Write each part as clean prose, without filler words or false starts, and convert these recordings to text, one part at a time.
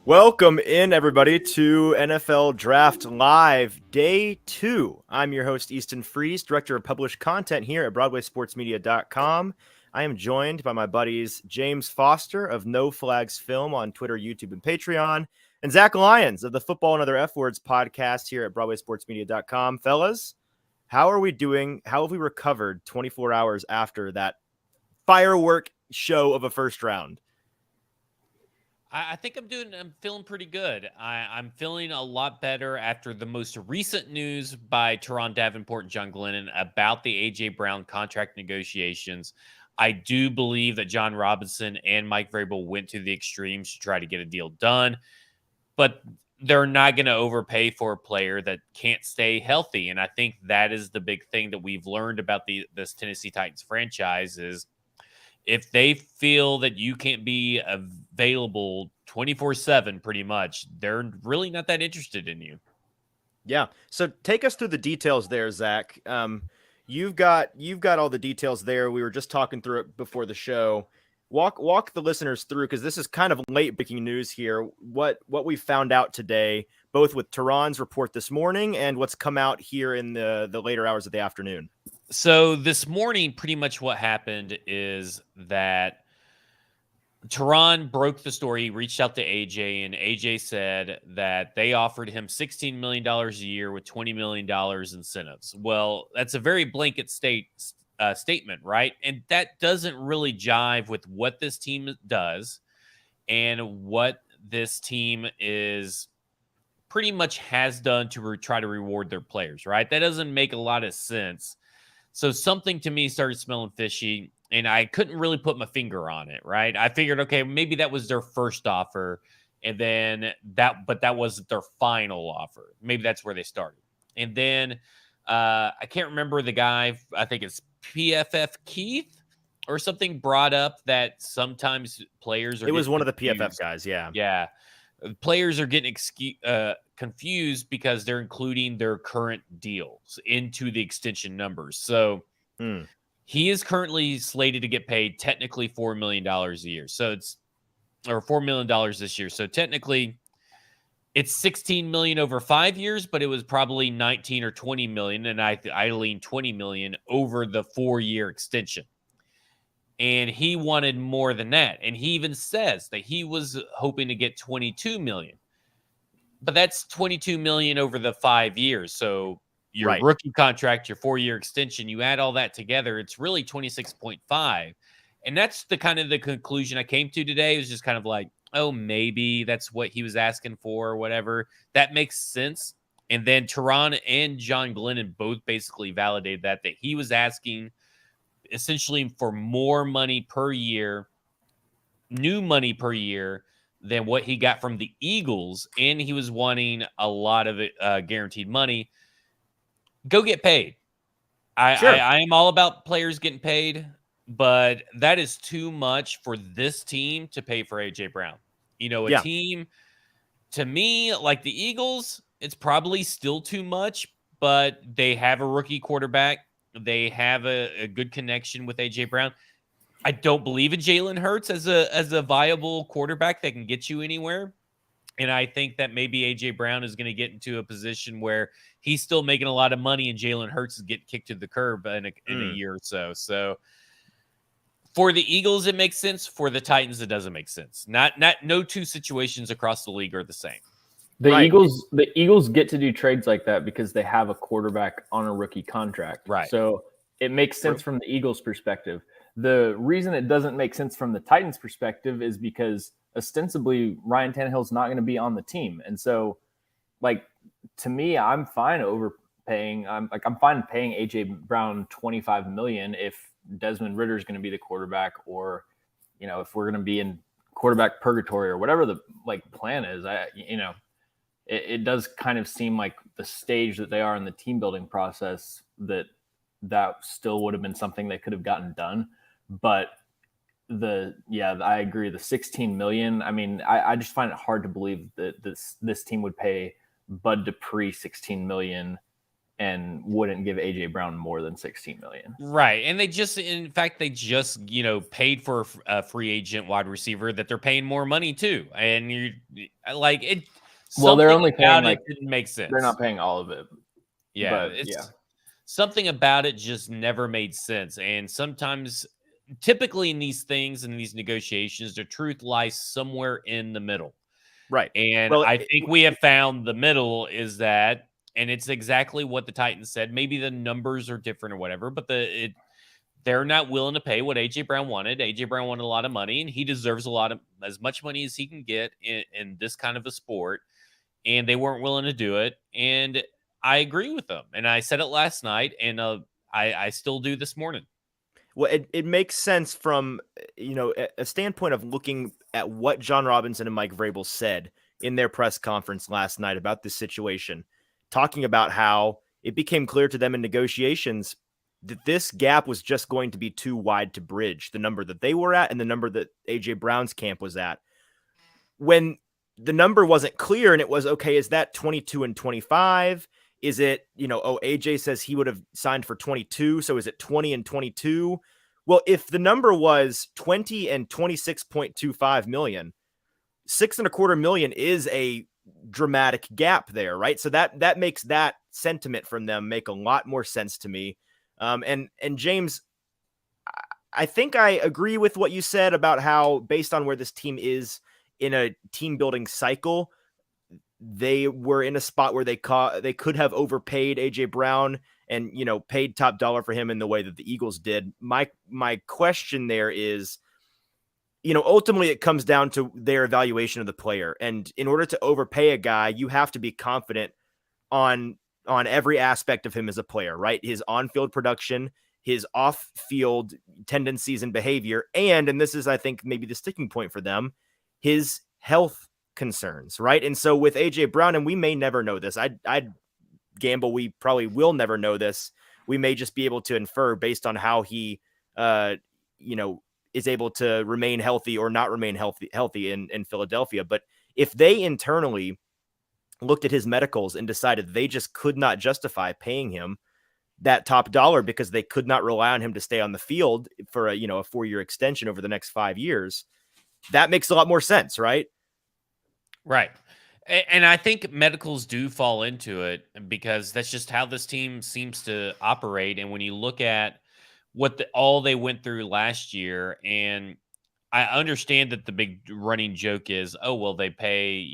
Welcome in, everybody, to NFL Draft Live, Day 2. I'm your host, Easton Freeze, Director of Published Content here at BroadwaySportsMedia.com. I am joined by my buddies James Foster of No Flags Film on Twitter, YouTube, and Patreon, and Zach Lyons of the Football and Other F Words podcast here at BroadwaySportsMedia.com. Fellas, how are we doing? How have we recovered 24 hours after that firework show of a first round? I think I'm feeling pretty good. I'm feeling a lot better after the most recent news by Teron Davenport and John Glennon about the A.J. Brown contract negotiations. I do believe that John Robinson and Mike Vrabel went to the extremes to try to get a deal done, but they're not going to overpay for a player that can't stay healthy. And I think that is the big thing that we've learned about this Tennessee Titans franchise is if they feel that you can't be available 24/7 pretty much, they're really not that interested in you. Yeah. So take us through the details there, Zach. You've got all the details there. We were just talking through it before the show. Walk the listeners through, because this is kind of late breaking news here. What we found out today, both with Teron's report this morning and what's come out here in the later hours of the afternoon. So this morning, pretty much what happened is that Teron broke the story. He reached out to AJ, and AJ said that they offered him $16 million a year with $20 million incentives. Well, that's a very blanket statement, right? And that doesn't really jive with what this team does and what this team is pretty much has done to try to reward their players, right? That doesn't make a lot of sense. So something to me started smelling fishy, and I couldn't really put my finger on it, right? I figured, okay, maybe that was their first offer, and then but that wasn't their final offer. Maybe that's where they started. And then I can't remember the guy, I think it's PFF Keith or something, brought up that sometimes players are It was one of the confused. PFF guys, yeah. Yeah. Players are getting confused because they're including their current deals into the extension numbers. So he is currently slated to get paid technically $4 million a year. So it's $4 million this year. So technically it's $16 million over 5 years, but it was probably 19 or 20 million. And I lean 20 million over the 4-year extension. And he wanted more than that. And he even says that he was hoping to get 22 million. But that's 22 million over the 5 years. So your rookie contract, your 4-year extension, you add all that together, it's really 26.5. And that's the kind of the conclusion I came to today. It was just kind of like, oh, maybe that's what he was asking for or whatever. That makes sense. And then Teron and John Glennon both basically validated that he was asking essentially for more money per year, new money per year than what he got from the Eagles. And he was wanting a lot of it, guaranteed money. Go get paid. I am all about players getting paid, but that is too much for this team to pay for A.J. Brown. You know, a team, to me, like the Eagles, it's probably still too much, but they have a rookie quarterback. They have a good connection with A.J. Brown. I don't believe in Jalen Hurts as a viable quarterback that can get you anywhere. And I think that maybe A.J. Brown is going to get into a position where he's still making a lot of money and Jalen Hurts is getting kicked to the curb in a year or so. So for the Eagles, it makes sense. For the Titans, it doesn't make sense. No two situations across the league are the same. The Eagles get to do trades like that because they have a quarterback on a rookie contract. Right. So it makes sense from the Eagles' perspective. The reason it doesn't make sense from the Titans' perspective is because ostensibly Ryan Tannehill's not going to be on the team. And so, like, to me, I'm fine overpaying. I'm fine paying A.J. Brown $25 million if Desmond Ridder is going to be the quarterback, or, you know, if we're going to be in quarterback purgatory or whatever the plan is. It does kind of seem like the stage that they are in the team building process that still would have been something they could have gotten done. But I agree. The 16 million. I mean, I just find it hard to believe that this team would pay Bud Dupree 16 million and wouldn't give AJ Brown more than $16 million. Right. And they just paid for a free agent wide receiver that they're paying more money to. And you're like, it, well, they're only paying about it didn't make sense. They're not paying all of it. Yeah. But something about it just never made sense. And sometimes, typically in these things, in these negotiations, the truth lies somewhere in the middle. Right. And I think we have found the middle is that, and it's exactly what the Titans said. Maybe the numbers are different or whatever, but they're not willing to pay what AJ Brown wanted. AJ Brown wanted a lot of money, and he deserves as much money as he can get in this kind of a sport. And they weren't willing to do it. And I agree with them. And I said it last night, and I still do this morning. Well, it makes sense from, a standpoint of looking at what John Robinson and Mike Vrabel said in their press conference last night about this situation, talking about how it became clear to them in negotiations that this gap was just going to be too wide to bridge the number that they were at and the number that AJ Brown's camp was at. When the number wasn't clear and it was, okay, is that 22 and 25? Is it, AJ says he would have signed for 22. So is it 20 and 22? Well, if the number was 20 and 26.25 million, $6.25 million is a dramatic gap there, right? So that makes that sentiment from them make a lot more sense to me. And James, I think I agree with what you said about how, based on where this team is in a team building cycle, they were in a spot where they could have overpaid AJ Brown and, paid top dollar for him in the way that the Eagles did. My question there is, ultimately it comes down to their evaluation of the player. And in order to overpay a guy, you have to be confident on every aspect of him as a player, right? His on-field production, his off-field tendencies and behavior, and this is, I think, maybe the sticking point for them, his health concerns, right? And so with AJ Brown, and we may never know this, I'd gamble we probably will never know this. We may just be able to infer based on how he, is able to remain healthy or not remain healthy in Philadelphia. But if they internally looked at his medicals and decided they just could not justify paying him that top dollar because they could not rely on him to stay on the field for a 4-year extension over the next 5 years, that makes a lot more sense, right? Right. And I think medicals do fall into it because that's just how this team seems to operate. And when you look at all they went through last year, and I understand that the big running joke is, oh, well, they pay,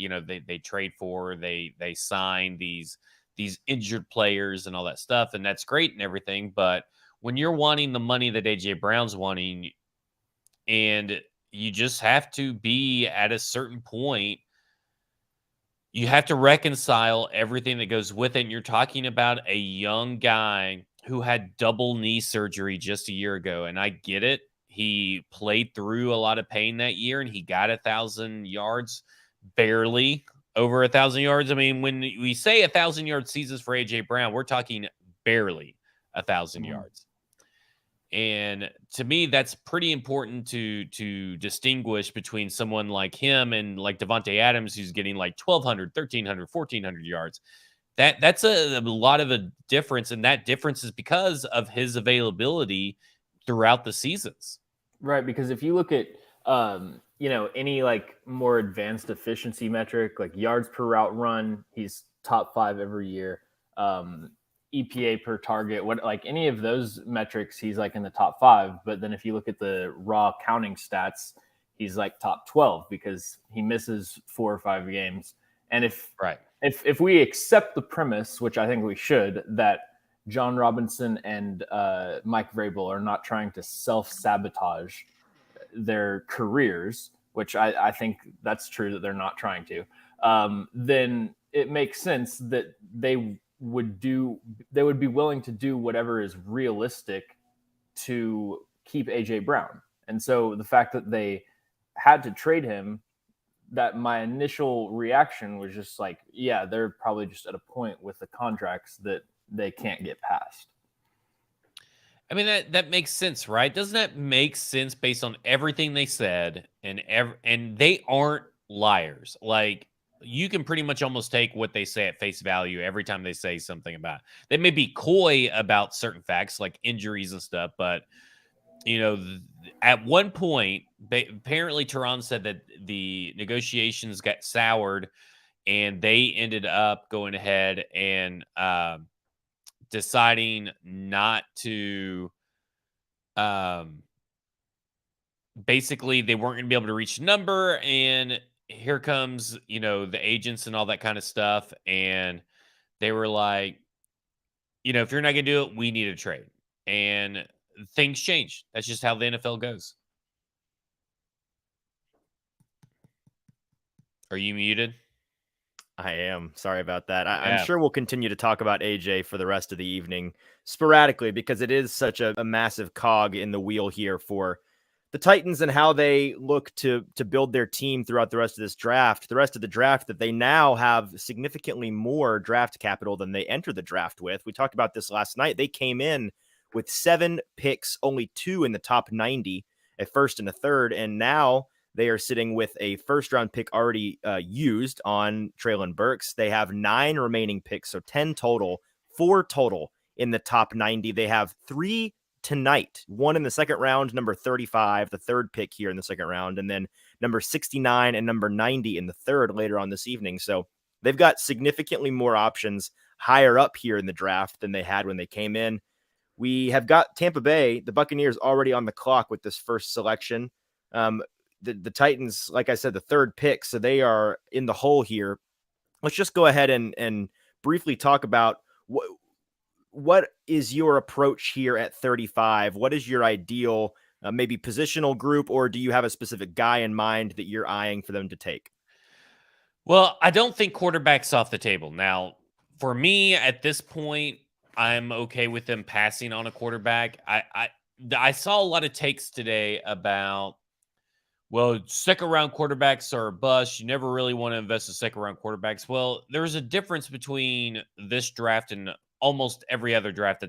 they trade for, they sign these injured players and all that stuff. And that's great and everything. But when you're wanting the money that AJ Brown's wanting, and you just have to be at a certain point, you have to reconcile everything that goes with it. And you're talking about a young guy who had double knee surgery just a year ago. And I get it. He played through a lot of pain that year and he got 1,000 yards, barely over 1,000 yards. I mean, when we say 1,000-yard seasons for AJ Brown, we're talking barely 1,000 yards. And to me, that's pretty important to distinguish between someone like him and like Devontae Adams, who's getting like 1,200, 1,300, 1,400 yards. That's a lot of a difference. And that difference is because of his availability throughout the seasons. Right. Because if you look at, any like more advanced efficiency metric, like yards per route run, he's top 5 every year. EPA per target, like any of those metrics, he's like in the top 5. But then if you look at the raw counting stats, he's like top 12 because he misses 4 or 5 games. And if we accept the premise, which I think we should, that John Robinson and Mike Vrabel are not trying to self-sabotage their careers, which I think that's true that they're not trying to, then it makes sense that they would be willing to do whatever is realistic to keep AJ Brown. And so the fact that they had to trade him, that my initial reaction was just like, yeah, they're probably just at a point with the contracts that they can't get past. I mean, that makes sense, right? Doesn't that make sense based on everything they said? And they aren't liars. Like, you can pretty much almost take what they say at face value every time they say something about it. They may be coy about certain facts like injuries and stuff, but at one point, apparently Tehran said that the negotiations got soured and they ended up going ahead and deciding not to basically they weren't going to be able to reach a number, and here comes the agents and all that kind of stuff, and they were like, if you're not going to do it, we need a trade. And things change. That's just how the NFL goes. Are you muted? I am. Sorry about that. Yeah. I'm sure we'll continue to talk about AJ for the rest of the evening sporadically, because it is such a massive cog in the wheel here for the Titans and how they look to build their team throughout the rest of this draft. The rest of the draft that they now have significantly more draft capital than they entered the draft with. We talked about this last night. They came in with 7 picks, only 2 in the top 90, a first and a third, and now they are sitting with a first-round pick already used on Treylon Burks. They have 9 remaining picks, so 10 total, 4 total in the top 90. They have 3 tonight, 1 in the second round, number 35, the third pick here in the second round, and then number 69 and number 90 in the third later on this evening. So they've got significantly more options higher up here in the draft than they had when they came in. We have got Tampa Bay, the Buccaneers, already on the clock with this first selection. The Titans, like I said, the third pick, so they are in the hole here. Let's just go ahead and briefly talk about what is your approach here at 35? What is your ideal maybe positional group, or do you have a specific guy in mind that you're eyeing for them to take? Well, I don't think quarterback's off the table. Now, for me, at this point, I'm okay with them passing on a quarterback. I saw a lot of takes today about, well, second-round quarterbacks are a bust. You never really want to invest in second-round quarterbacks. Well, there's a difference between this draft and almost every other draft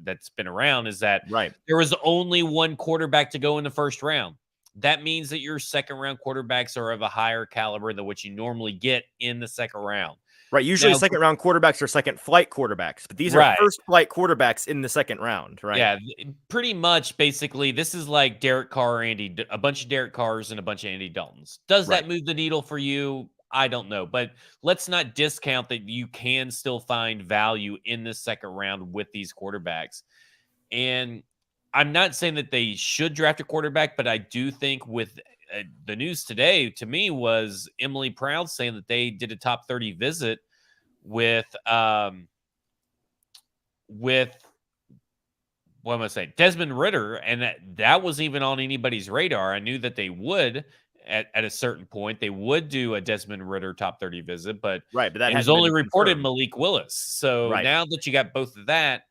that's been around, is that there was only one quarterback to go in the first round. That means that your second-round quarterbacks are of a higher caliber than what you normally get in the second round. Right. Usually second-round quarterbacks are second-flight quarterbacks, but these are first-flight quarterbacks in the second round, right? Yeah, pretty much. Basically, this is like Derek Carr, a bunch of Derek Carrs and a bunch of Andy Daltons. Does that move the needle for you? I don't know, but let's not discount that you can still find value in the second round with these quarterbacks. And I'm not saying that they should draft a quarterback, but I do think with the news today, to me, was Emily Proud saying that they did a top 30 visit with what am I saying? Desmond Ridder, and that wasn't even on anybody's radar. I knew that they would at a certain point. They would do a Desmond Ridder top 30 visit, but that it was only reported Malik Willis. So now that you got both of that,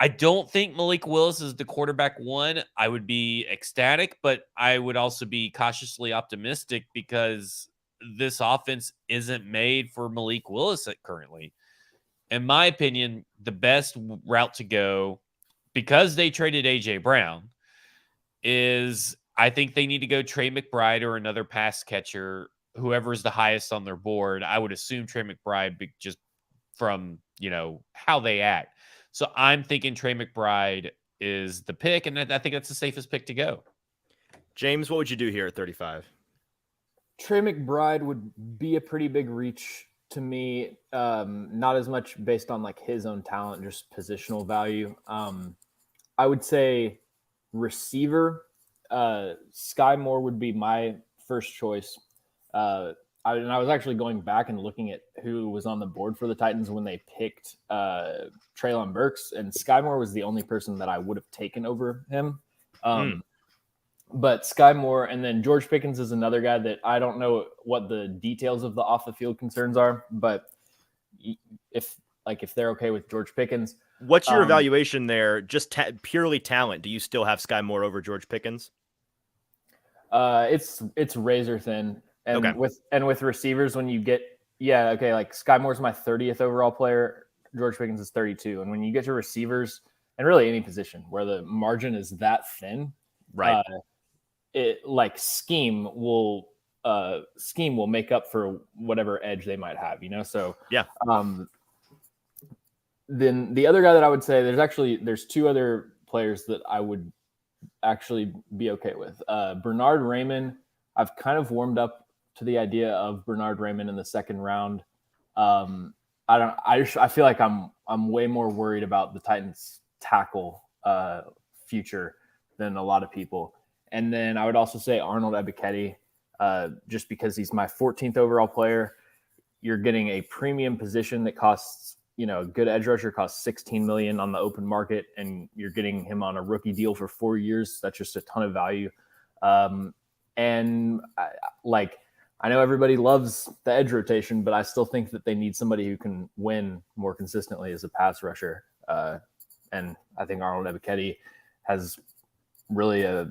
I don't think Malik Willis is the quarterback one. I would be ecstatic, but I would also be cautiously optimistic because this offense isn't made for Malik Willis currently. In my opinion, the best route to go, because they traded A.J. Brown, is I think they need to go Trey McBride or another pass catcher, whoever is the highest on their board. I would assume Trey McBride just from, how they act. So I'm thinking Trey McBride is the pick, and I think that's the safest pick to go. James, what would you do here at 35? Trey McBride would be a pretty big reach to me. Not as much based on like his own talent, just positional value. I would say receiver, Sky Moore would be my first choice. I was actually going back and looking at who was on the board for the Titans when they picked Treylon Burks, and Sky Moore was the only person that I would have taken over him. But Sky Moore, and then George Pickens is another guy that I don't know what the details of the off the field concerns are, but if they're okay with George Pickens. What's your evaluation there? Just purely talent. Do you still have Sky Moore over George Pickens? It's razor thin. And with receivers, when you get, like Sky Moore's my 30th overall player. George Pickens is 32. And when you get to receivers, and really any position where the margin is that thin, it like scheme will scheme will make up for whatever edge they might have, So yeah. Then the other guy that I would say, there's two other players that I would actually be okay with. Bernard Raymond. I've kind of warmed up to the idea of Bernard Raymond in the second round. I feel like I'm way more worried about the Titans tackle future than a lot of people. And then I would also say Arnold Ebiketie, just because he's my 14th overall player. You're getting a premium position that costs, a good edge rusher costs $16 million on the open market, and you're getting him on a rookie deal for 4 years. That's just a ton of value. And I know everybody loves the edge rotation, but I still think that they need somebody who can win more consistently as a pass rusher. And I think Arnold Ebiketie has really a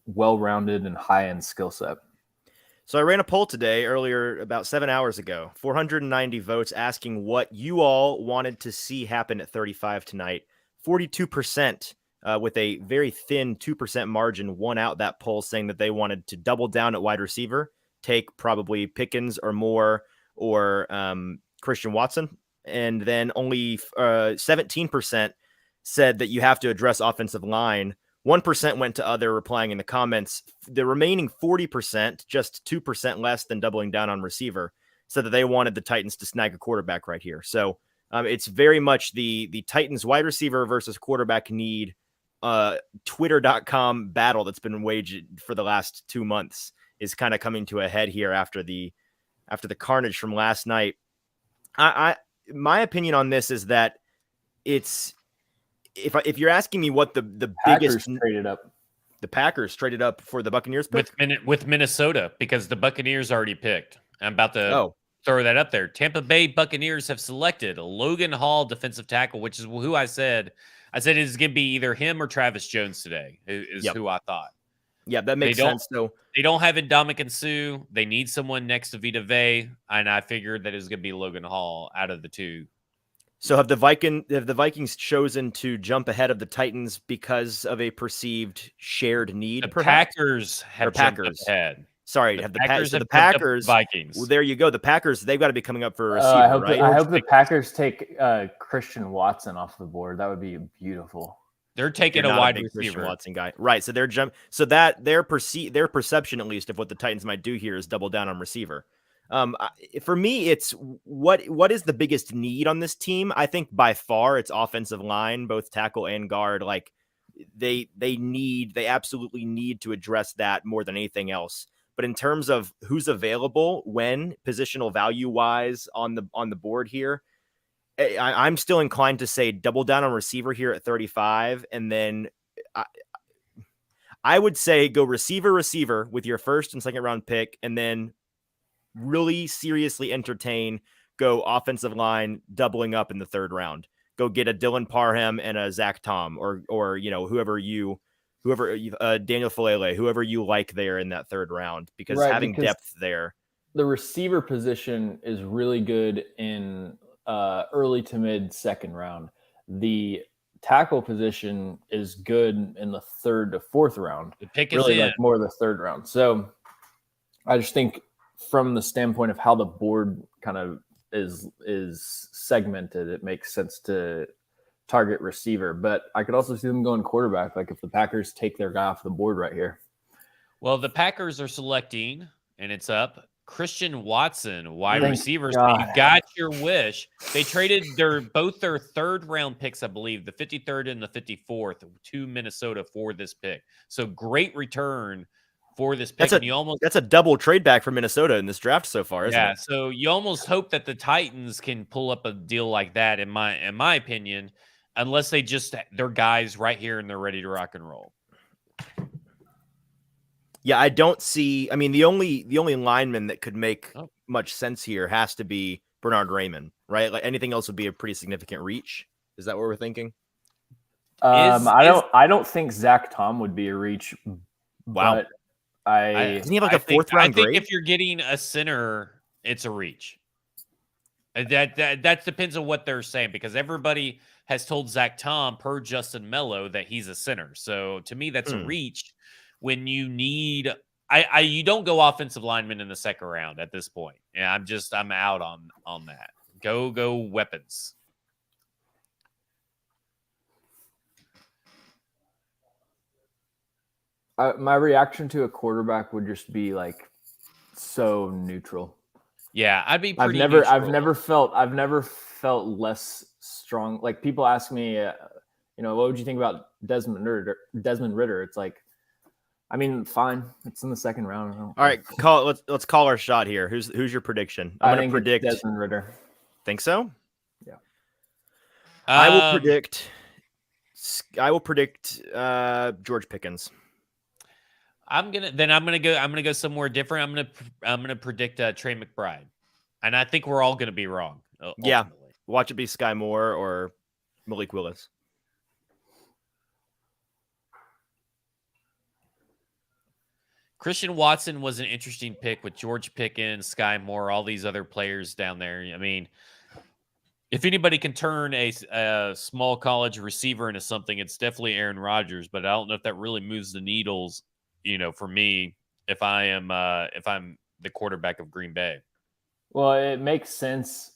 well-rounded and high-end skill set. So I ran a poll today earlier about 7 hours ago, 490 votes asking what you all wanted to see happen at 35 tonight. 42% with a very thin 2% margin won out that poll, saying that they wanted to double down at wide receiver, take probably Pickens or more, or Christian Watson. And then only 17% said that you have to address offensive line. 1% went to other, replying in the comments. The remaining 40%, just 2% less than doubling down on receiver, said that they wanted the Titans to snag a quarterback right here. So it's very much the Titans wide receiver versus quarterback need Twitter.com battle that's been waged for the last 2 months is kind of coming to a head here after the carnage from last night. My opinion on this is that it's, if you're asking me what the Packers biggest traded up, the Packers traded up for the Buccaneers pick? with Minnesota, because the Buccaneers already picked. I'm about to throw that up there. Tampa Bay Buccaneers have selected Logan Hall, defensive tackle, which is who I said it's going to be either him or Travis Jones today. Is who I thought. Yeah, that makes sense. So they don't have Ndamukong Suh. They need someone next to Vita Vea, and I figured that it was going to be Logan Hall out of the two. So have the Vikings chosen to jump ahead of the Titans because of a perceived shared need? The perhaps? Packers have jumped ahead. Sorry, the Packers Vikings. Well, there you go. The Packers, they've got to be coming up for a receiver, right? I hope the Packers take Christian Watson off the board. That would be beautiful. They're taking a wide receiver Watson guy, right? So they're so that their perception, at least, of what the Titans might do here is double down on receiver. For me, it's what is the biggest need on this team? I think by far it's offensive line, both tackle and guard. Like they absolutely need to address that more than anything else. But in terms of who's available, when positional value wise on the board here, I'm still inclined to say double down on receiver here at 35, and then I would say go receiver with your first and second round pick, and then really seriously entertain go offensive line doubling up in the third round. Go get a Dylan Parham and a Zach Tom, or whoever Daniel Falele, whoever you like there in that third round, because having depth there. The receiver position is really good in early to mid second round. The tackle position is good in the third to fourth round. The pick is really in. like more of the third round. So I just think from the standpoint of how the board kind of is segmented, it makes sense to target receiver. But I could also see them going quarterback, like if the Packers take their guy off the board right here. Well, the Packers are selecting, and it's up, Christian Watson, wide receivers. You got your wish. They traded both their third round picks, I believe, the 53rd and the 54th, to Minnesota for this pick. So great return for this pick. That's a double trade back for Minnesota in this draft so far, isn't it? Yeah, so you almost hope that the Titans can pull up a deal like that, in my opinion, unless they just they're guys right here and they're ready to rock and roll. Yeah, I don't see. I mean, the only lineman that could make much sense here has to be Bernard Raymond, right? Like anything else would be a pretty significant reach. Is that what we're thinking? I don't think Zach Tom would be a reach. Wow. Isn't he have like a fourth round grade? I think if you're getting a center, it's a reach. That depends on what they're saying, because everybody has told Zach Tom per Justin Mello that he's a center. So to me, that's a reach when you need. you don't go offensive lineman in the second round at this point. And I'm out on that. Go weapons. My reaction to a quarterback would just be like so neutral. Yeah, I'd be pretty I've neutral. never felt less strong. Like people ask me, what would you think about Desmond Ridder? It's like, I mean, fine. It's in the second round. All right, let's call our shot here. Who's your prediction? I'm going to predict Desmond Ridder. Think so? Yeah. I will predict George Pickens. I'm gonna go somewhere different. I'm gonna predict Trey McBride, and I think we're all gonna be wrong. Ultimately. Yeah, watch it be Sky Moore or Malik Willis. Christian Watson was an interesting pick with George Pickens, Sky Moore, all these other players down there. I mean, if anybody can turn a small college receiver into something, it's definitely Aaron Rodgers. But I don't know if that really moves the needles, for me, if I'm the quarterback of Green Bay. Well, it makes sense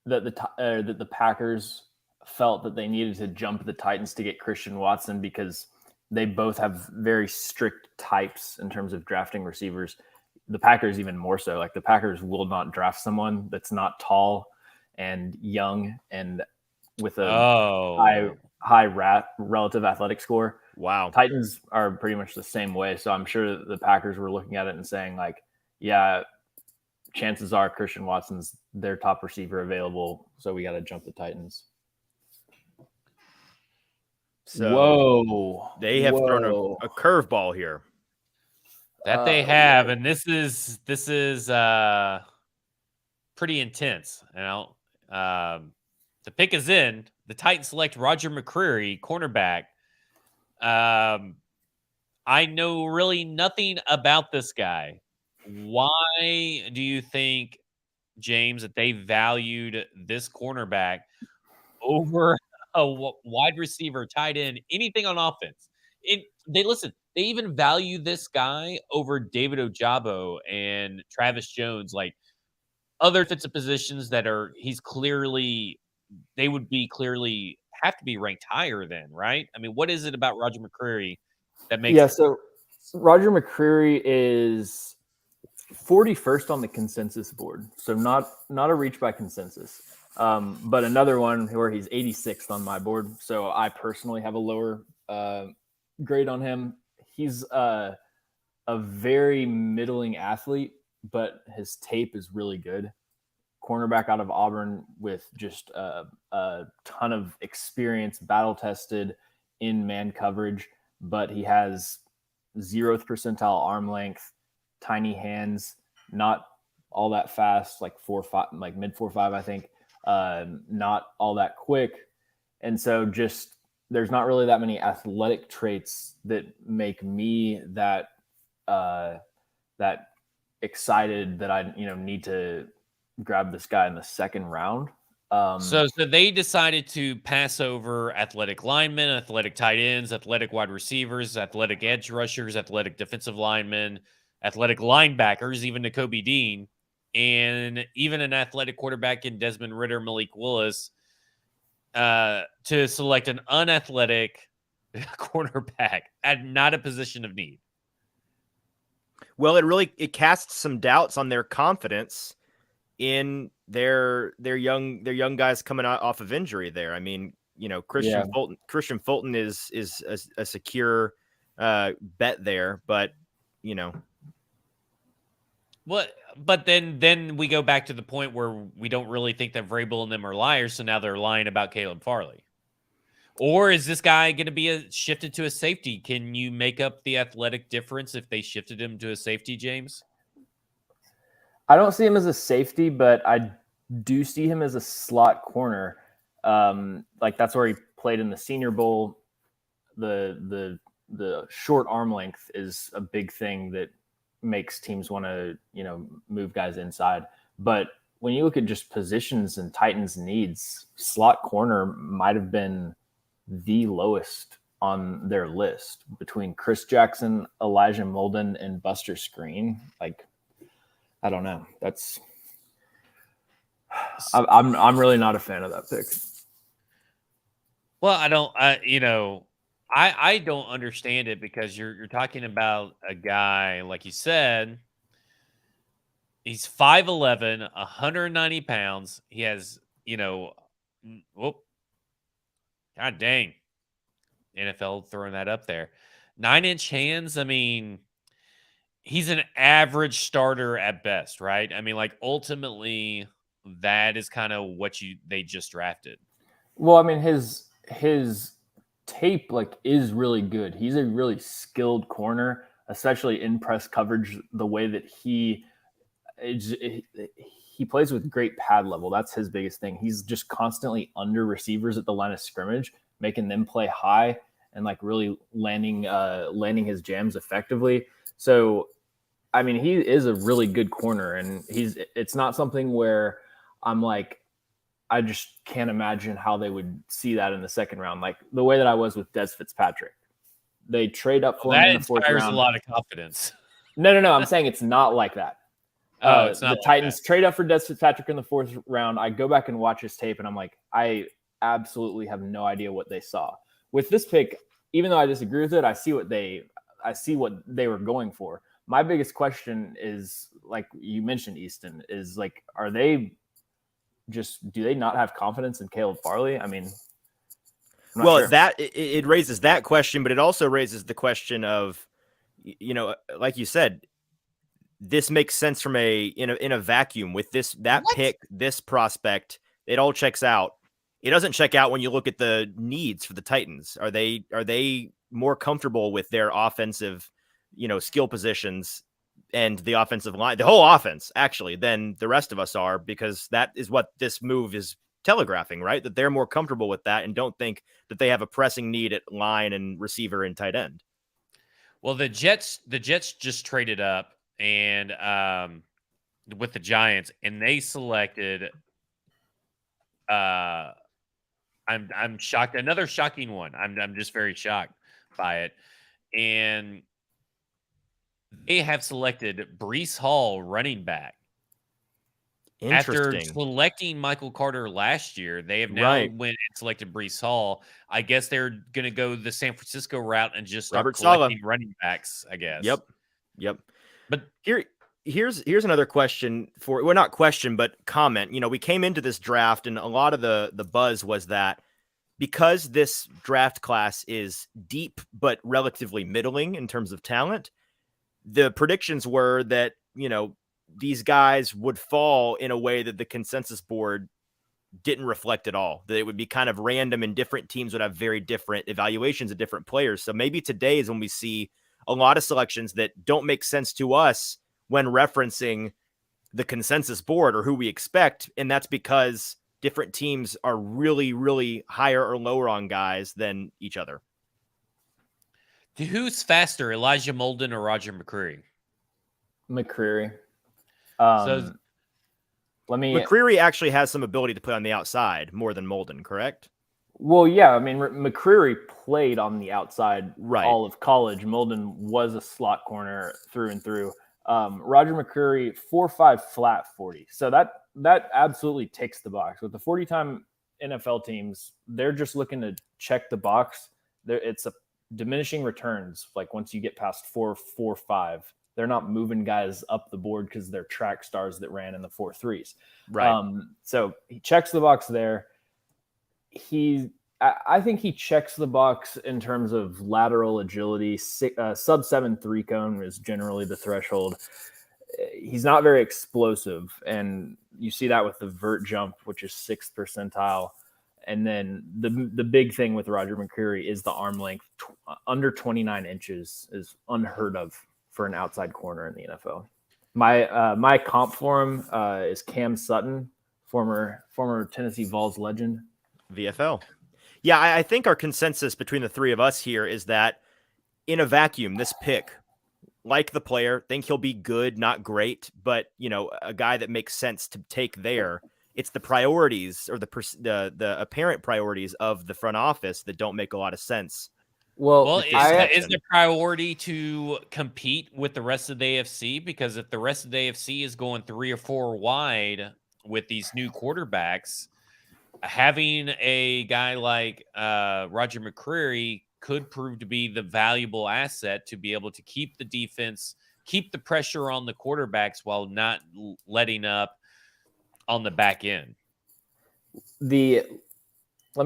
that the Packers felt that they needed to jump the Titans to get Christian Watson because they both have very strict types in terms of drafting receivers. The Packers even more so. Like the Packers will not draft someone that's not tall and young and with a high relative athletic score. Wow. Titans are pretty much the same way. So I'm sure the Packers were looking at it and saying like, yeah, chances are Christian Watson's their top receiver available. So we got to jump the Titans. So they have thrown a curveball here. That they have, and this is pretty intense. The pick is in. The Titans select Roger McCreary, cornerback. I know really nothing about this guy. Why do you think, James, that they valued this cornerback over a wide receiver, tight end, anything on offense? They even value this guy over David Ojabo and Travis Jones, like other defensive positions that they would be clearly have to be ranked higher than, right? I mean, what is it about Roger McCreary that makes so Roger McCreary is 41st on the consensus board. So not a reach by consensus. But another one where he's 86th on my board. So I personally have a lower grade on him. He's a very middling athlete, but his tape is really good. Cornerback out of Auburn with just a ton of experience, battle-tested in man coverage, but he has 0th percentile arm length, tiny hands, not all that fast, like 4.5, like mid 4.5, I think. Not all that quick. And so just there's not really that many athletic traits that make me that excited that I need to grab this guy in the second round. So they decided to pass over athletic linemen, athletic tight ends, athletic wide receivers, athletic edge rushers, athletic defensive linemen, athletic linebackers, even Nakobe Dean, and even an athletic quarterback in Desmond Ridder, Malik Willis, to select an unathletic cornerback at not a position of need. Well, it casts some doubts on their confidence in their young guys coming out off of injury there. I mean, Christian Fulton is a secure bet there, but What? But then we go back to the point where we don't really think that Vrabel and them are liars, so now they're lying about Caleb Farley. Or is this guy going to be shifted to a safety? Can you make up the athletic difference if they shifted him to a safety, James? I don't see him as a safety, but I do see him as a slot corner. Like that's where he played in the Senior Bowl. The short arm length is a big thing that makes teams want to, move guys inside. But when you look at just positions and Titans needs, slot corner might have been the lowest on their list between Chris Jackson, Elijah Molden, and Buster Screen. Like, I don't know. I'm really not a fan of that pick. Well, I don't understand it because you're talking about a guy, like you said, he's 5'11", 190 pounds. He has, God dang, NFL throwing that up there. 9-inch hands. I mean, he's an average starter at best, right? I mean, like, ultimately, that is kind of what they just drafted. Well, I mean, his tape is really good. He's a really skilled corner, especially in press coverage. The way that he plays with great pad level. That's his biggest thing. He's just constantly under receivers at the line of scrimmage, making them play high and really landing his jams effectively. So, I mean, he is a really good corner, and it's not something where I'm like, I just can't imagine how they would see that in the second round. Like the way that I was with Des Fitzpatrick. They trade up for him in the fourth round. That inspires a lot of confidence. No. I'm saying it's not like that. It's not the Titans trade up for Des Fitzpatrick in the fourth round. I go back and watch his tape, and I'm like, I absolutely have no idea what they saw. With this pick, even though I disagree with it, I see what they were going for. My biggest question is, like you mentioned, Easton, is like, do they not have confidence in Caleb Farley? I mean, well, sure. It raises that question, but it also raises the question of, like you said, this makes sense from in a vacuum with that pick, this prospect. It all checks out. It doesn't check out when you look at the needs for the Titans. Are they more comfortable with their offensive, skill positions and the offensive line, the whole offense, actually, than the rest of us are, because that is what this move is telegraphing, right? That they're more comfortable with that and don't think that they have a pressing need at line and receiver and tight end. Well, the Jets just traded up and with the Giants, and they selected I'm shocked. Another shocking one. I'm just very shocked by it. And they have selected Breece Hall, running back. After selecting Michael Carter last year, they have now went and selected Breece Hall. I guess they're going to go the San Francisco route and just start collecting running backs, I guess. Yep. But here's another question not question, but comment. We came into this draft, and a lot of the buzz was that because this draft class is deep but relatively middling in terms of talent, the predictions were that, these guys would fall in a way that the consensus board didn't reflect at all, that it would be kind of random and different teams would have very different evaluations of different players. So maybe today is when we see a lot of selections that don't make sense to us when referencing the consensus board or who we expect. And that's because different teams are really, really higher or lower on guys than each other. Who's faster, Elijah Molden or Roger McCreary? McCreary. McCreary actually has some ability to play on the outside more than Molden, correct? Well, yeah. I mean, McCreary played on the outside all of college. Molden was a slot corner through and through. Roger McCreary, 4.5 flat 40. So that absolutely ticks the box. With the 40-time NFL teams, they're just looking to check the box. It's a diminishing returns. Like once you get past 4.5, they're not moving guys up the board because they're track stars that ran in the 4.3s. Right. So he checks the box there. I think he checks the box in terms of lateral agility. Sub 7.3 cone is generally the threshold. He's not very explosive, and you see that with the vert jump, which is 6th percentile. And then the big thing with Roger McCreary is the arm length. Under 29 inches is unheard of for an outside corner in the NFL. My comp for him is Cam Sutton, former Tennessee Vols legend. VFL. Yeah, I think our consensus between the three of us here is that in a vacuum, this pick, like the player, think he'll be good, not great, but a guy that makes sense to take there. It's the priorities or the apparent priorities of the front office that don't make a lot of sense Well, is the priority to compete with the rest of the AFC? Because if the rest of the AFC is going 3 or 4 wide with these new quarterbacks, having a guy like Roger McCreary could prove to be the valuable asset to be able to keep the defense, keep the pressure on the quarterbacks while not letting up on the back end. Let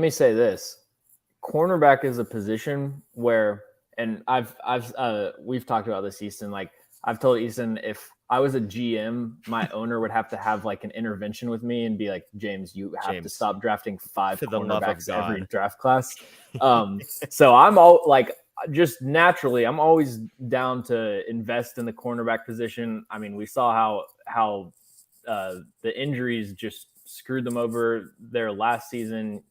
me say this. Cornerback is a position where, and we've talked about this, Easton. Like, I've told Easton, if I was a GM, my owner would have to have like an intervention with me and be like, James, you have to stop drafting 5 cornerbacks every draft class. So I'm all like, just naturally, I'm always down to invest in the cornerback position. I mean, we saw how the injuries just screwed them over their last season.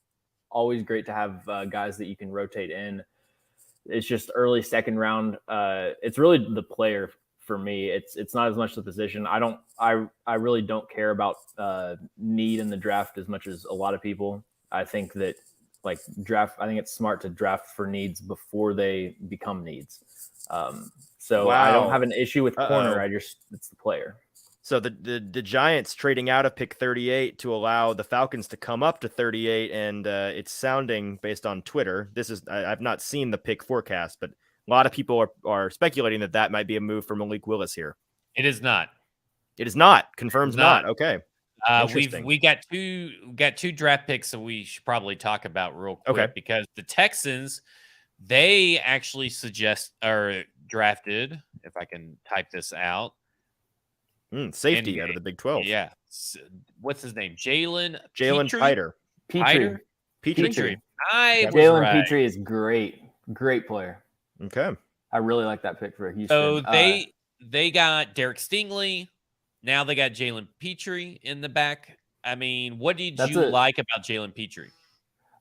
Always great to have guys that you can rotate in. It's just early second round. It's really the player for me. It's not as much the position. I really don't care about need in the draft as much as a lot of people. I think that I think it's smart to draft for needs before they become needs. So I don't have an issue with corner. It's the player. So the Giants trading out of pick 38 to allow the Falcons to come up to 38, and it's sounding, based on Twitter, I've not seen the pick forecast, but a lot of people are speculating that might be a move for Malik Willis here. It is not. It is not. Confirms not. Okay. We got two draft picks that we should probably talk about real quick, because the Texans, they actually drafted, if I can type this out, safety out of the Big 12. Yeah. What's his name? Jalen Petrie. Petrie. Jalen Petrie is great. Great player. Okay. I really like that pick for Houston. So they got Derek Stingley. Now they got Jalen Petrie in the back. I mean, what did you like about Jalen Petrie?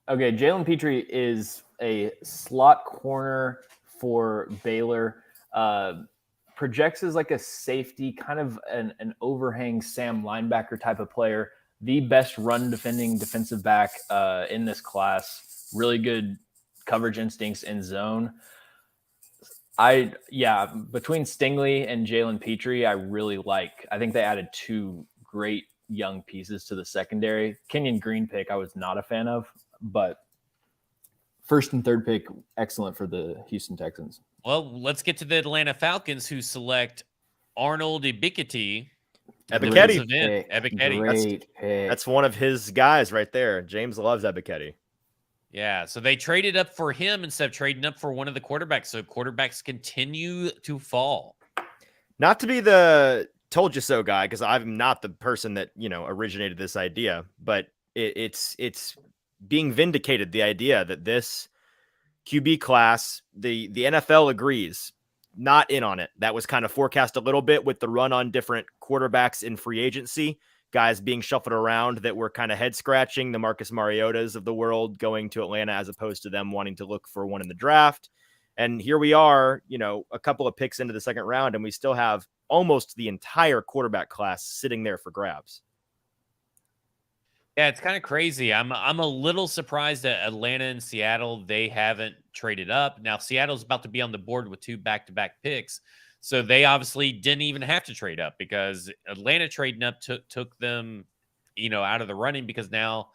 Okay, Jalen Petrie is a slot corner for Baylor. Projects as like a safety, kind of an overhang Sam linebacker type of player. The best run defending defensive back in this class. Really good coverage instincts in zone. Between Stingley and Jalen Petrie, I think they added 2 great young pieces to the secondary. Kenyon Green pick I was not a fan of, but first and third pick, excellent for the Houston Texans. Well, let's get to the Atlanta Falcons, who select Arnold Ebiketie. That's one of his guys right there. James loves Ebiketie. Yeah, so they traded up for him instead of trading up for one of the quarterbacks. So quarterbacks continue to fall. Not to be the told you so guy, because I'm not the person that originated this idea, but it's being vindicated, the idea that this QB class, the NFL agrees, not in on it. That was kind of forecast a little bit with the run on different quarterbacks in free agency, guys being shuffled around that were kind of head scratching, the Marcus Mariotas of the world going to Atlanta as opposed to them wanting to look for one in the draft. And here we are, a couple of picks into the second round, and we still have almost the entire quarterback class sitting there for grabs. Yeah, it's kind of crazy. I'm a little surprised that Atlanta and Seattle, they haven't traded up. Now, Seattle's about to be on the board with 2 back-to-back picks. So they obviously didn't even have to trade up, because Atlanta trading up took them, out of the running, because now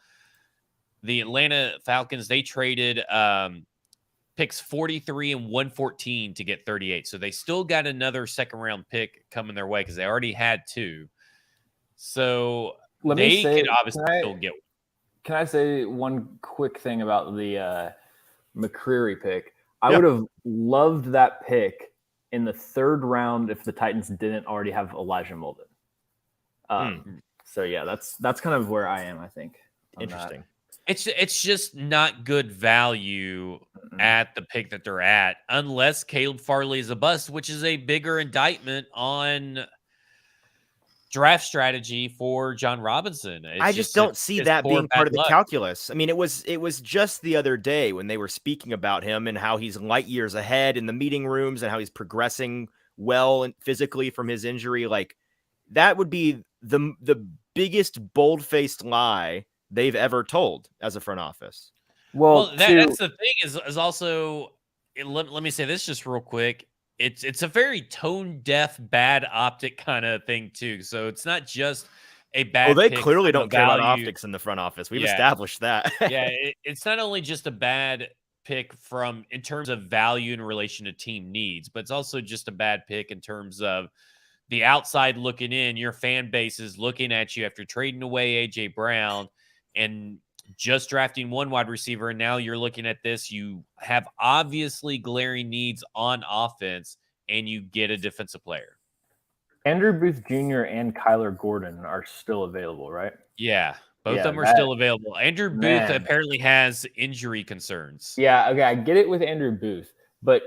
the Atlanta Falcons, they traded picks 43 and 114 to get 38. So they still got another second-round pick coming their way, because they already had 2. So they could obviously still get one. Can I say one quick thing about the McCreary pick? I would have loved that pick in the 3rd round if the Titans didn't already have Elijah Molden. So yeah, that's kind of where I am, I think. Interesting. It's just not good value at the pick that they're at, unless Caleb Farley is a bust, which is a bigger indictment on draft strategy for John Robinson. I just don't see that being part of the calculus. I mean, it was just the other day when they were speaking about him and how he's light years ahead in the meeting rooms and how he's progressing well and physically from his injury. Like, that would be the biggest bold-faced lie they've ever told as a front office. Well, that's the thing is also let me say this just real quick. It's a very tone deaf, bad optic kind of thing too. So it's not just a bad. They pick clearly from don't care about optics in the front office. We've established that. It's not only just a bad pick in terms of value in relation to team needs, but it's also just a bad pick in terms of the outside looking in. Your fan base is looking at you after trading away AJ Brown and just drafting one wide receiver, and now you're looking at this. You have obviously glaring needs on offense, and you get a defensive player. Andrew Booth Jr. and Kyler Gordon are still available, right? Yeah, both of them are still available. Andrew Booth apparently has injury concerns. Yeah, okay, I get it with Andrew Booth, but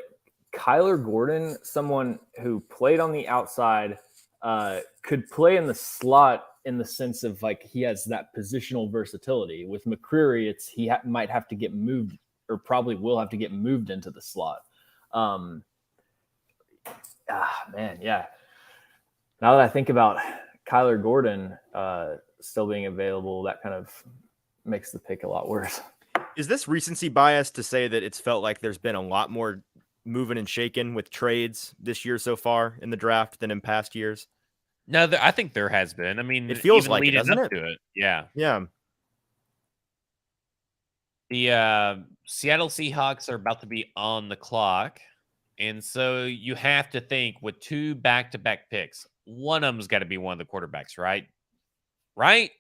Kyler Gordon, someone who played on the outside, could play in the slot in the sense of like he has that positional versatility. With McCreary, he might have to get moved, or probably will have to get moved into the slot. Man, yeah. Now that I think about Kyler Gordon still being available, that kind of makes the pick a lot worse. Is this recency bias to say that it's felt like there's been a lot more moving and shaking with trades this year so far in the draft than in past years? No, I think there has been. I mean, it feels even like leading it, doesn't up it? to it. Yeah. Yeah. The Seattle Seahawks are about to be on the clock. And so you have to think with 2 back-to-back picks, one of them's got to be one of the quarterbacks, right? Right?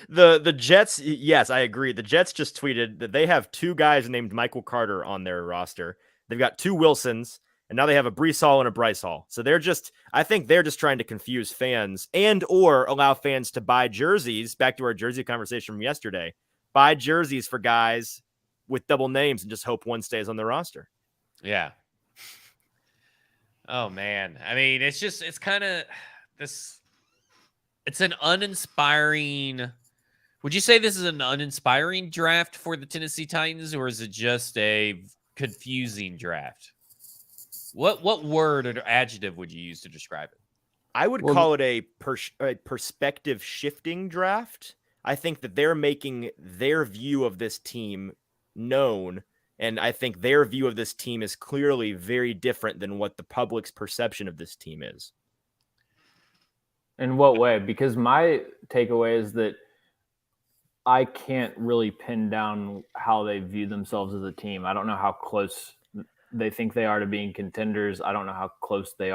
The Jets, yes, I agree. The Jets just tweeted that they have 2 guys named Michael Carter on their roster. They've got 2 Wilsons, and now they have a Breece Hall and a Bryce Hall. So I think they're just trying to confuse fans and or allow fans to buy jerseys, back to our jersey conversation from yesterday, buy jerseys for guys with double names and just hope one stays on the roster. Yeah. Oh, man. I mean, it's kind of this. It's an uninspiring. Would you say this is an uninspiring draft for the Tennessee Titans, or is it just a confusing draft? What word or adjective would you use to describe it? I would call it a perspective shifting draft. I think that they're making their view of this team known, and I think their view of this team is clearly very different than what the public's perception of this team is. In what way? Because my takeaway is that I can't really pin down how they view themselves as a team. I don't know how close they think they are to being contenders. I don't know how close they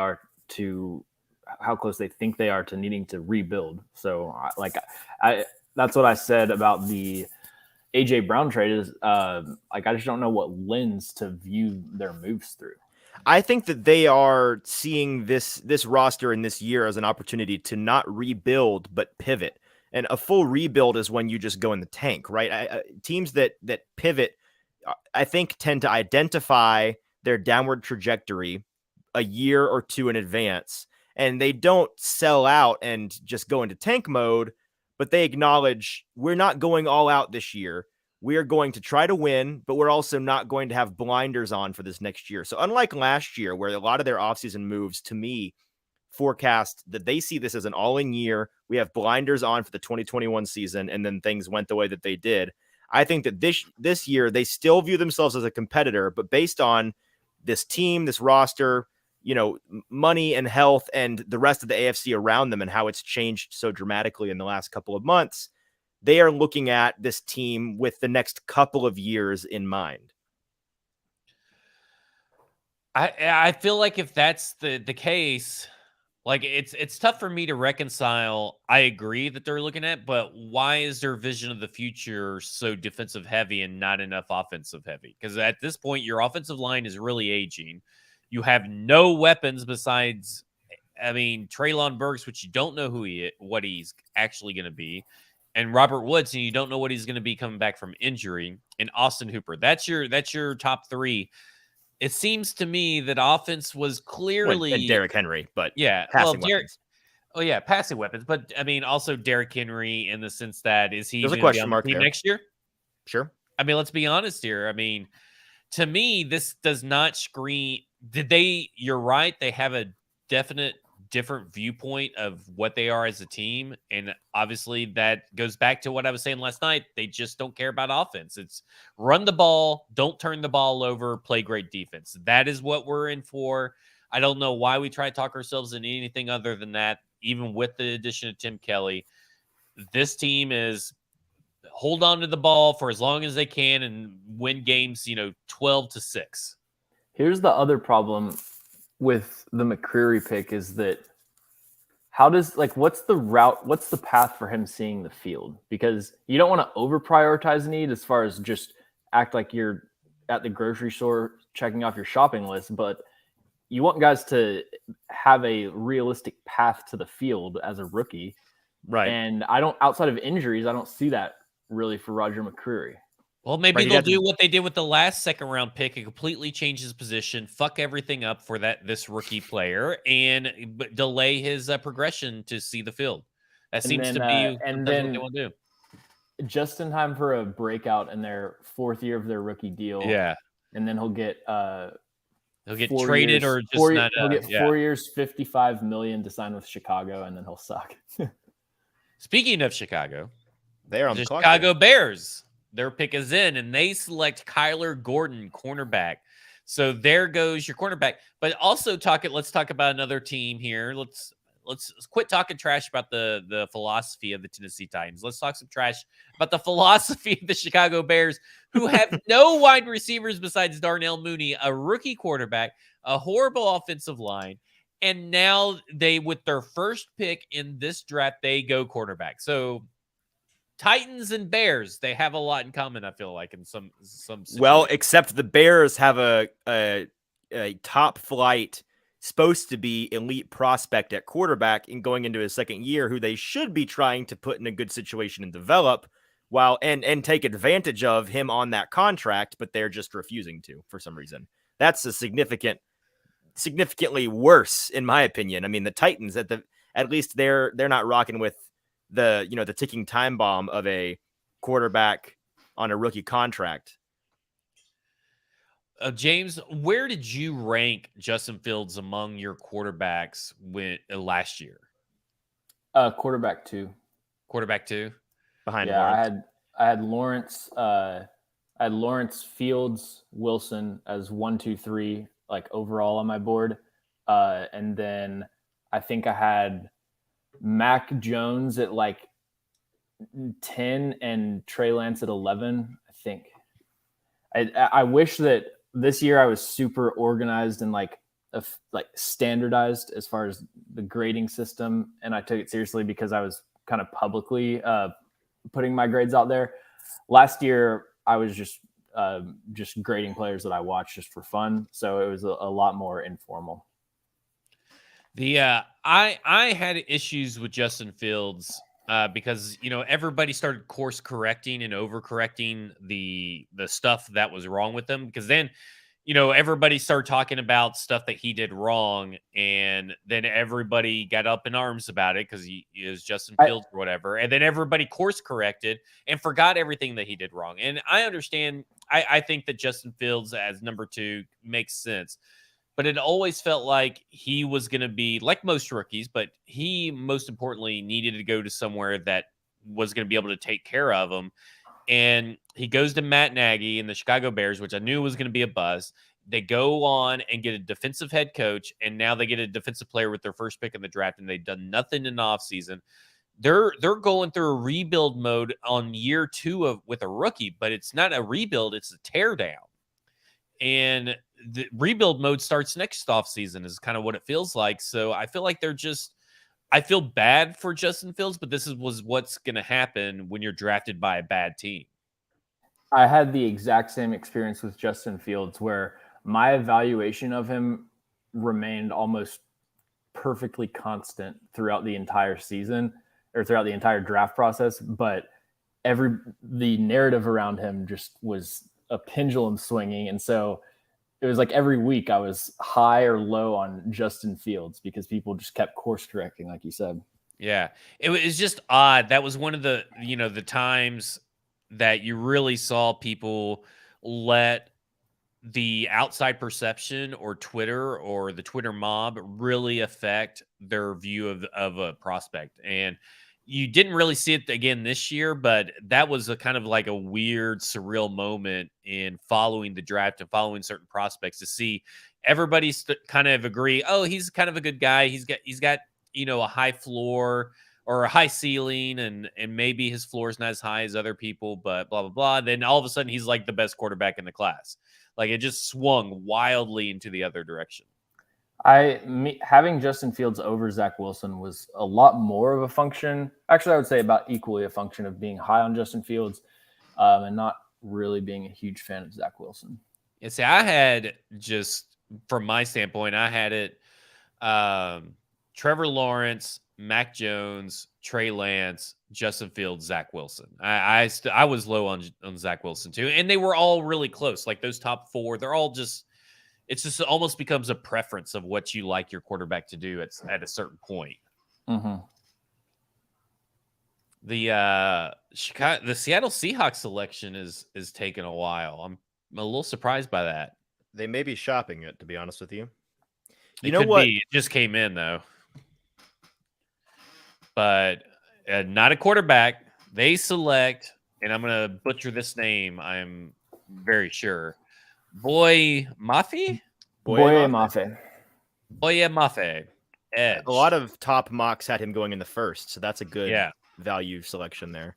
think they are to needing to rebuild. So that's what I said about the AJ Brown trade is I just don't know what lens to view their moves through. I think that they are seeing this roster in this year as an opportunity to not rebuild, but pivot. And a full rebuild is when you just go in the tank, right? Teams that pivot, I think, tend to identify their downward trajectory a year or 2 in advance, and they don't sell out and just go into tank mode, but they acknowledge we're not going all out this year. We are going to try to win, but we're also not going to have blinders on for this next year. So unlike last year, where a lot of their offseason moves, to me, forecast that they see this as an all-in year. We have blinders on for the 2021 season, and then things went the way that they did. I think that this year, they still view themselves as a competitor, but based on this team, this roster, money and health and the rest of the AFC around them and how it's changed so dramatically in the last couple of months, they are looking at this team with the next couple of years in mind. I feel like if that's the case, like it's tough for me to reconcile. I agree that they're looking at, but why is their vision of the future so defensive heavy and not enough offensive heavy? Because at this point, your offensive line is really aging. You have no weapons besides, Treylon Burks, which you don't know what he's actually going to be, and Robert Woods, and you don't know what he's going to be coming back from injury, and Austin Hooper. That's your top 3. It seems to me that offense was clearly and Derrick Henry, but passing weapons. Passing weapons, but also Derrick Henry in the sense that is he there's a question mark there next year? Sure. Let's be honest here. To me, this does not scream. You're right. They have a definite different viewpoint of what they are as a team. And obviously that goes back to what I was saying last night. They just don't care about offense. It's run the ball, don't turn the ball over, play great defense. That is what we're in for. I don't know why we try to talk ourselves into anything other than that, even with the addition of Tim Kelly. This team is hold on to the ball for as long as they can and win games, 12-6. Here's the other problem with the McCreary pick is that what's the route, what's the path for him seeing the field? Because you don't want to over prioritize need as far as just act like you're at the grocery store checking off your shopping list, but you want guys to have a realistic path to the field as a rookie. Right. And outside of injuries, I don't see that really for Roger McCreary. Well, maybe they'll do what they did with the last second-round pick and completely change his position, fuck everything up for this rookie player, and delay his progression to see the field. That seems to be what they want to do. Just in time for a breakout in their fourth year of their rookie deal. Yeah. And then he'll get traded years, or just he'll get 4 years, $55 million to sign with Chicago, and then he'll suck. Speaking of Chicago, they're on the the clock. Chicago Bears. Their pick is in, and they select Kyler Gordon, cornerback. So there goes your cornerback. But also let's talk about another team here. Let's quit talking trash about the philosophy of the Tennessee Titans. Let's talk some trash about the philosophy of the Chicago Bears, who have no wide receivers besides Darnell Mooney, a rookie quarterback, a horrible offensive line, and now with their first pick in this draft, they go quarterback. So Titans and Bears, they have a lot in common, I feel like, in some situations. Well, except the Bears have a top flight, supposed to be elite prospect at quarterback and going into his second year, who they should be trying to put in a good situation and develop and take advantage of him on that contract, but they're just refusing to for some reason. That's a significantly worse, in my opinion. I mean, the Titans at least they're not rocking with the ticking time bomb of a quarterback on a rookie contract. James, where did you rank Justin Fields among your quarterbacks last year? Quarterback 2. Quarterback 2? Behind Lawrence. I had Lawrence. I had Lawrence, Fields, Wilson as 1, 2, 3, like overall on my board. And then I think I had Mac Jones at like 10 and Trey Lance at 11. I think. I wish that this year I was super organized and like standardized as far as the grading system, and I took it seriously because I was kind of publicly putting my grades out there. Last year I was just grading players that I watched just for fun, so it was a lot more informal. I had issues with Justin Fields because everybody started course correcting and overcorrecting the stuff that was wrong with him, because then everybody started talking about stuff that he did wrong, and then everybody got up in arms about it because he is Justin Fields or whatever, and then everybody course corrected and forgot everything that he did wrong. And I understand. I think that Justin Fields as number 2 makes sense. But it always felt like he was going to be like most rookies, but he most importantly needed to go to somewhere that was going to be able to take care of him. And he goes to Matt Nagy and the Chicago Bears, which I knew was going to be a buzz. They go on and get a defensive head coach, and now they get a defensive player with their first pick in the draft, and they've done nothing in the offseason. They're going through a rebuild mode on year 2 with a rookie, but it's not a rebuild, it's a tear down. And the rebuild mode starts next offseason is kind of what it feels like. So I feel like I feel bad for Justin Fields, but this was what's going to happen when you're drafted by a bad team. I had the exact same experience with Justin Fields, where my evaluation of him remained almost perfectly constant throughout the entire season or throughout the entire draft process. But the narrative around him just was a pendulum swinging. And so it was like every week I was high or low on Justin Fields because people just kept course correcting, like you said. Yeah, it was just odd. That was one of the, the times that you really saw people let the outside perception or Twitter or the Twitter mob really affect their view of a prospect. And you didn't really see it again this year, but that was a kind of like a weird, surreal moment in following the draft and following certain prospects to see everybody kind of agree, oh, he's kind of a good guy. He's got a high floor or a high ceiling, and maybe his floor is not as high as other people, but blah, blah, blah. Then all of a sudden he's like the best quarterback in the class. Like it just swung wildly into the other direction. Having Justin Fields over Zach Wilson was a lot more of a function. Actually, I would say about equally a function of being high on Justin Fields and not really being a huge fan of Zach Wilson. Yeah, see, I had just from my standpoint, I had it Trevor Lawrence, Mac Jones, Trey Lance, Justin Fields, Zach Wilson. I was low on Zach Wilson too, and they were all really close. Like those top four, they're all just. It's just almost becomes a preference of what you like your quarterback to do at a certain point. Mm-hmm. The Seattle Seahawks selection is taking a while. I'm a little surprised by that. They may be shopping it, to be honest with you. You know what? It just came in though, but not a quarterback. They select, and I'm going to butcher this name. I'm very sure. Boye Mafe. Edge. A lot of top mocks had him going in the first, so that's a good value selection there.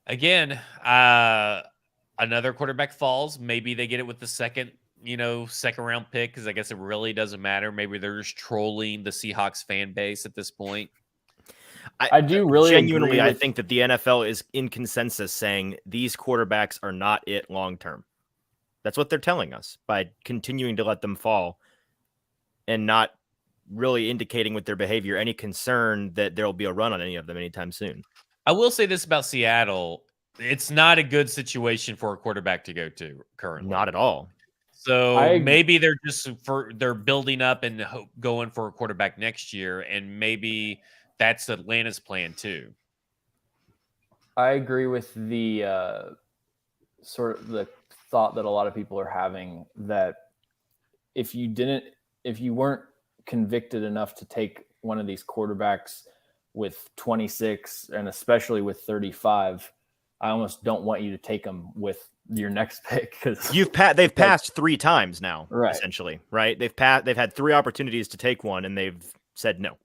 Again, another quarterback falls. Maybe they get it with the second round pick, because I guess it really doesn't matter. Maybe they're just trolling the Seahawks fan base at this point. I do really genuinely. I think that the NFL is in consensus saying these quarterbacks are not it long term. That's what they're telling us by continuing to let them fall and not really indicating with their behavior any concern that there will be a run on any of them anytime soon. I will say this about Seattle. It's not a good situation for a quarterback to go to currently. Not at all. So maybe they're they're building up and going for a quarterback next year, and maybe that's Atlanta's plan too. I agree with the sort of the thought that a lot of people are having that if you weren't convicted enough to take one of these quarterbacks with 26 and especially with 35, I almost don't want you to take them with your next pick, because they've passed 3 times now, right? Essentially, right? They've had 3 opportunities to take one, and they've said no.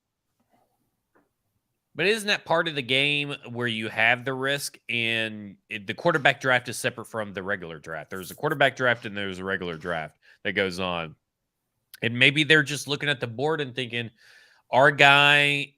But isn't that part of the game where you have the risk? And the quarterback draft is separate from the regular draft. There's a quarterback draft and there's a regular draft that goes on. And maybe they're just looking at the board and thinking, our guy,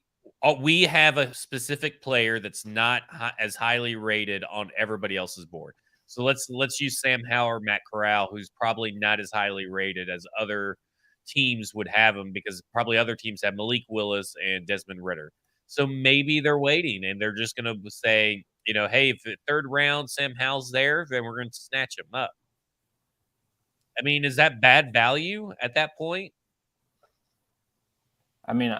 we have a specific player that's not as highly rated on everybody else's board. So let's use Sam Howell or Matt Corral, who's probably not as highly rated as other teams would have him, because probably other teams have Malik Willis and Desmond Ridder. So maybe they're waiting and they're just going to say, hey, if the third round Sam Howell's there, then we're going to snatch him up. I mean, is that bad value at that point? I mean,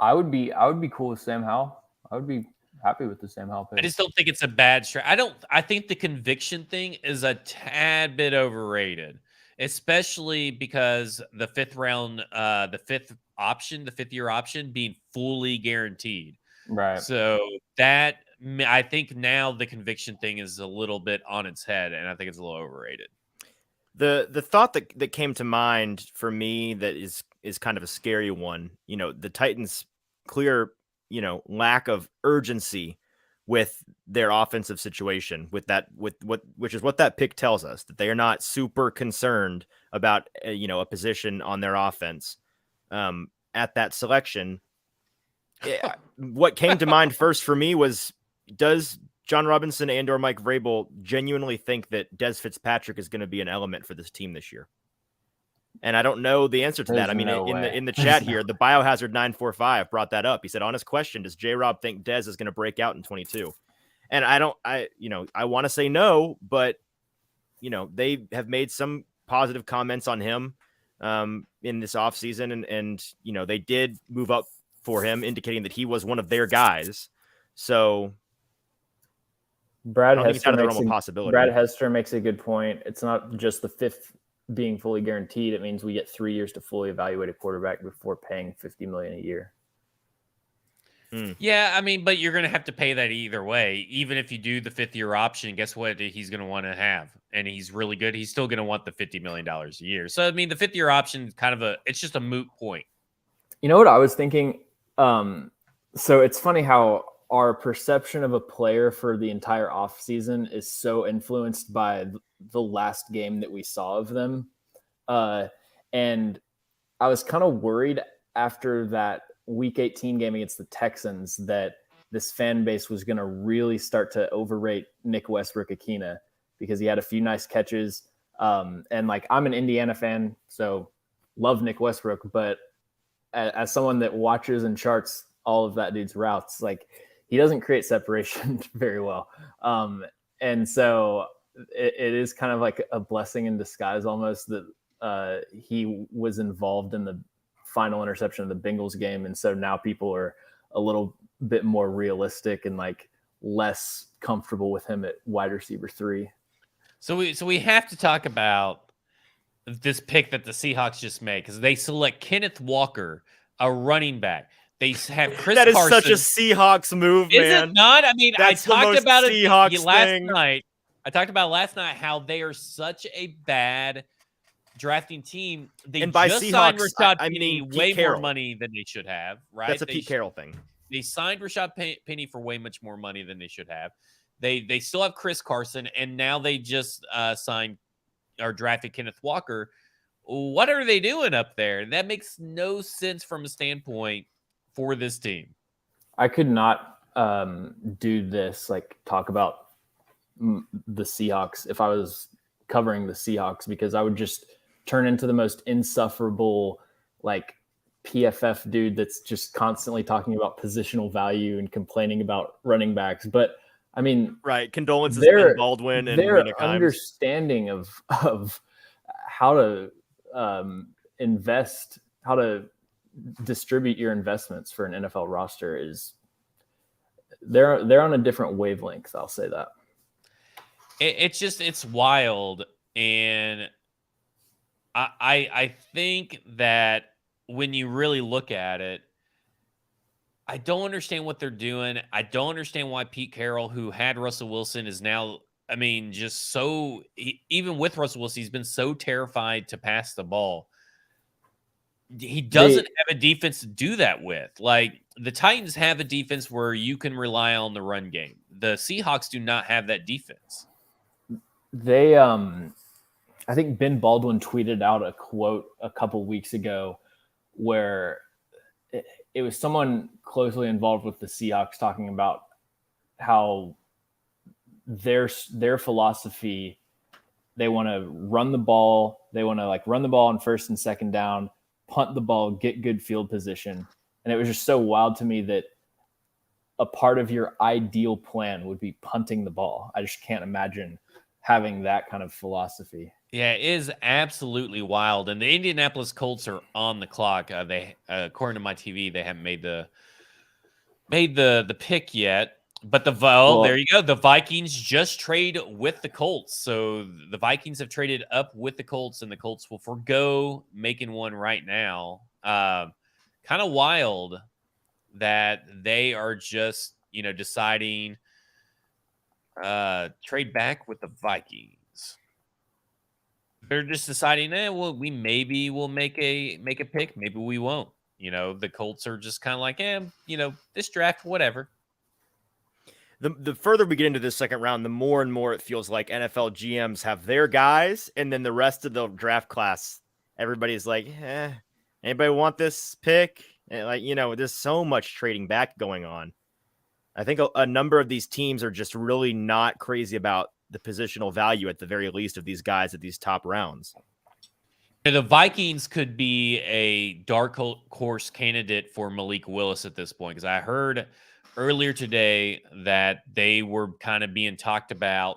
I would be cool with Sam Howell. I would be happy with the Sam Howell pick. I just don't think it's a bad strat. I think the conviction thing is a tad bit overrated, especially because the fifth year option being fully guaranteed. Right. So that, I think now the conviction thing is a little bit on its head, and I think it's a little overrated. The thought that came to mind for me that is kind of a scary one, the Titans' clear, lack of urgency with their offensive situation, which is what that pick tells us, that they are not super concerned about a position on their offense at that selection. What came to mind first for me was, does John Robinson and or Mike Vrabel genuinely think that Des Fitzpatrick is going to be an element for this team this year? And I don't know the answer to that. I mean, in the chat here, the Biohazard 945 brought that up. He said, honest question, does J-Rob think Dez is going to break out in 22? And I want to say no, but they have made some positive comments on him in this offseason, and they did move up for him, indicating that he was one of their guys. So Brad I don't think it's out of the Hester realm of possibility. Brad Hester makes a good point. It's not just the fifth being fully guaranteed. It means we get 3 years to fully evaluate a quarterback before paying $50 million a year. Yeah, I mean, but you're going to have to pay that either way. Even if you do the 5th-year option, guess what he's going to want to have? And he's really good. He's still going to want the $50 million a year. So, I mean, the 5th-year option is kind of it's just a moot point. You know what I was thinking? So it's funny how our perception of a player for the entire offseason is so influenced by the last game that we saw of them. And I was kind of worried after that Week 18 game against the Texans that this fan base was going to really start to overrate Nick Westbrook-Akina because he had a few nice catches. And like, I'm an Indiana fan, so love Nick Westbrook, but as someone that watches and charts all of that dude's routes, like, he doesn't create separation very well. And so it is kind of like a blessing in disguise almost that he was involved in the final interception of the Bengals game. And so now people are a little bit more realistic and like less comfortable with him at wide receiver 3. So we have to talk about this pick that the Seahawks just made because they select Kenneth Walker, a running back. They have Chris That is Carson. such a Seahawks move, Is man. it not? I mean, That's I talked about Seahawks it last thing. night. I talked about last night how they are such a bad drafting team. They And by just signed Seahawks, Rashad I Penny mean Pete way Carroll. more money than they should have, right? That's a Pete Carroll thing. They signed Rashad Penny for way much more money than they should have. They still have Chris Carson, and now they just signed or drafted Kenneth Walker. What are they doing up there? That makes no sense from a standpoint for this team. I could not do this, like talk about the Seahawks if I was covering the Seahawks, because I would just turn into the most insufferable, like, PFF dude that's just constantly talking about positional value and complaining about running backs. But I mean, right. Condolences to Ben Baldwin and their Mina Kimes. understanding of how to invest, how to distribute your investments for an NFL roster is they're on a different wavelength. I'll say that. It's wild. And I think that when you really look at it, I don't understand what they're doing. I don't understand why Pete Carroll, who had Russell Wilson, is now, I mean, just so, even with Russell Wilson, he's been so terrified to pass the ball. He doesn't have a defense to do that with. Like, the Titans have a defense where you can rely on the run game. The Seahawks do not have that defense. They, I think Ben Baldwin tweeted out a quote a couple weeks ago where it was someone closely involved with the Seahawks talking about how their philosophy, they want to run the ball. They want to run the ball on first and second down, punt the ball, get good field position. And it was just so wild to me that a part of your ideal plan would be punting the ball. I just can't imagine having that kind of philosophy. Yeah, it is absolutely wild. And the Indianapolis Colts are on the clock. They, according to my TV, they haven't made the pick yet. But there you go. The Vikings just trade with the Colts. So the Vikings have traded up with the Colts, and the Colts will forgo making one right now. Kind of wild that they are just, deciding trade back with the Vikings. They're just deciding, we maybe will make a pick, maybe we won't. The Colts are just kind of like, this draft, whatever. The further we get into this second round, the more and more it feels like NFL GMs have their guys, and then the rest of the draft class, everybody's like, anybody want this pick? And there's so much trading back going on. I think a number of these teams are just really not crazy about the positional value, at the very least, of these guys at these top rounds. The Vikings could be a dark horse candidate for Malik Willis at this point, because I heard earlier today that they were kind of being talked about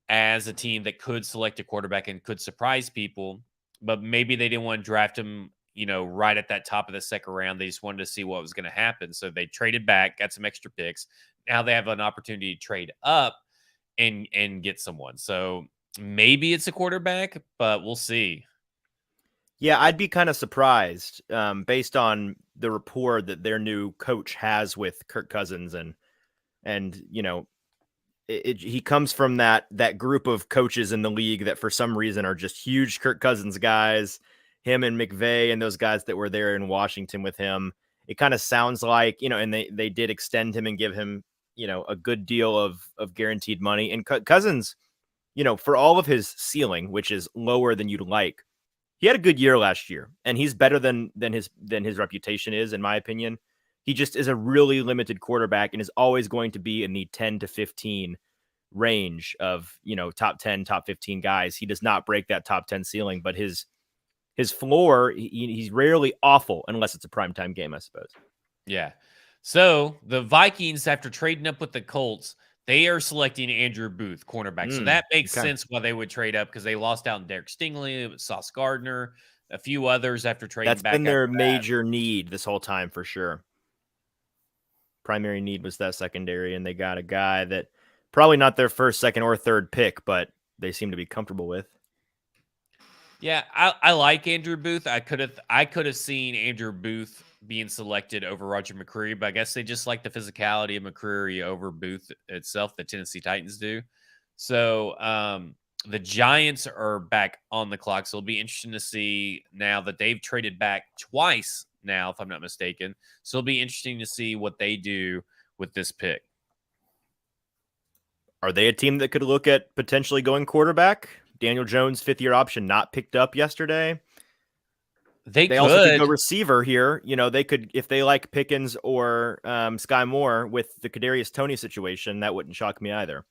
as a team that could select a quarterback and could surprise people, but maybe they didn't want to draft him, right at that top of the second round. They just wanted to see what was going to happen. So they traded back, got some extra picks. Now they have an opportunity to trade up and get someone. So maybe it's a quarterback, but we'll see. Yeah, I'd be kind of surprised based on the rapport that their new coach has with Kirk Cousins, and he comes from that group of coaches in the league that for some reason are just huge Kirk Cousins guys. Him and McVay and those guys that were there in Washington with him. It kind of sounds like, and they did extend him and give him, a good deal of guaranteed money. And Cousins, for all of his ceiling, which is lower than you'd like, he had a good year last year, and he's better than his reputation is, in my opinion. He just is a really limited quarterback and is always going to be in the 10 to 15 range of, top 10, top 15 guys. He does not break that top 10 ceiling, but his floor, he's rarely awful unless it's a primetime game, I suppose. Yeah. So the Vikings, after trading up with the Colts, they are selecting Andrew Booth, cornerback. So that makes sense why they would trade up, because they lost out on Derek Stingley, Sauce Gardner, a few others after trading back. That's been their major need this whole time for sure. Primary need was that secondary, and they got a guy that probably not their first, second, or third pick, but they seem to be comfortable with. Yeah, I like Andrew Booth. I could have seen Andrew Booth being selected over Roger McCreary, but I guess they just like the physicality of McCreary over Booth itself. The Tennessee Titans do. So the Giants are back on the clock, so it'll be interesting to see now that they've traded back twice now, if I'm not mistaken. So it'll be interesting to see what they do with this pick. Are they a team that could look at potentially going quarterback? Daniel Jones, 5th-year option, not picked up yesterday. They also could go receiver here. They could, if they like Pickens or Sky Moore with the Kadarius Toney situation, that wouldn't shock me either.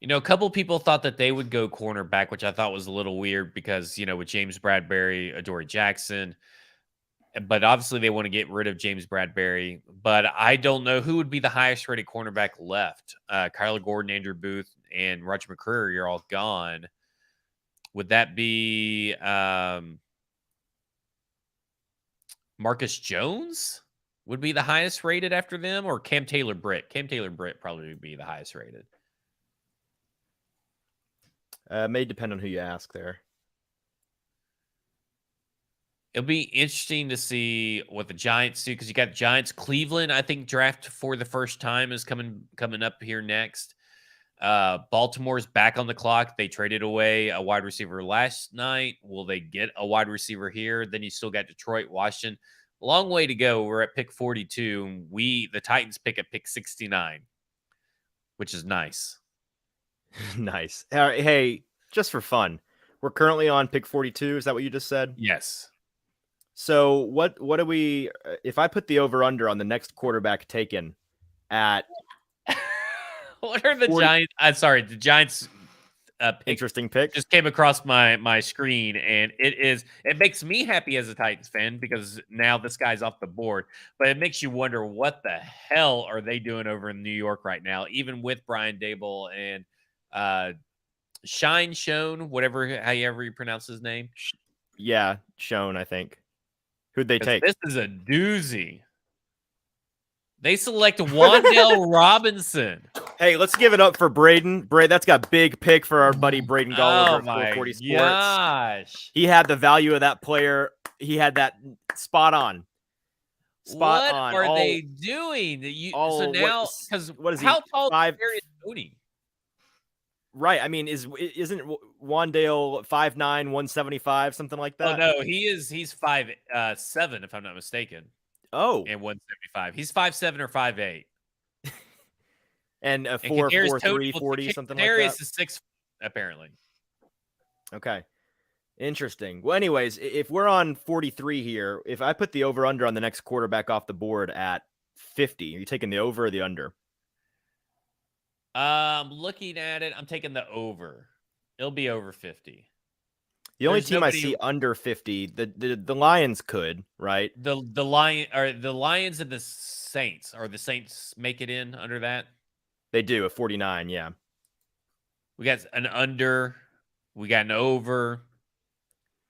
A couple people thought that they would go cornerback, which I thought was a little weird because, with James Bradbury, Adoree Jackson, but obviously they want to get rid of James Bradbury. But I don't know who would be the highest rated cornerback left. Kyler Gordon, Andrew Booth, and Roger McCreary are all gone. Would that be Marcus Jones would be the highest rated after them, or Cam Taylor-Britt? Cam Taylor-Britt probably would be the highest rated. May depend on who you ask there. It'll be interesting to see what the Giants do, because you got Giants. Cleveland, I think, draft for the first time is coming up here next. Baltimore's back on the clock. They traded away a wide receiver last night. Will they get a wide receiver here? Then you still got Detroit, Washington. Long way to go. We're at pick 42. The Titans pick at pick 69, which is nice. Nice. Hey, just for fun, we're currently on pick 42. Is that what you just said? Yes. So what do we, if I put the over under on the next quarterback taken at what are the Giants? The Giants pick interesting pick just came across my screen, and it makes me happy as a Titans fan because now this guy's off the board. But it makes you wonder what the hell are they doing over in New York right now, even with Brian Daboll and Shone, however you pronounce his name. Yeah, Shone, I think. Who'd they take? This is a doozy. They select Wan'Dale Robinson. Hey, let's give it up for Braden. That's got big pick for our buddy Braden Gall over at 440 Sports. Gosh. He had the value of that player. He had that spot on. What are they doing? So now, because how tall is Kadarius Toney? Right. I mean, isn't Wan'Dale 5'9", 175, something like that? Oh no, he's 5'7", if I'm not mistaken. Oh, and 175. He's 5'7" or 5'8". And a 4'3", 40, something like that. Darius is 6, apparently. Okay. Interesting. Well, anyways, if we're on 43 here, if I put the over-under on the next quarterback off the board at 50, are you taking the over or the under? I'm looking at it. I'm taking the over. It'll be over 50. The only team I see under 50, the Lions could, right? The Lions and the Saints. Or the Saints make it in under that? They do, a 49, yeah. We got an under. We got an over.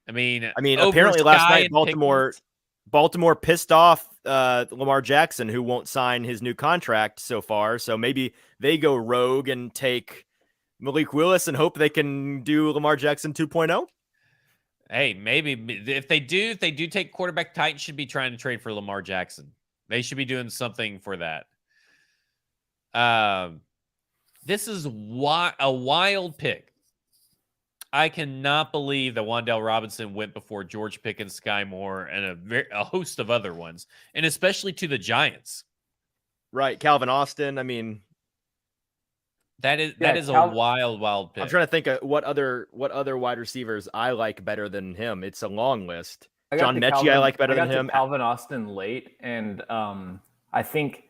I mean, apparently last night Baltimore pissed off Lamar Jackson, who won't sign his new contract so far. So maybe they go rogue and take Malik Willis and hope they can do Lamar Jackson 2.0? Hey, maybe if they do take quarterback, Titans should be trying to trade for Lamar Jackson. They should be doing something for that. This is a wild pick. I cannot believe that Wan'Dale Robinson went before George Pickens, Sky Moore, and a host of other ones, and especially to the Giants. Right, Calvin Austin. I mean, that is a wild pick. I'm trying to think of what other wide receivers I like better than him. It's a long list. John Mechie I like better than him. Calvin Austin late, and I think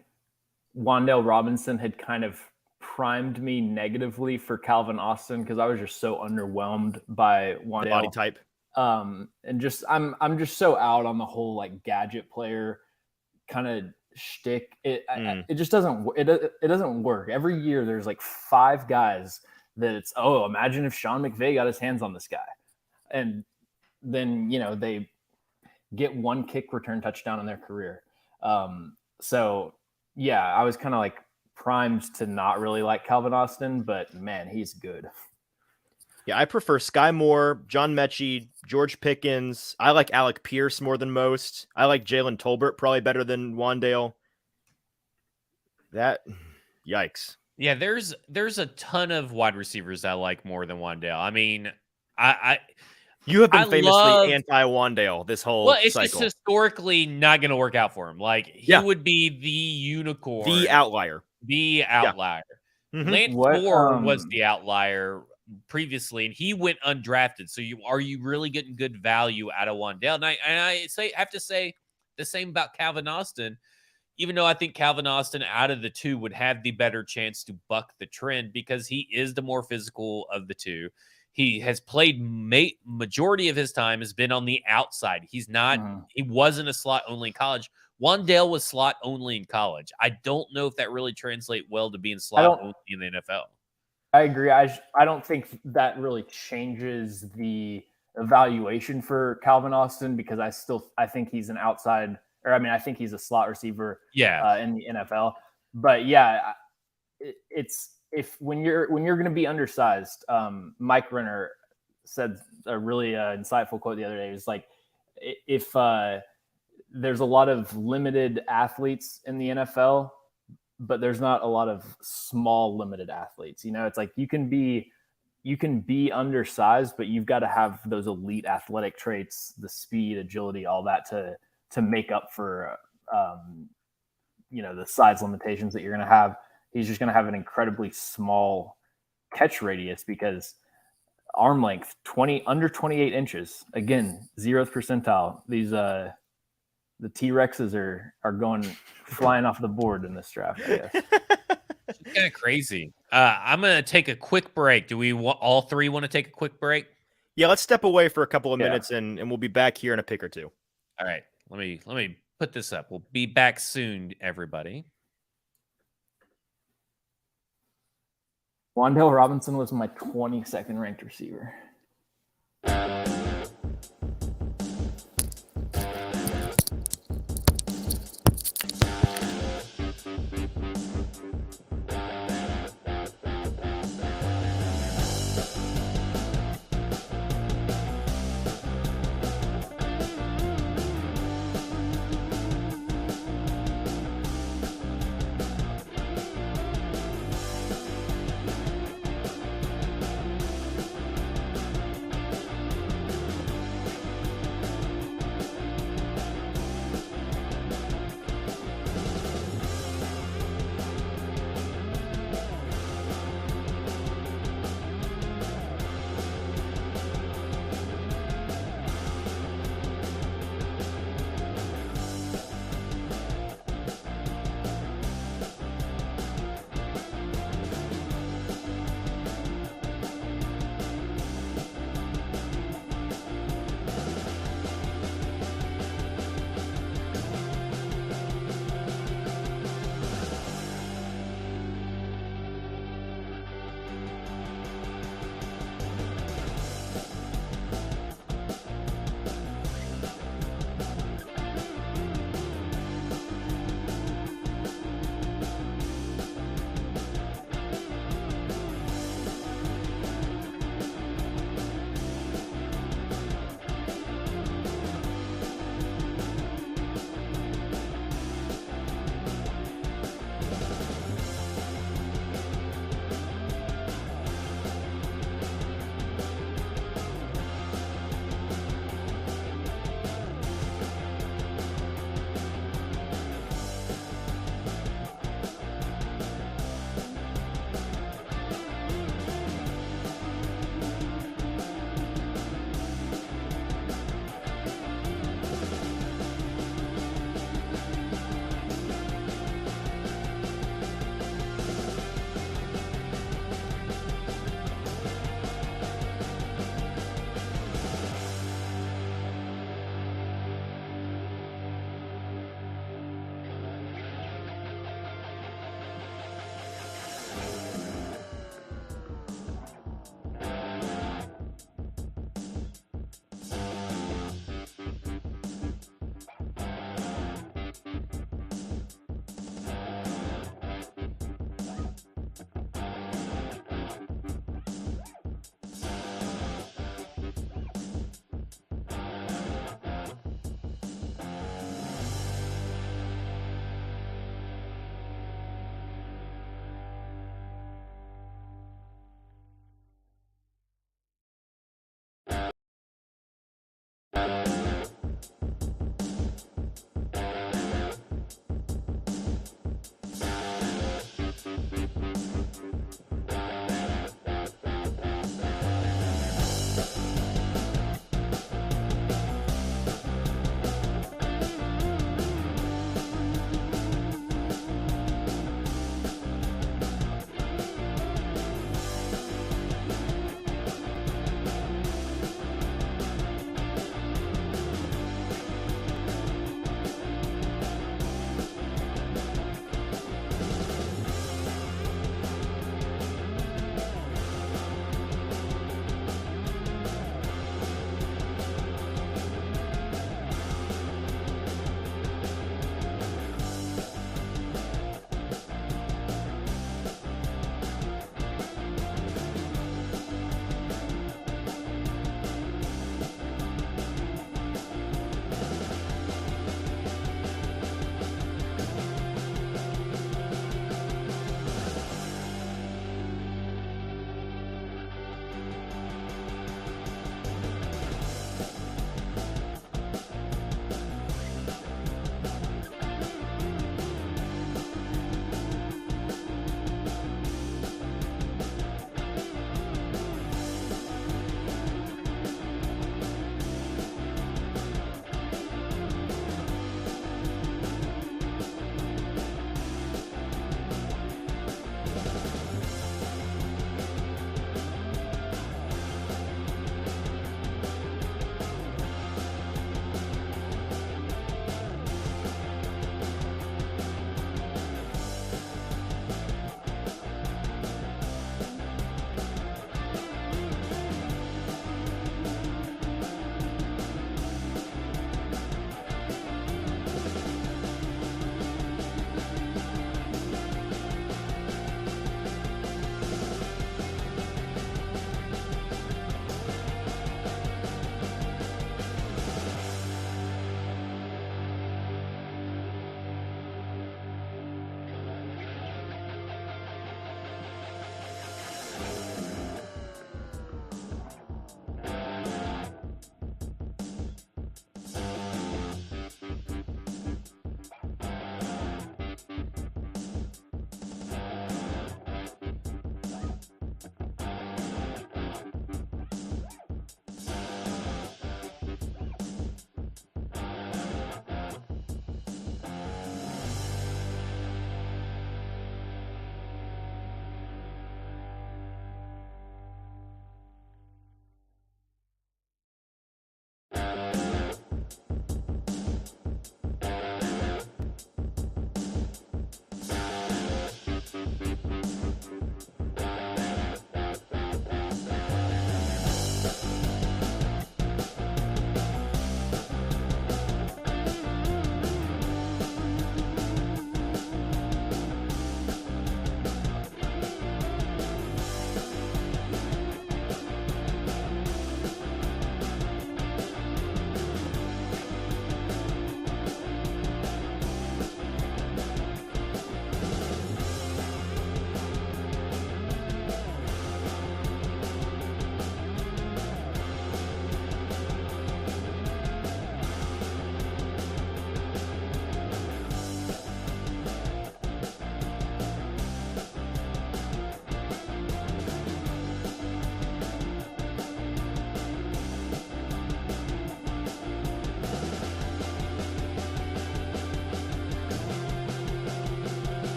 Wan'Dale Robinson had kind of primed me negatively for Calvin Austin because I was just so underwhelmed by Wan'Dale. Body type. And just I'm just so out on the whole like gadget player kind of shtick. It just doesn't work. Every year there's like 5 guys that it's imagine if Sean McVay got his hands on this guy, and then they get 1 kick return touchdown in their career. So yeah, I was kind of like primed to not really like Calvin Austin, but man, he's good. Yeah, I prefer Sky Moore, John Mechie, George Pickens. I like Alec Pierce more than most. I like Jalen Tolbert probably better than Wan'Dale. Yikes. Yeah, there's a ton of wide receivers I like more than Wan'Dale. I mean, you have been famously anti-Wan'Dale this whole it's cycle. just historically not going to work out for him. Like he would be the unicorn, the outlier. Yeah. Mm-hmm. Lance Moore was the outlier previously, and he went undrafted. So are you really getting good value out of Wan'Dale? And I have to say the same about Calvin Austin, even though I think Calvin Austin out of the two would have the better chance to buck the trend because he is the more physical of the two. He has played majority of his time has been on the outside. He's not. He wasn't a slot only in college. Wan'Dale was slot only in college. I don't know if that really translates well to being slot only in the NFL. I agree. I don't think that really changes the evaluation for Calvin Austin because I think he's an outside, I think he's a slot receiver. In the NFL. But yeah, when you're going to be undersized, Mike Renner said a really insightful quote the other day. It was like, if there's a lot of limited athletes in the NFL, but there's not a lot of small limited athletes. It's like you can be undersized, but you've got to have those elite athletic traits, the speed, agility, all that to make up for the size limitations that you're going to have. He's just going to have an incredibly small catch radius because arm length under 28 inches. Again, 0th percentile. These the T-Rexes are going flying off the board in this draft, I guess. It's kind of crazy. I'm going to take a quick break. Do we all three want to take a quick break? Yeah, let's step away for a couple of minutes and we'll be back here in a pick or two. All right. Let me put this up. We'll be back soon, everybody. Wan'Dale Robinson was my 22nd ranked receiver.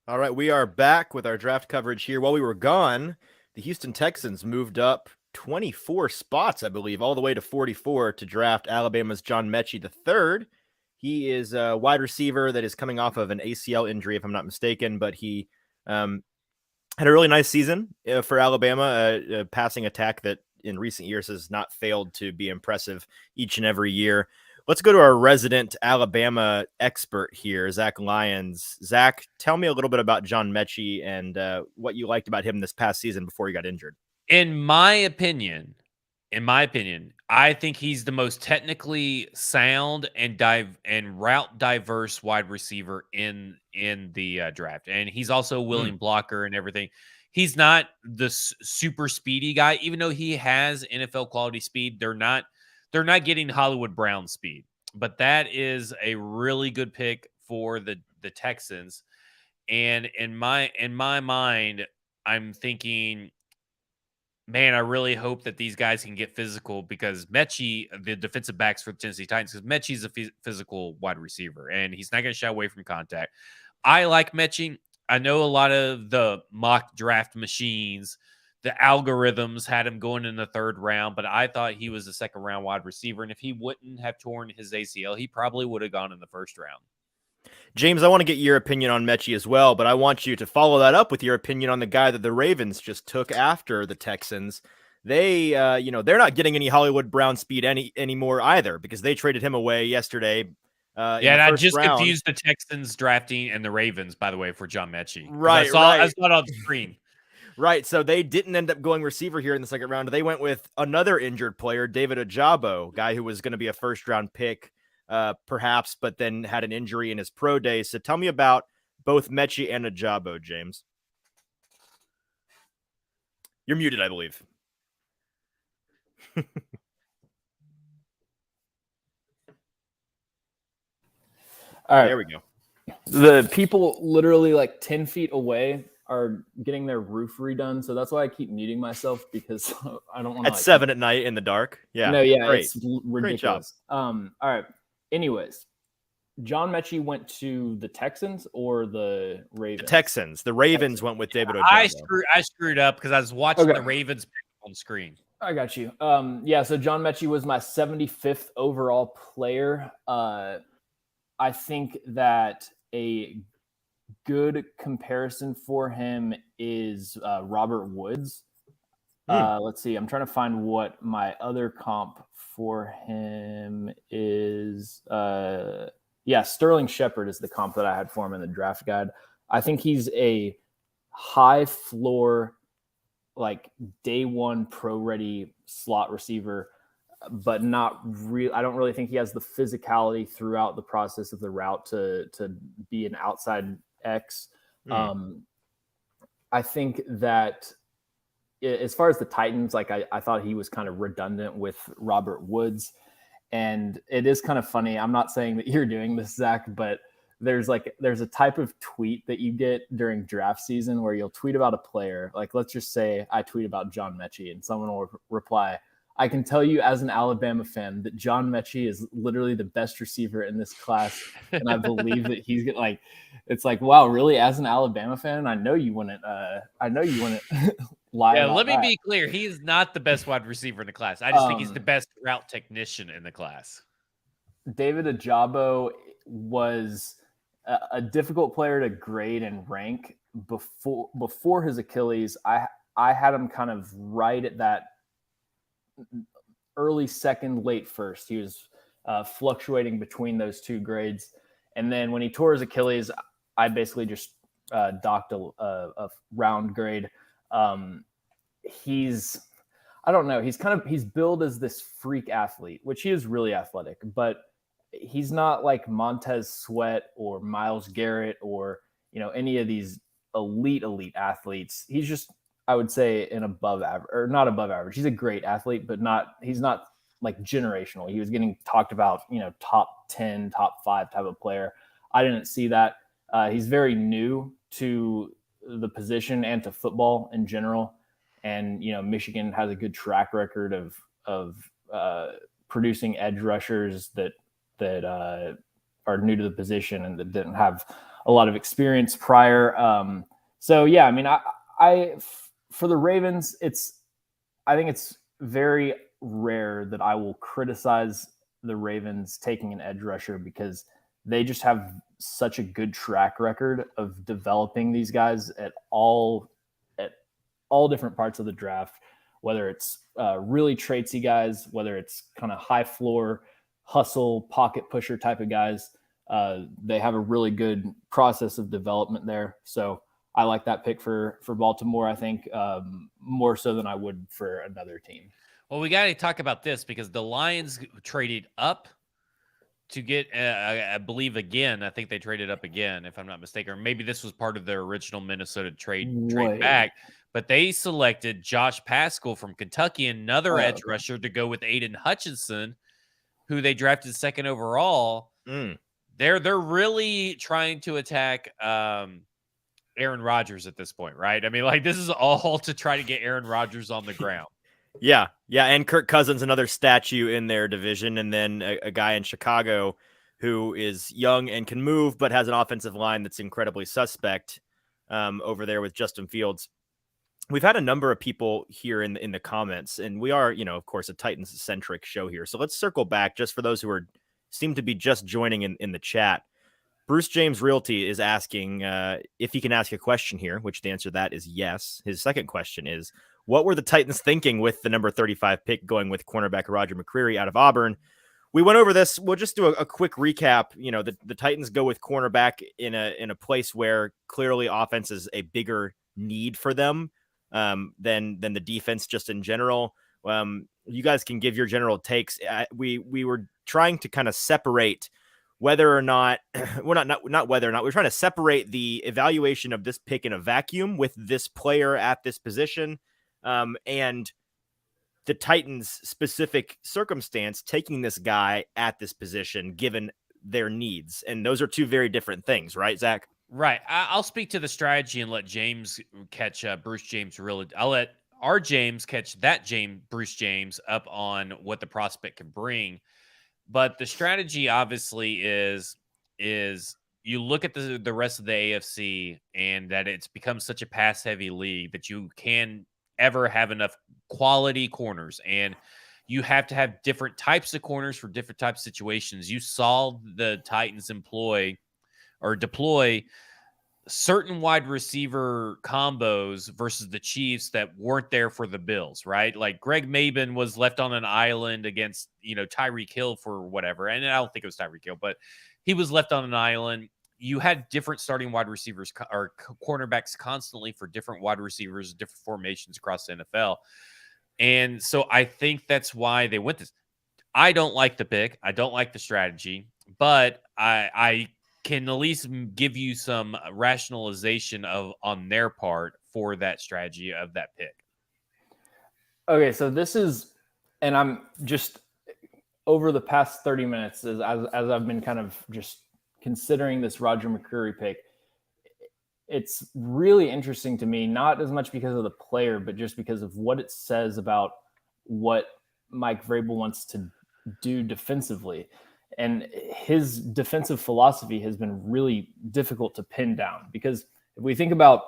All right, we are back with our draft coverage here. While we were gone, the Houston Texans moved up 24 spots, I believe, all the way to 44 to draft Alabama's John Mechie III. He is a wide receiver that is coming off of an ACL injury, if I'm not mistaken, but he had a really nice season for Alabama, a passing attack that in recent years has not failed to be impressive each and every year. Let's go to our resident Alabama expert here, Zach Lyons. Zach, tell me a little bit about John Mechie and what you liked about him this past season before he got injured. In my opinion, I think he's the most technically sound and route diverse wide receiver in the draft, and he's also a willing blocker and everything. He's not the super speedy guy, even though he has NFL quality speed. They're not getting Hollywood Brown speed, but that is a really good pick for the Texans. And in my mind, I'm thinking, man, I really hope that these guys can get physical, because Mechie, the defensive backs for the Tennessee Titans, because Mechie's a physical wide receiver and he's not going to shy away from contact. I like Mechie. I know a lot of the mock draft machines, the algorithms had him going in the third round, but I thought he was a second round wide receiver. And if he wouldn't have torn his ACL, he probably would have gone in the first round. James, I want to get your opinion on Mechie as well, but I want you to follow that up with your opinion on the guy that the Ravens just took after the Texans. They, they're not getting any Hollywood Brown speed anymore either, because they traded him away yesterday. And I just confused the Texans drafting and the Ravens, by the way, for John Mechie. Right, I saw it on the screen. Right, so they didn't end up going receiver here in the second round. They went with another injured player, David Ojabo, guy who was going to be a first-round pick, perhaps, but then had an injury in his pro day. So tell me about both Mechie and Ojabo, James. You're muted, I believe. All right. There we go. The people literally like 10 feet away are getting their roof redone. So that's why I keep muting myself, because I don't want to. At 7 at night in the dark. Yeah. No, yeah. Great. It's ridiculous. Great job. All right. Anyways, John Mechie went to the Texans or the Ravens? The Texans. The Ravens went with David Ojabo. I screwed up because I was watching the Ravens on screen. I got you. So John Mechie was my 75th overall player. I think that a good comparison for him is Robert Woods. Let's see. I'm trying to find what my other comp for him is. Sterling Shepard is the comp that I had for him in the draft guide. I think he's a high floor, like day one pro ready slot receiver, but not real. I don't really think he has the physicality throughout the process of the route to be an outside X. I think that as far as the Titans, like I thought he was kind of redundant with Robert Woods. And it is kind of funny. I'm not saying that you're doing this, Zach, but there's a type of tweet that you get during draft season where you'll tweet about a player. Like, let's just say I tweet about John Mechie and someone will reply, I can tell you as an Alabama fan that John Mechie is literally the best receiver in this class. And I believe that he's like, it's like, wow, really? As an Alabama fan, I know you wouldn't lie. Yeah, let me be clear. He is not the best wide receiver in the class. I just think he's the best route technician in the class. David Ojabo was a difficult player to grade and rank before his Achilles. I had him kind of right at that early second, late first. He was fluctuating between those two grades. And then when he tore his Achilles, I basically just docked a round grade. He's billed as this freak athlete, which he is really athletic, but he's not like Montez Sweat or Myles Garrett or, any of these elite athletes. He's just, I would say, an above average, or not above average. He's a great athlete, but he's not like generational. He was getting talked about, top 10, top 5 type of player. I didn't see that. He's very new to the position and to football in general. And, Michigan has a good track record of producing edge rushers that are new to the position and that didn't have a lot of experience prior. So yeah, I mean, I for the Ravens, I think it's very rare that I will criticize the Ravens taking an edge rusher because they just have such a good track record of developing these guys at all different parts of the draft, whether it's really traitsy guys, whether it's kind of high floor, hustle, pocket pusher type of guys. They have a really good process of development there. So I like that pick for Baltimore, I think, more so than I would for another team. Well, we got to talk about this because the Lions traded up to get, I believe, again. I think they traded up again, if I'm not mistaken. Or maybe this was part of their original Minnesota trade back. But they selected Josh Paschal from Kentucky, another edge rusher, to go with Aiden Hutchinson, who they drafted second overall. They're really trying to attack Aaron Rodgers at this point, right? I mean, like, this is all to try to get Aaron Rodgers on the ground. Yeah, and Kirk Cousins, another statue in their division, and then a guy in Chicago who is young and can move, but has an offensive line that's incredibly suspect over there with Justin Fields. We've had a number of people here in the comments, and we are, of course, a Titans-centric show here. So let's circle back just for those who seem to be just joining in the chat. Bruce James Realty is asking if he can ask a question here, which the answer to that is yes. His second question is, what were the Titans thinking with the number 35 pick going with cornerback Roger McCreary out of Auburn? We went over this. We'll just do a quick recap. The Titans go with cornerback in a place where clearly offense is a bigger need for them than the defense just in general. You guys can give your general takes. We were trying to kind of separate whether or not, well, not whether or not, we're trying to separate the evaluation of this pick in a vacuum with this player at this position and the Titans' specific circumstance taking this guy at this position given their needs. And those are two very different things, right, Zach? Right. I'll speak to the strategy and let James catch Bruce James. I'll let our James catch that Bruce James up on what the prospect can bring. But the strategy obviously is you look at the rest of the AFC and that it's become such a pass-heavy league that you can ever have enough quality corners, and you have to have different types of corners for different types of situations. You saw the Titans deploy certain wide receiver combos versus the Chiefs that weren't there for the Bills, right? Like Greg Maben was left on an island against, Tyreek Hill for whatever. And I don't think it was Tyreek Hill, but he was left on an island. You had different starting wide receivers or cornerbacks constantly for different wide receivers, different formations across the NFL. And so I think that's why they went this. I don't like the pick. I don't like the strategy, but I can at least give you some rationalization on their part for that strategy of that pick. Okay, so this is, and I'm just over the past 30 minutes as I've been kind of just considering this Roger McCreary pick, it's really interesting to me, not as much because of the player, but just because of what it says about what Mike Vrabel wants to do defensively. And his defensive philosophy has been really difficult to pin down because if we think about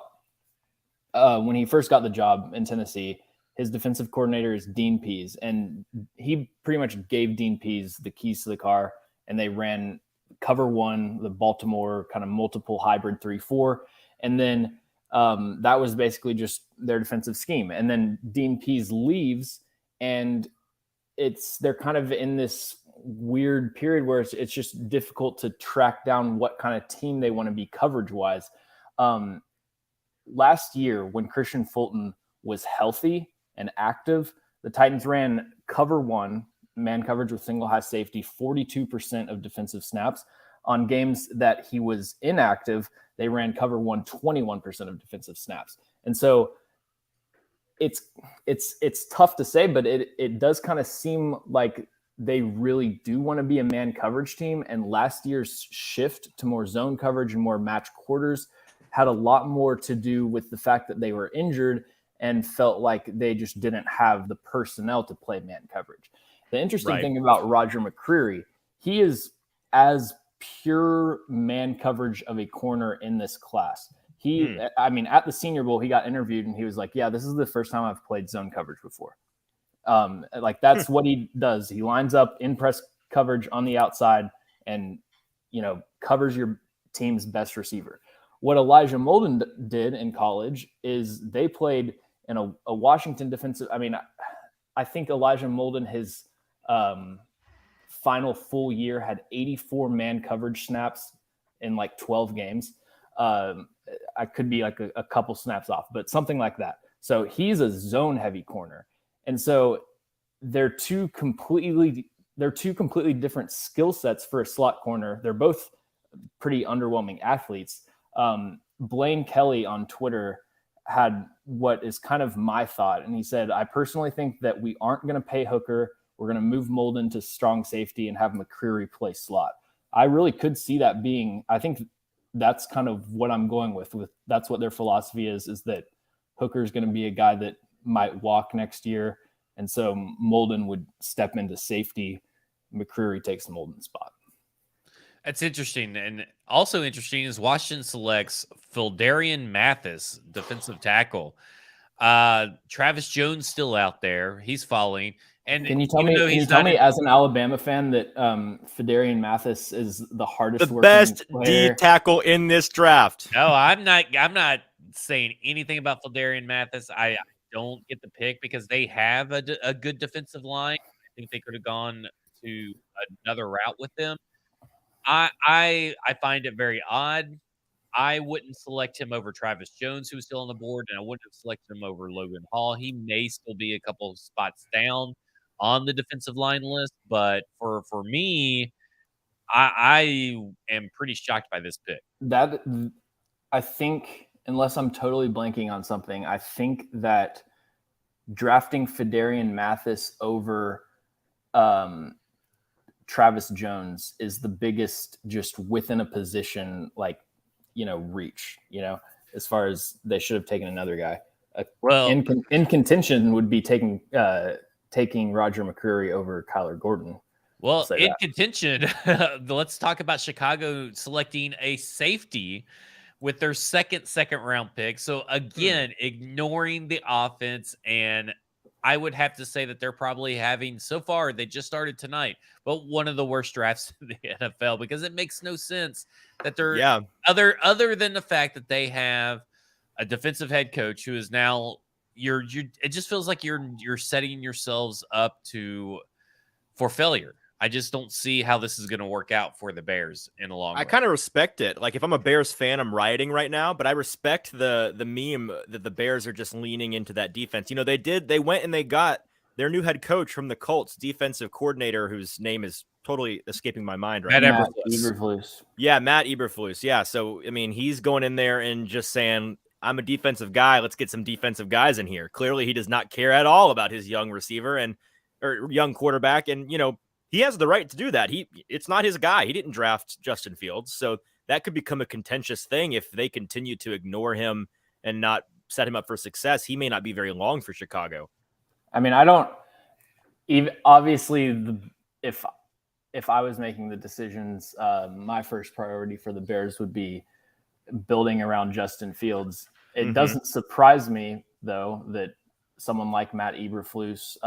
when he first got the job in Tennessee, his defensive coordinator is Dean Pease, and he pretty much gave Dean Pease the keys to the car, and they ran cover one, the Baltimore kind of multiple hybrid 3-4. And then that was basically just their defensive scheme. And then Dean Pease leaves, and they're kind of in this weird period where it's just difficult to track down what kind of team they want to be coverage wise. Last year when Christian Fulton was healthy and active, the Titans ran cover one, man coverage with single high safety, 42% of defensive snaps. On games that he was inactive, they ran cover one, 21% of defensive snaps. And so it's tough to say, but it does kind of seem like they really do want to be a man coverage team. And last year's shift to more zone coverage and more match quarters had a lot more to do with the fact that they were injured and felt like they just didn't have the personnel to play man coverage. The interesting thing about Roger McCreary, he is as pure man coverage of a corner in this class. At the Senior Bowl, he got interviewed and he was like, yeah, this is the first time I've played zone coverage before. That's what he does. He lines up in press coverage on the outside and, covers your team's best receiver. What Elijah Molden did in college is they played in a Washington defensive. I think Elijah Molden, his final full year, had 84 man coverage snaps in 12 games. I could be a couple snaps off, but something like that. So he's a zone heavy corner. And so they're two completely different skill sets for a slot corner. They're both pretty underwhelming athletes. Blaine Kelly on Twitter had what is kind of my thought. And he said, I personally think that we aren't going to pay Hooker. We're going to move Molden to strong safety and have McCreary play slot. I really could see that being, I think that's kind of what I'm going with. That's what their philosophy is that Hooker is going to be a guy that might walk next year. And so Molden would step into safety. McCreary takes the Molden spot. That's interesting. And also interesting is Washington selects Phildarian Mathis, defensive tackle. Travis Jones still out there. He's falling. And can you tell me as an Alabama fan that Phildarian Mathis is the hardest the best D tackle in this draft? No, I'm not saying anything about Phildarian Mathis. I don't get the pick because they have a good defensive line. I think they could have gone to another route with them. I find it very odd. I wouldn't select him over Travis Jones, who's still on the board, and I wouldn't have selected him over Logan Hall. He may still be a couple of spots down on the defensive line list, but for me, I am pretty shocked by this pick. That I think, unless I'm totally blanking on something, I think that drafting Phildarian Mathis over Travis Jones is the biggest just within a position, reach, as far as they should have taken another guy. In contention would be taking Roger McCreary over Kyler Gordon. Well, in contention, let's talk about Chicago selecting a safety with their second round pick. So again, ignoring the offense, and I would have to say that they're probably having, so far, they just started tonight, but one of the worst drafts in the NFL, because it makes no sense that they're other than the fact that they have a defensive head coach who is now it just feels like you're setting yourselves up for failure. I just don't see how this is going to work out for the Bears in the long run. I kind of respect it. If I'm a Bears fan, I'm rioting right now, but I respect the meme that the Bears are just leaning into that defense. They went and they got their new head coach from the Colts, defensive coordinator, whose name is totally escaping my mind right now. Matt Eberflus. Yeah, Matt Eberflus. Yeah, so, he's going in there and just saying, I'm a defensive guy. Let's get some defensive guys in here. Clearly, he does not care at all about his young receiver or young quarterback. And, he has the right to do that. It's not his guy. He didn't draft Justin Fields. So that could become a contentious thing if they continue to ignore him and not set him up for success. He may not be very long for Chicago. Obviously, if I was making the decisions, my first priority for the Bears would be building around Justin Fields. It doesn't surprise me, though, that someone like Matt Eberflus,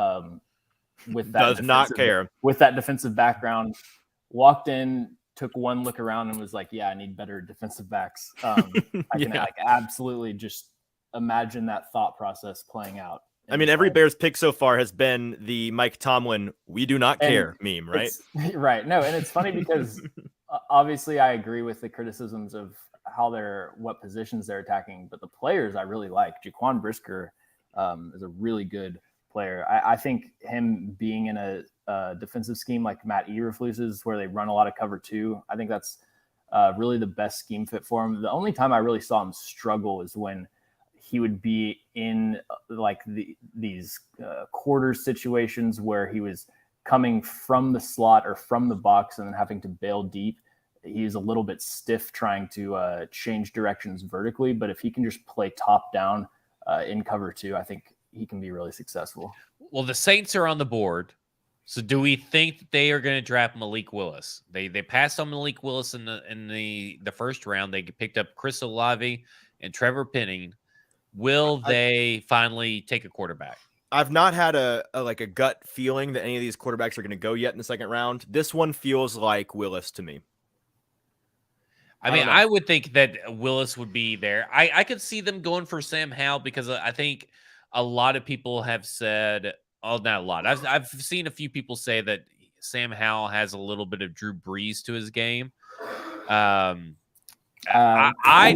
with that defensive background, walked in, took one look around, and was like, "Yeah, I need better defensive backs." I can absolutely just imagine that thought process playing out. Every Bears pick so far has been the Mike Tomlin "we do not care" meme, right? Right. No, and it's funny because obviously I agree with the criticisms of what positions they're attacking, but the players I really like. Jaquan Brisker is a really good player. I think him being in a defensive scheme like Matt Eberflus's, where they run a lot of cover 2, I think that's really the best scheme fit for him. The only time I really saw him struggle is when he would be in these quarter situations where he was coming from the slot or from the box and then having to bail deep. He's a little bit stiff trying to change directions vertically, but if he can just play top down in cover 2, I think he can be really successful. Well, the Saints are on the board. So do we think that they are going to draft Malik Willis? They passed on Malik Willis in the first round. They picked up Chris Olave and Trevor Penning. Will they finally take a quarterback? I've not had a gut feeling that any of these quarterbacks are going to go yet in the second round. This one feels like Willis to me. I mean, I would think that Willis would be there. I could see them going for Sam Howell because I think a lot of people have said, not a lot. I've seen a few people say that Sam Howell has a little bit of Drew Brees to his game. I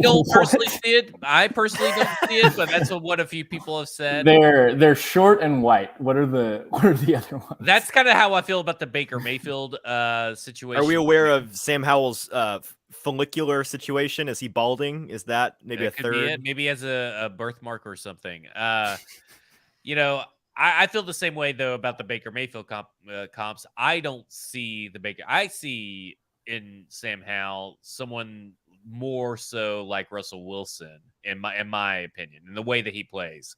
don't personally see it. I personally don't see it, but that's what a few people have said. They're short and white. What are the other ones? That's kind of how I feel about the Baker Mayfield situation. Are we aware of Sam Howell's follicular situation? Is he balding? Is that maybe a third? Maybe he has a birthmark or something. I feel the same way though about the Baker Mayfield comps. I don't see the Baker. I see in Sam Howell someone more so like Russell Wilson in my opinion, in the way that he plays.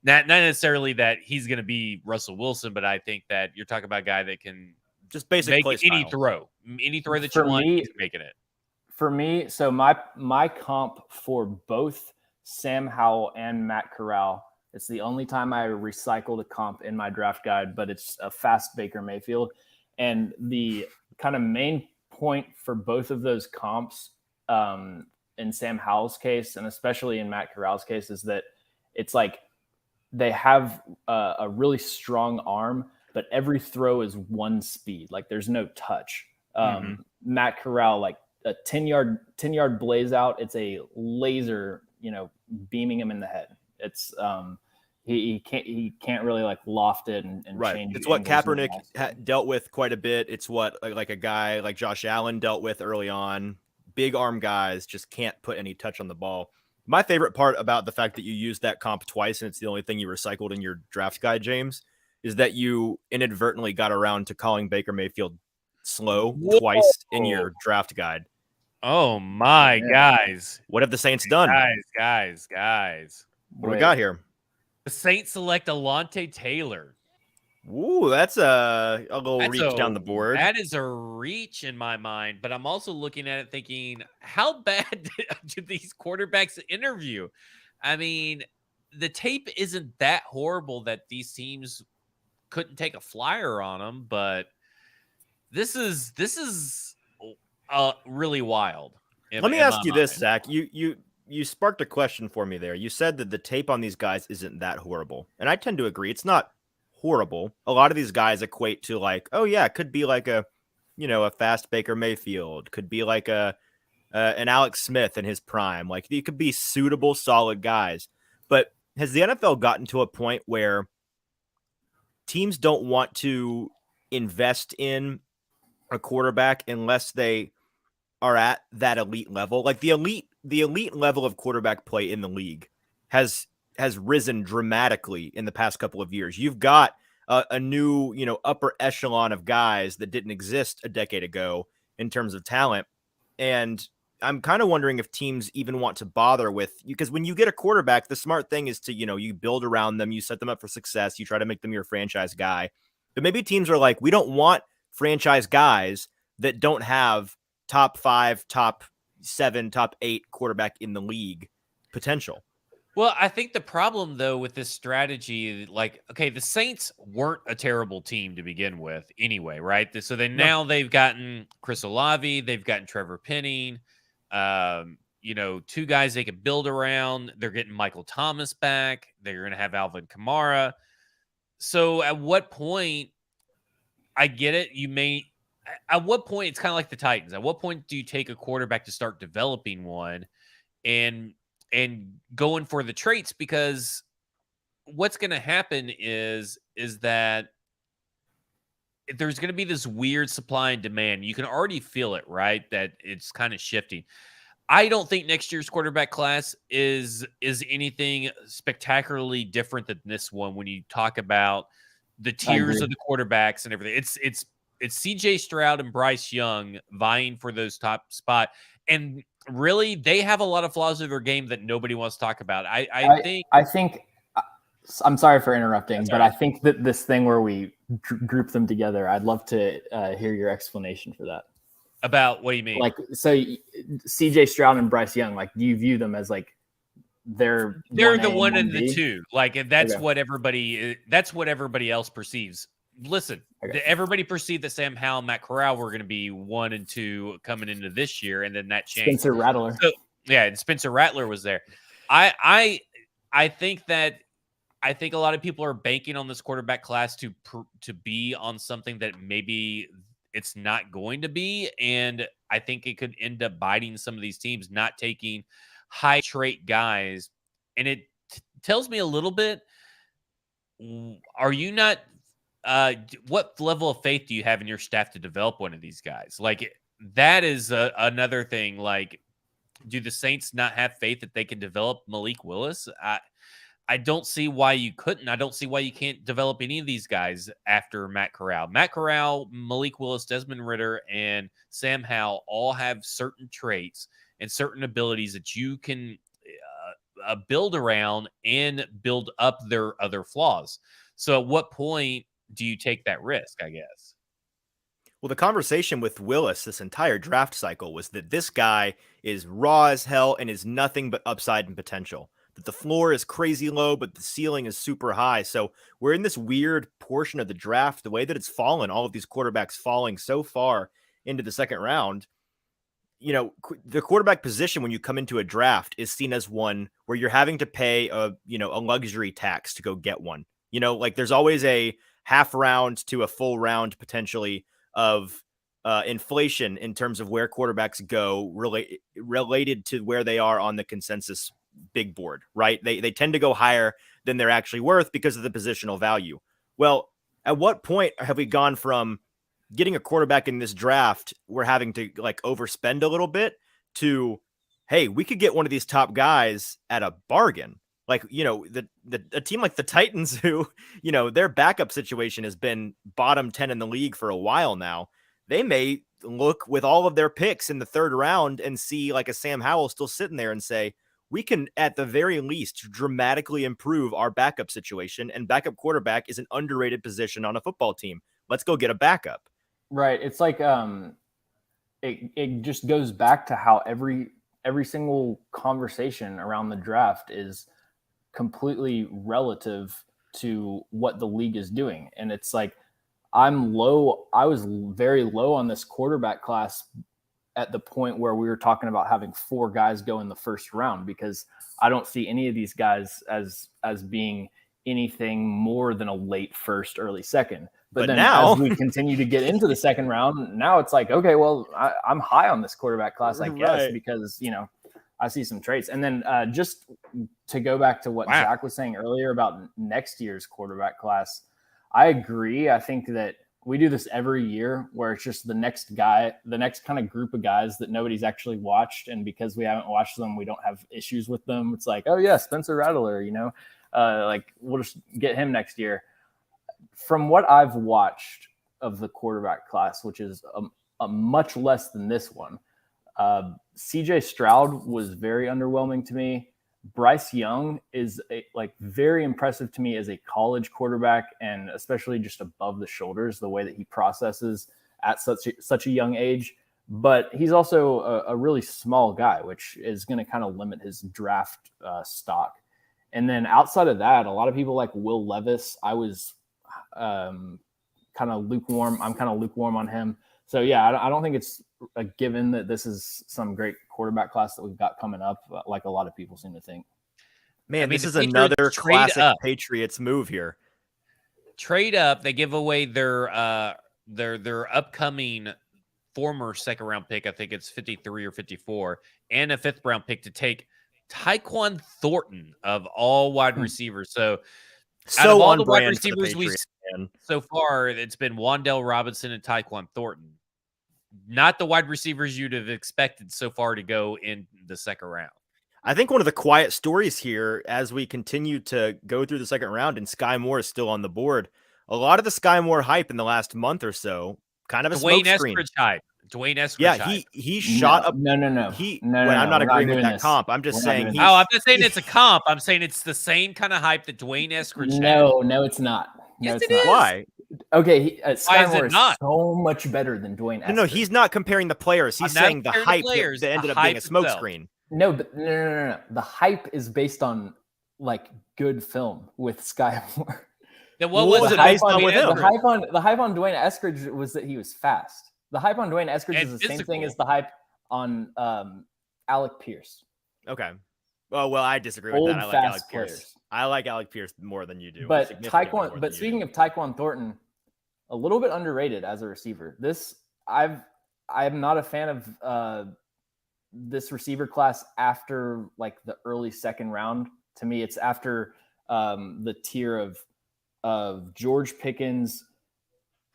Not necessarily that he's going to be Russell Wilson, but I think that you're talking about a guy that can just basically make any throw that you want, he's making it. For me, so my comp for both Sam Howell and Matt Corral, it's the only time I recycled a comp in my draft guide, but it's a fast Baker Mayfield. And the kind of main point for both of those comps, in Sam Howell's case, and especially in Matt Corral's case, is that it's like they have a really strong arm, but every throw is one speed. Like there's no touch. Matt Corral, like a 10-yard blaze out, it's a laser, beaming him in the head. It's he can't really like loft it and right. Change. It's what Kaepernick dealt with quite a bit. It's what like a guy like Josh Allen dealt with early on. Big arm guys just can't put any touch on the ball. My favorite part about the fact that you used that comp twice and it's the only thing you recycled in your draft guide, James, is that you inadvertently got around to calling Baker Mayfield slow twice in your draft guide. Oh my guys. What have the Saints done? Guys. What do we got here? The Saints select Alontae Taylor. Ooh, that's a little reach down the board. That is a reach in my mind, but I'm also looking at it thinking, how bad do these quarterbacks interview? I mean, the tape isn't that horrible that these teams couldn't take a flyer on them, but this is really wild. Let me ask you this, Zach. You sparked a question for me there. You said that the tape on these guys isn't that horrible, and I tend to agree. It's not horrible. A lot of these guys equate to like, oh yeah, it could be like a fast Baker Mayfield, could be like an Alex Smith in his prime. Like they could be suitable, solid guys. But has the NFL gotten to a point where teams don't want to invest in a quarterback unless they are at that elite level? Like the elite level of quarterback play in the league has risen dramatically in the past couple of years. You've got a new, upper echelon of guys that didn't exist a decade ago in terms of talent. And I'm kind of wondering if teams even want to bother with you, because when you get a quarterback, the smart thing is to, you build around them, you set them up for success, you try to make them your franchise guy. But maybe teams are like, we don't want franchise guys that don't have top 5, top 7, top 8 quarterback in the league potential. Well, I think the problem, though, with this strategy, the Saints weren't a terrible team to begin with anyway, right? So now they've gotten Chris Olave, they've gotten Trevor Penning, 2 guys they could build around. They're getting Michael Thomas back. They're going to have Alvin Kamara. So at what point, I get it, at what point, it's kind of like the Titans. At what point do you take a quarterback to start developing one and going for the traits? Because what's going to happen is that there's going to be this weird supply and demand. You can already feel it, right? That it's kind of shifting. I don't think next year's quarterback class is anything spectacularly different than this one. When you talk about the tiers of the quarterbacks and everything, it's CJ Stroud and Bryce Young vying for those top spot. And really, they have a lot of flaws in their game that nobody wants to talk about. I think I'm sorry for interrupting, That's but all right. I think that this thing where we group them together, I'd love to hear your explanation for that. About what do you mean? Like, so CJ Stroud and Bryce Young, like, do you view them as like they're the 1A one and 1B? the two. Like that's Okay. what everybody else perceives. Listen, Okay. everybody perceived that Sam Howell and Matt Corral were going to be 1 and 2 coming into this year, and then that changed. Spencer Rattler. So, yeah, and Spencer Rattler was there. I think a lot of people are banking on this quarterback class to be on something that maybe it's not going to be, and I think it could end up biting some of these teams not taking high trait guys, and it tells me a little bit. Are you not? What level of faith do you have in your staff to develop one of these guys? Like that is another thing. Like, do the Saints not have faith that they can develop Malik Willis? I don't see why you couldn't. I don't see why you can't develop any of these guys after Matt Corral. Matt Corral, Malik Willis, Desmond Ridder, and Sam Howell all have certain traits and certain abilities that you can build around and build up their other flaws. So at what point do you take that risk, I guess? Well, the conversation with Willis this entire draft cycle was that this guy is raw as hell and is nothing but upside and potential. That the floor is crazy low, but the ceiling is super high. So we're in this weird portion of the draft, the way that it's fallen, all of these quarterbacks falling so far into the second round. You know, the quarterback position when you come into a draft is seen as one where you're having to pay a luxury tax to go get one. You know, like there's always a half round to a full round potentially of inflation in terms of where quarterbacks go related to where they are on the consensus big board, right? They tend to go higher than they're actually worth because of the positional value. Well, at what point have we gone from getting a quarterback in this draft, we're having to like overspend a little bit, to, hey, we could get one of these top guys at a bargain? Like, you know, a team like the Titans, who, you know, their backup situation has been bottom 10 in the league for a while now. They may look with all of their picks in the third round and see like a Sam Howell still sitting there and say, we can at the very least dramatically improve our backup situation, and backup quarterback is an underrated position on a football team. Let's go get a backup. Right. It's like it just goes back to how every single conversation around the draft is completely relative to what the league is doing. And it's like I was very low on this quarterback class at the point where we were talking about having 4 guys go in the first round, because I don't see any of these guys as being anything more than a late first, early second. But then now, as we continue to get into the second round, now it's like, okay, well, I'm high on this quarterback class, I guess, right, because, you know, I see some traits. And then just to go back to what Zach was saying earlier about next year's quarterback class, I agree. I think that we do this every year where it's just the next kind of group of guys that nobody's actually watched. And because we haven't watched them, we don't have issues with them. It's like, oh yeah, Spencer Rattler, you know, like we'll just get him next year. From what I've watched of the quarterback class, which is a much less than this one, CJ Stroud was very underwhelming to me. Bryce Young is very impressive to me as a college quarterback, and especially just above the shoulders, the way that he processes at such a young age. But he's also a really small guy, which is going to kind of limit his draft stock. And then outside of that, a lot of people like Will Levis, I was kind of lukewarm. I'm kind of lukewarm on him. So, yeah, I don't think it's a given that this is some great quarterback class that we've got coming up, like a lot of people seem to think. Man, this is another classic Patriots move here. Trade up. They give away their upcoming former second-round pick. I think it's 53 or 54, and a fifth-round pick to take Taekwon Thornton of all wide receivers. So out of all the wide receivers we've seen so far, it's been Wan'Dale Robinson and Taekwon Thornton. Not the wide receivers you'd have expected so far to go in the second round. I think one of the quiet stories here, as we continue to go through the second round and Sky Moore is still on the board, a lot of the Sky Moore hype in the last month or so, kind of a smokescreen. Eskridge hype. Dwayne Eskridge. Yeah, he shot up. No. I'm not agreeing with that comp. I'm just saying. I'm not saying it's a comp. I'm saying it's the same kind of hype that Dwayne Eskridge had. No, it's not. Yes, it is. Why? Okay, Sky Moore is it not? So much better than Dwayne Eskridge. No, he's not comparing the players. He's saying the hype that ended up being a smokescreen. No. The hype is based on like good film with Sky Moore. Then what was it based on with him? The hype on Dwayne Eskridge was that he was fast. The hype on Dwayne Eskridge is the same thing as the hype on Alec Pierce. Okay. Well, I disagree with that. I like Alec Pierce. I like Alec Pierce more than you do. But speaking of Taekwon Thornton, a little bit underrated as a receiver. I'm not a fan of this receiver class after like the early second round. To me, it's after the tier of George Pickens,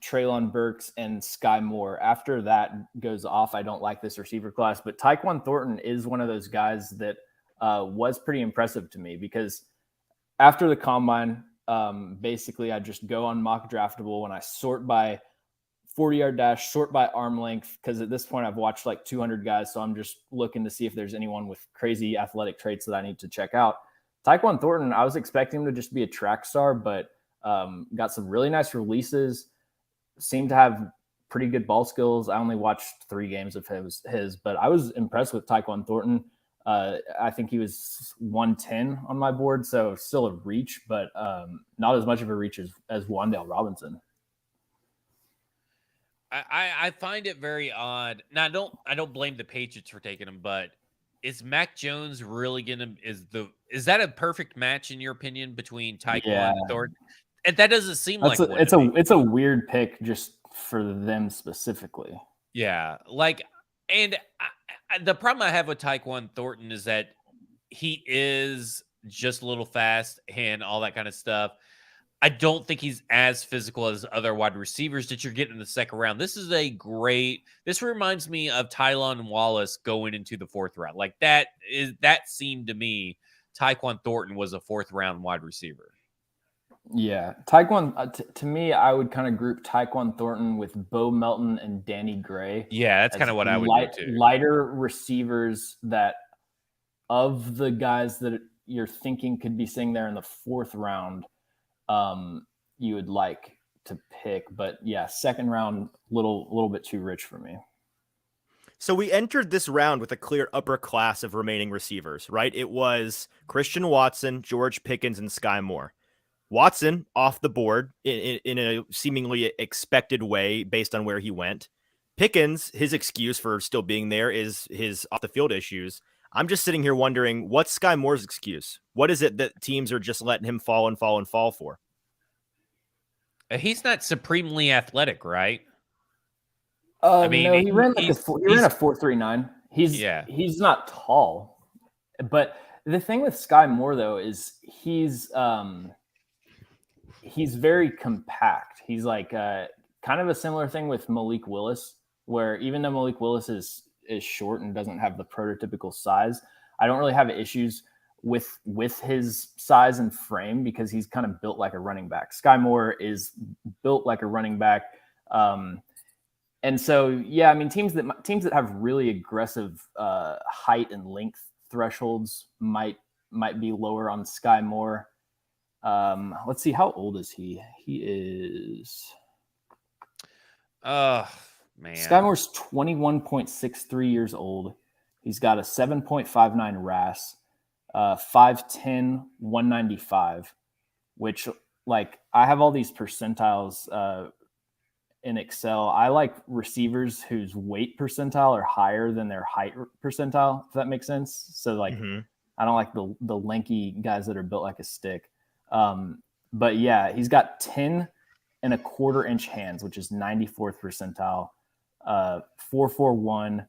Treylon Burks, and Sky Moore. After that goes off, I don't like this receiver class. But Taekwon Thornton is one of those guys that was pretty impressive to me because after the combine, basically I just go on Mock Draftable and I sort by 40-yard dash, sort by arm length, because at this point I've watched like 200 guys, so I'm just looking to see if there's anyone with crazy athletic traits that I need to check out. Taekwon Thornton, I was expecting him to just be a track star, but got some really nice releases, seemed to have pretty good ball skills. I only watched 3 games of his, but I was impressed with Taekwon Thornton. I think he was 110 on my board, so still a reach, but not as much of a reach as Wan'Dale Robinson. I find it very odd. Now, I don't blame the Patriots for taking him, but is Mac Jones really gonna is that a perfect match in your opinion between Taekwon and Thornton? And that doesn't seem like it's a weird pick just for them specifically. Yeah, like, and the problem I have with Taekwon Thornton is that he is just a little fast and all that kind of stuff. I don't think he's as physical as other wide receivers that you're getting in the second round. This reminds me of Tylan Wallace going into the 4th round. Like that seemed to me, Taekwon Thornton was a 4th round wide receiver. Yeah. Taekwon, to me, I would kind of group Taekwon Thornton with Bo Melton and Danny Gray. Yeah, that's kind of what I would do too. Lighter receivers that of the guys that you're thinking could be sitting there in the 4th round, you would like to pick, but yeah, 2nd round, little bit too rich for me. So we entered this round with a clear upper class of remaining receivers, right? It was Christian Watson, George Pickens, and Sky Moore. Watson off the board in a seemingly expected way based on where he went. Pickens, his excuse for still being there is his off the field issues. I'm just sitting here wondering, what's Sky Moore's excuse? What is it that teams are just letting him fall for? He's not supremely athletic, right? I mean, no, he ran a 4.39. He's not tall, but the thing with Sky Moore though is he's very compact. He's like kind of a similar thing with Malik Willis, where even though Malik Willis is short and doesn't have the prototypical size, I don't really have issues with his size and frame because he's kind of built like a running back. Sky Moore is built like a running back. And so, yeah, I mean, teams that have really aggressive height and length thresholds might be lower on Sky Moore. Let's see, how old is he? He is. Oh man, Sky Moore's 21.63 years old. He's got a 7.59 RAS, 5'10", 195, which like I have all these percentiles in Excel. I like receivers whose weight percentile are higher than their height percentile, if that makes sense. So like, I don't like the lanky guys that are built like a stick. But yeah, he's got 10 1/4 inch hands, which is 94th percentile, 4.41,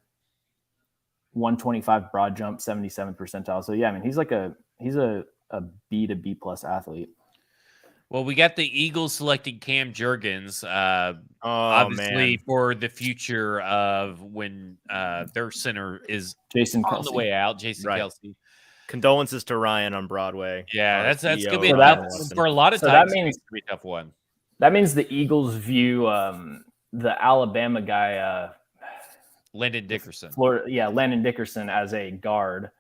125 broad jump, 77th percentile. So yeah, I mean, he's a B to B plus athlete. Well, we got the Eagles selecting Cam Jurgens, obviously for the future of when their center is Jason on Kelce. the way out. Jason Kelce. Condolences to Ryan on Broadway. Yeah, that's gonna be for a lot of times. That means it's gonna be a tough one. That means the Eagles view the Alabama guy. Landon Dickerson. Landon Dickerson as a guard,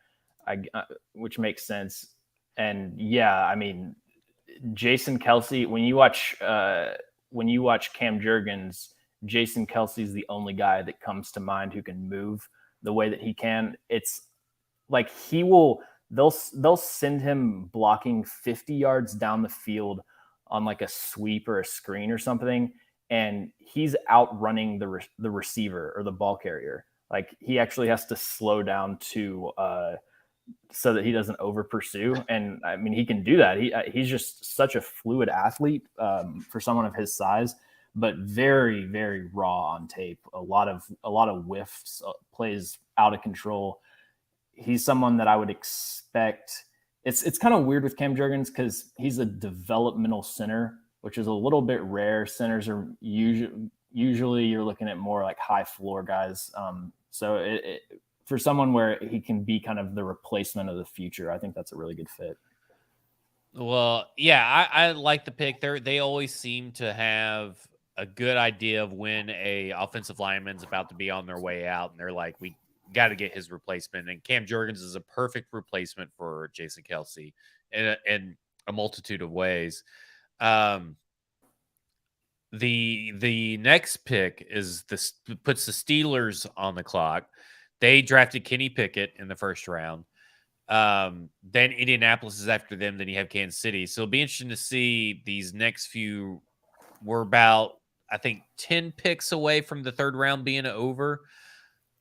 which makes sense. And yeah, I mean, Jason Kelce, when you watch Cam Jurgens, Jason Kelce is the only guy that comes to mind who can move the way that he can. It's like they'll send him blocking 50 yards down the field on like a sweep or a screen or something, and he's outrunning the receiver or the ball carrier. Like he actually has to slow down to so that he doesn't over pursue. And I mean, he can do that. He's just such a fluid athlete for someone of his size, but very, very raw on tape. A lot of whiffs, plays out of control. He's someone that I would expect. It's kind of weird with Cam Jurgens because he's a developmental center, which is a little bit rare. Centers are usually you're looking at more like high floor guys. So for someone where he can be kind of the replacement of the future, I think that's a really good fit. Well, yeah, I like the pick. They always seem to have a good idea of when a offensive lineman's about to be on their way out, and they're like, we got to get his replacement. And Cam Jurgens is a perfect replacement for Jason Kelce in a multitude of ways. The next pick puts the Steelers on the clock. They drafted Kenny Pickett in the first round. Then Indianapolis is after them. Then you have Kansas City. So it'll be interesting to see these next few. We're about, I think, 10 picks away from the third round being over.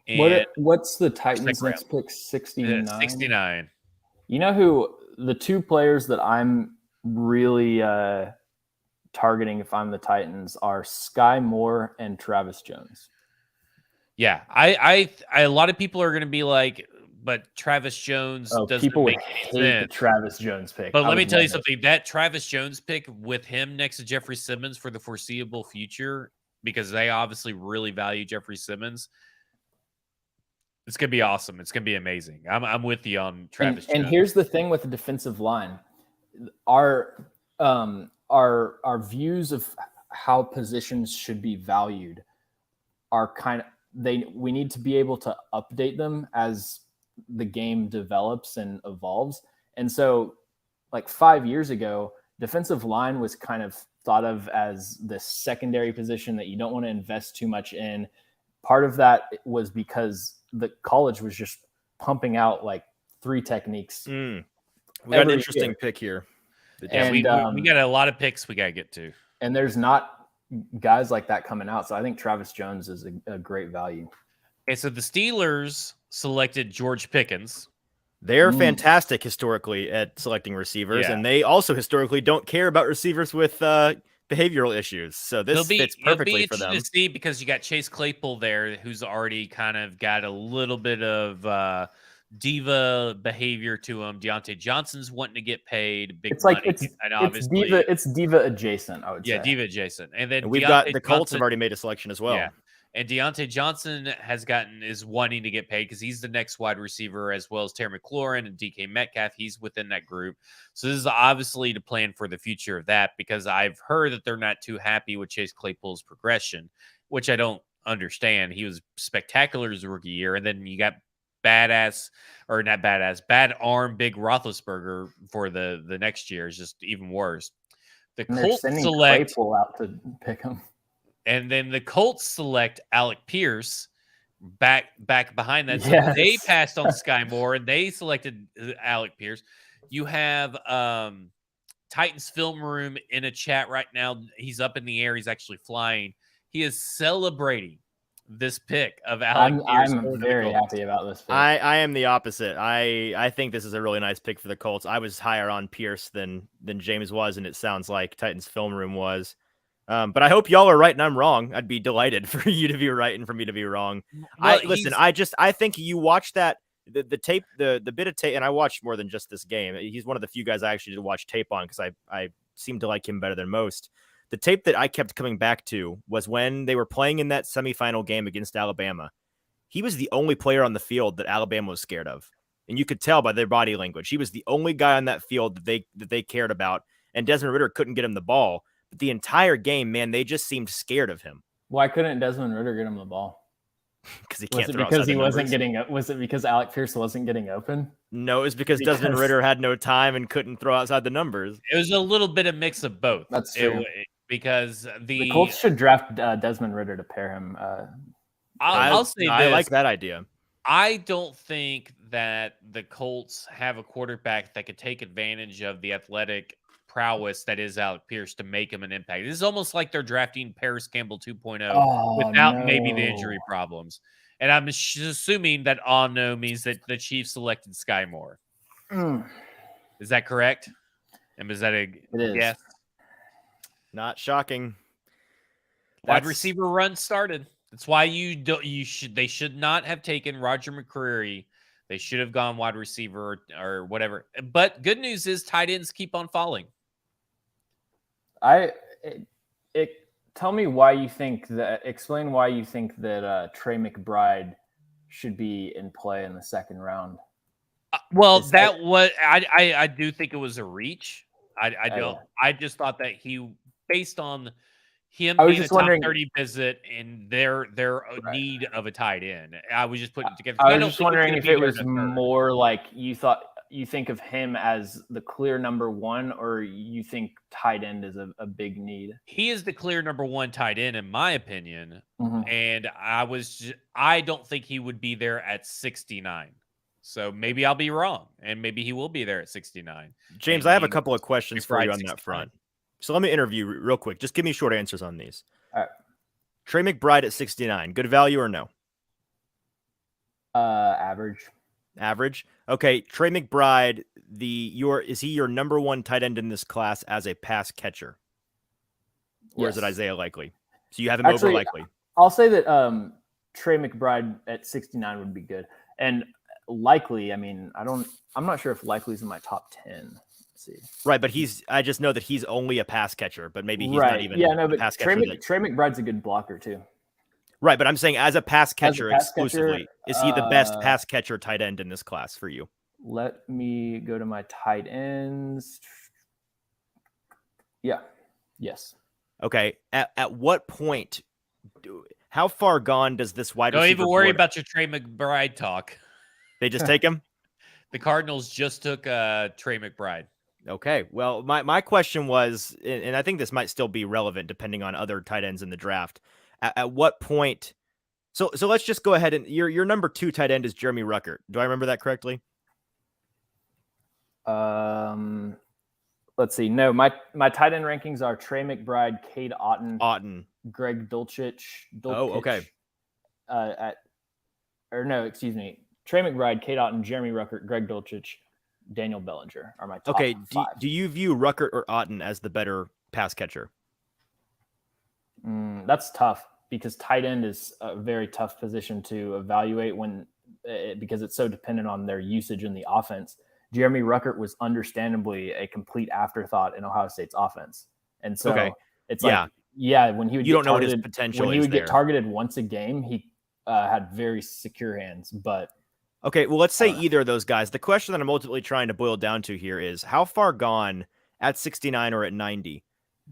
And what's the Titans' next pick? 69? 69. You know who the two players that I'm really targeting if I'm the Titans are Sky Moore and Travis Jones. Yeah, I a lot of people are going to be like, but Travis Jones doesn't people make would any hate sense. the Travis Jones pick. But let me tell you something. That Travis Jones pick with him next to Jeffrey Simmons for the foreseeable future, because they obviously really value Jeffrey Simmons. It's going to be awesome. It's going to be amazing. I'm with you on Travis Jones. And here's the thing with the defensive line. Our views of how positions should be valued are we need to be able to update them as the game develops and evolves. And so like 5 years ago, defensive line was kind of thought of as the secondary position that you don't want to invest too much in. Part of that was because the college was just pumping out like 3 techniques. We got an interesting pick here. And we got a lot of picks we got to get to. And there's not guys like that coming out. So I think Travis Jones is a great value. Okay, so the Steelers selected George Pickens. They're fantastic historically at selecting receivers, and they also historically don't care about receivers with behavioral issues. So this fits perfectly for them. To see, because you got Chase Claypool there, who's already kind of got a little bit of diva behavior to him. Deontay Johnson's wanting to get paid big money. It's diva adjacent, I would say. Yeah, diva adjacent. And then we've got the Colts have already made a selection as well. Yeah. And Deontay Johnson is wanting to get paid because he's the next wide receiver, as well as Terry McLaurin and DK Metcalf. He's within that group. So this is obviously to plan for the future of that, because I've heard that they're not too happy with Chase Claypool's progression, which I don't understand. He was spectacular his rookie year. And then you got bad arm, big Roethlisberger for the next year is just even worse. The Colts select Claypool out to pick him. And then the Colts select Alec Pierce back behind that. So they passed on Sky Moore and they selected Alec Pierce. You have Titans film room in a chat right now. He's up in the air. He's actually flying. He is celebrating this pick of Alec Pierce. I'm very happy about this pick. I am the opposite. I think this is a really nice pick for the Colts. I was higher on Pierce than James was, and it sounds like Titans film room was. But I hope y'all are right and I'm wrong. I'd be delighted for you to be right and for me to be wrong. Well, I think you watch that the tape, the bit of tape, and I watched more than just this game. He's one of the few guys I actually did watch tape on because I seem to like him better than most. The tape that I kept coming back to was when they were playing in that semifinal game against Alabama. He was the only player on the field that Alabama was scared of. And you could tell by their body language. He was the only guy on that field that they cared about. And Desmond Ridder couldn't get him the ball. But the entire game, man, they just seemed scared of him. Why couldn't Desmond Ridder get him the ball? because he can't Was it throw because outside he the wasn't numbers. Was it because Alec Pierce wasn't getting open? No, it's because Desmond Ridder had no time and couldn't throw outside the numbers. It was a little bit of mix of both. That's true. Because the Colts should draft Desmond Ridder to pair him. I'll say this. I like that idea. I don't think that the Colts have a quarterback that could take advantage of the athletic prowess that is Alec Pierce to make him an impact. This is almost like they're drafting Paris Campbell 2.0 without maybe the injury problems. And I'm assuming that no means that the Chiefs selected Sky Moore. Is that correct? And is that a guess? Not shocking. Wide receiver run started. That's why they should not have taken Roger McCreary. They should have gone wide receiver or whatever. But good news is tight ends keep on falling. Tell me why you think that. Explain why you think that Trey McBride should be in play in the second round. I do think it was a reach. I just thought that he, based on him being a top 30 visit and their need of a tight end, I was just putting it together. I was just wondering if it was more like you think of him as the clear number one, or you think tight end is a big need. He is the clear number one tight end, in my opinion. And I don't think he would be there at 69. So maybe I'll be wrong, and maybe he will be there at 69. James, I have a couple of questions for you on that front. So let me interview real quick. Just give me short answers on these. All right. Trey McBride at 69, good value or no? Average. Average. Okay. Trey McBride, is he your number one tight end in this class as a pass catcher? Or is it Isaiah Likely? So you have him over Likely. I'll say that Trey McBride at 69 would be good. And Likely, I mean, I'm not sure if Likely's in my top 10. Let's see. Right, but I just know that he's only a pass catcher, but maybe he's not even a pass catcher. Trey McBride's a good blocker too. Right, but I'm saying as a pass catcher exclusively, is he the best pass catcher tight end in this class for you? Let me go to my tight ends. Yeah. Yes. Okay. At what point, how far gone does this wide receiver? Don't even worry about your Trey McBride talk. They just take him? The Cardinals just took Trey McBride. Okay. Well, my question was, and I think this might still be relevant depending on other tight ends in the draft. At what point? So let's just go ahead and your number 2 tight end is Jeremy Rucker. Do I remember that correctly? Let's see. No, my tight end rankings are Trey McBride, Cade Otton, Greg Dulcich. Oh, okay. Excuse me. Trey McBride, Cade Otton, Jeremy Rucker, Greg Dulcich, Daniel Bellinger are my top 5. Do you view Rucker or Otton as the better pass catcher? That's tough because tight end is a very tough position to evaluate because it's so dependent on their usage in the offense. Jeremy Rucker was understandably a complete afterthought in Ohio State's offense. And so it's when he would don't know what his potential when he would there. get targeted once a game, he had very secure hands. But okay, well, let's say either of those guys. The question that I'm ultimately trying to boil down to here is how far gone at 69 or at 90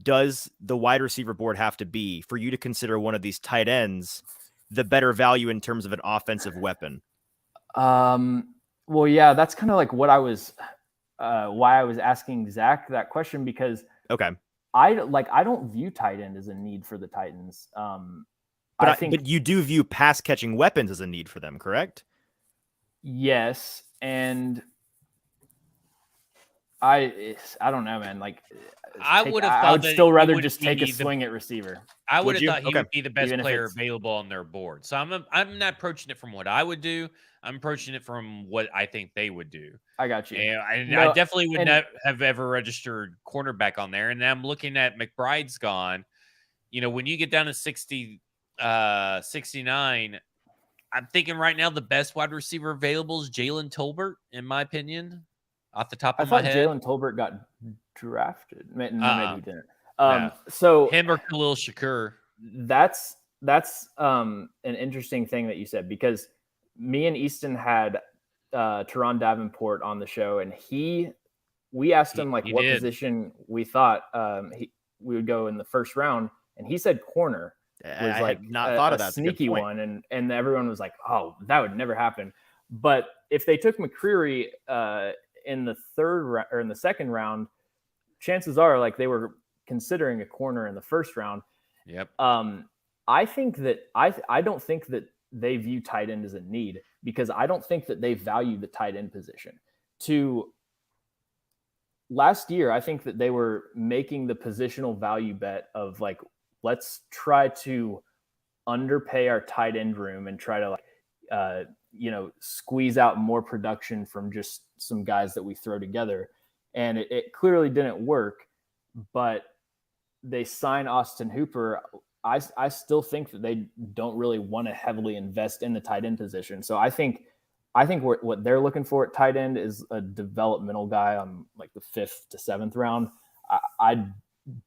does the wide receiver board have to be for you to consider one of these tight ends the better value in terms of an offensive weapon? Well, yeah, that's kind of like what I was, why I was asking Zach that question, because I don't view tight end as a need for the Titans. But you do view pass catching weapons as a need for them, correct? Yes, and I don't know, man. Like, I would still rather just take a swing at receiver. I would have thought he would be the best player available on their board. So I'm not approaching it from what I would do. I'm approaching it from what I think they would do. I got you. And I definitely would not have ever registered cornerback on there. And I'm looking at McBride's gone. You know, when you get down to 69, I'm thinking right now the best wide receiver available is Jalen Tolbert, in my opinion, off the top of my head. I thought Jalen Tolbert got drafted. Maybe he didn't. No. So him or Khalil Shakur. That's an interesting thing that you said, because me and Easton had Teron Davenport on the show, and we asked him what position we thought we would go in the first round, and he said corner. was like not thought of that. Sneaky one, and everyone was like, "Oh, that would never happen." But if they took McCreary in the second round, chances are like they were considering a corner in the first round. Yep. I think that I don't think that they view tight end as a need, because I don't think that they value the tight end position. Last year, I think that they were making the positional value bet of like, let's try to underpay our tight end room and try to squeeze out more production from just some guys that we throw together. And it clearly didn't work, but they signed Austin Hooper. I still think that they don't really want to heavily invest in the tight end position. So I think what they're looking for at tight end is a developmental guy on like the 5th to 7th round. I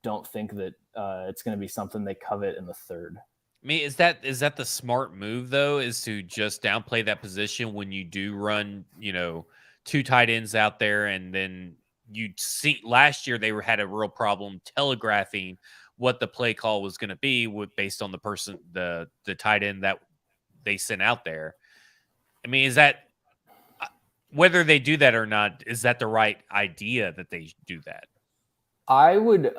don't think that it's going to be something they covet in the 3rd. I mean, is that the smart move though? Is to just downplay that position when you do run, 2 tight ends out there, and then you see last year they had a real problem telegraphing what the play call was going to be based on the tight end that they sent out there. I mean, is that, whether they do that or not, is that the right idea that they do that? I would.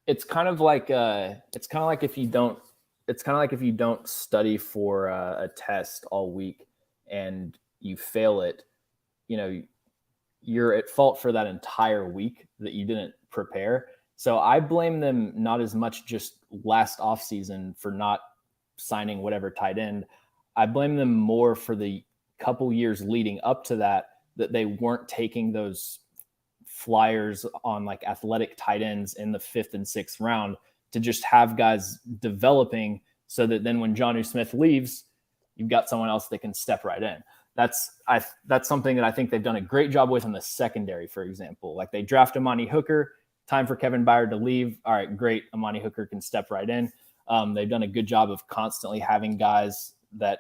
It's kind of like if you don't study for a test all week and you fail it, you're at fault for that entire week that you didn't prepare. So I blame them not as much just last offseason for not signing whatever tight end. I blame them more for the couple years leading up to that they weren't taking those flyers on like athletic tight ends in the 5th and 6th round to just have guys developing, so that then when Jonnu Smith leaves, you've got someone else that can step right in. That's something that I think they've done a great job with in the secondary, for example. Like they draft Amani Hooker, time for Kevin Byard to leave. All right, great. Amani Hooker can step right in. They've done a good job of constantly having guys that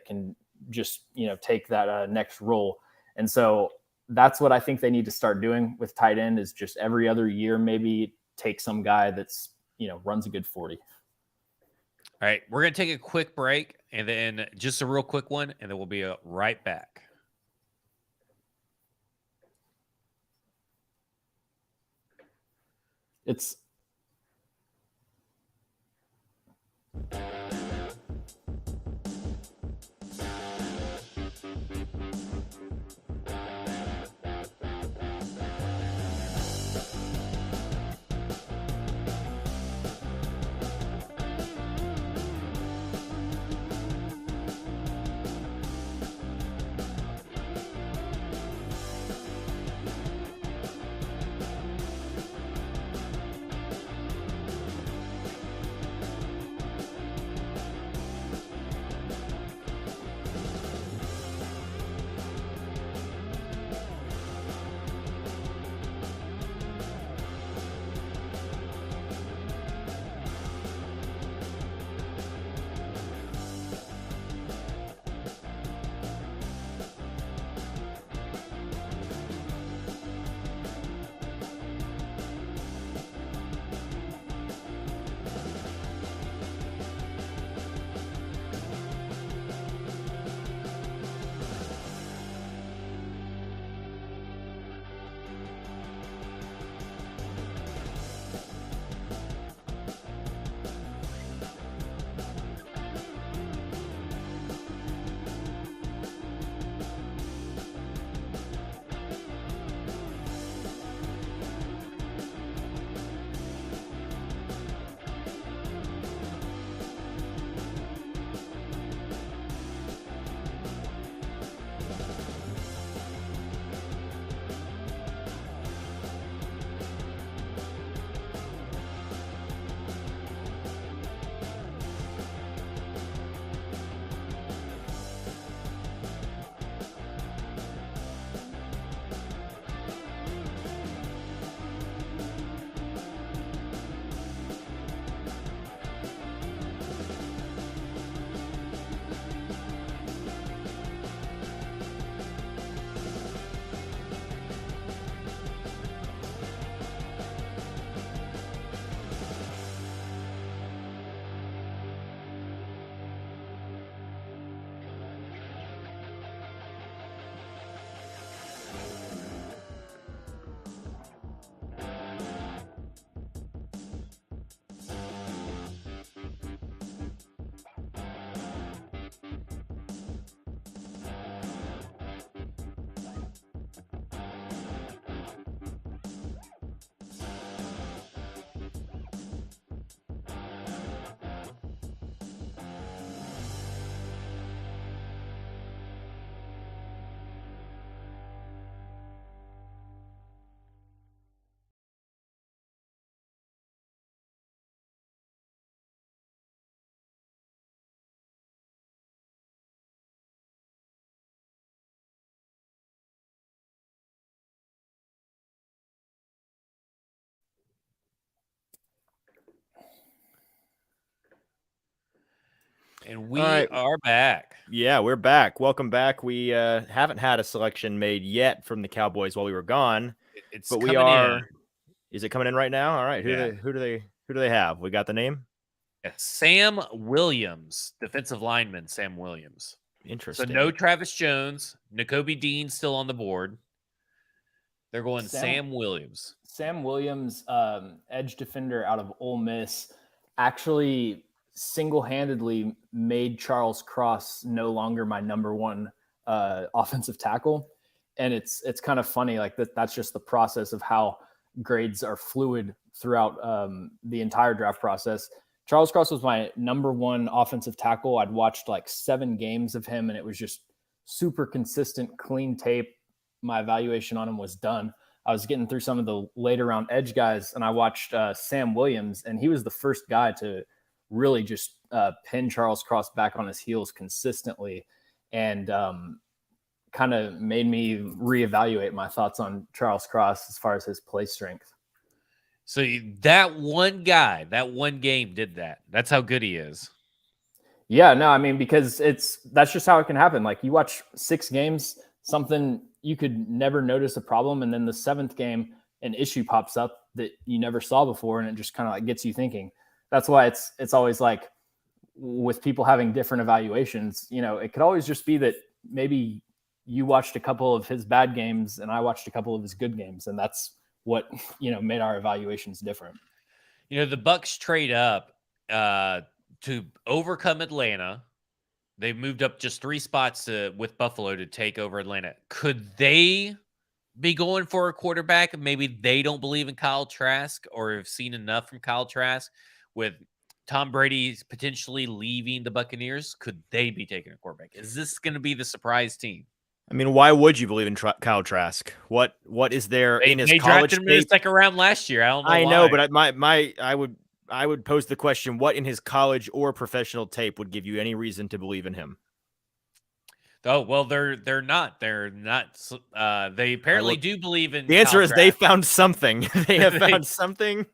can just, take that next role. And so that's what I think they need to start doing with tight end, is just every other year, maybe take some guy that's, runs a good 40. All right, we're going to take a quick break, and then just a real quick one, and then we'll be right back. It's And we are back. Yeah, we're back. Welcome back. We haven't had a selection made yet from the Cowboys while we were gone, It's but we coming are. in. Is it coming in right now? All right. Yeah. Who do they have? We got the name. Sam Williams, defensive lineman. Sam Williams. Interesting. So no Travis Jones. Nakobe Dean still on the board. They're going Sam Williams. Sam Williams, edge defender out of Ole Miss, actually single-handedly made Charles Cross no longer my number one offensive tackle. And it's kind of funny, like that's just the process of how grades are fluid throughout the entire draft process. Charles Cross was my number one offensive tackle. I'd watched like 7 games of him, and it was just super consistent, clean tape. My evaluation on him was done. I was getting through some of the later round edge guys, and I watched Sam Williams, and he was the first guy to really just pin Charles Cross back on his heels consistently, and kind of made me reevaluate my thoughts on Charles Cross as far as his play strength. So that one guy, that one game did that. That's how good he is. Yeah, no, I mean, because that's just how it can happen. Like you watch 6 games, something you could never notice a problem, and then the 7th game, an issue pops up that you never saw before, and it just kind of like gets you thinking. That's why it's always like with people having different evaluations, you know, it could always just be that maybe you watched a couple of his bad games and I watched a couple of his good games, and that's what, you know, made our evaluations different. You know, the Bucs trade up to overcome Atlanta. They moved up just 3 spots with Buffalo to take over Atlanta. Could they be going for a quarterback? Maybe they don't believe in Kyle Trask or have seen enough from Kyle Trask with Tom Brady potentially leaving the Buccaneers. Could they be taking a quarterback? Is this going to be the surprise team? I mean, why would you believe in Kyle Trask? What is there in his they college drafted him in the second round last year. I don't know. I know, but I would pose the question: what in his college or professional tape would give you any reason to believe in him? Oh well, they're not. They're not. They apparently do believe in. The answer Kyle is Trask. they found something. They have found something.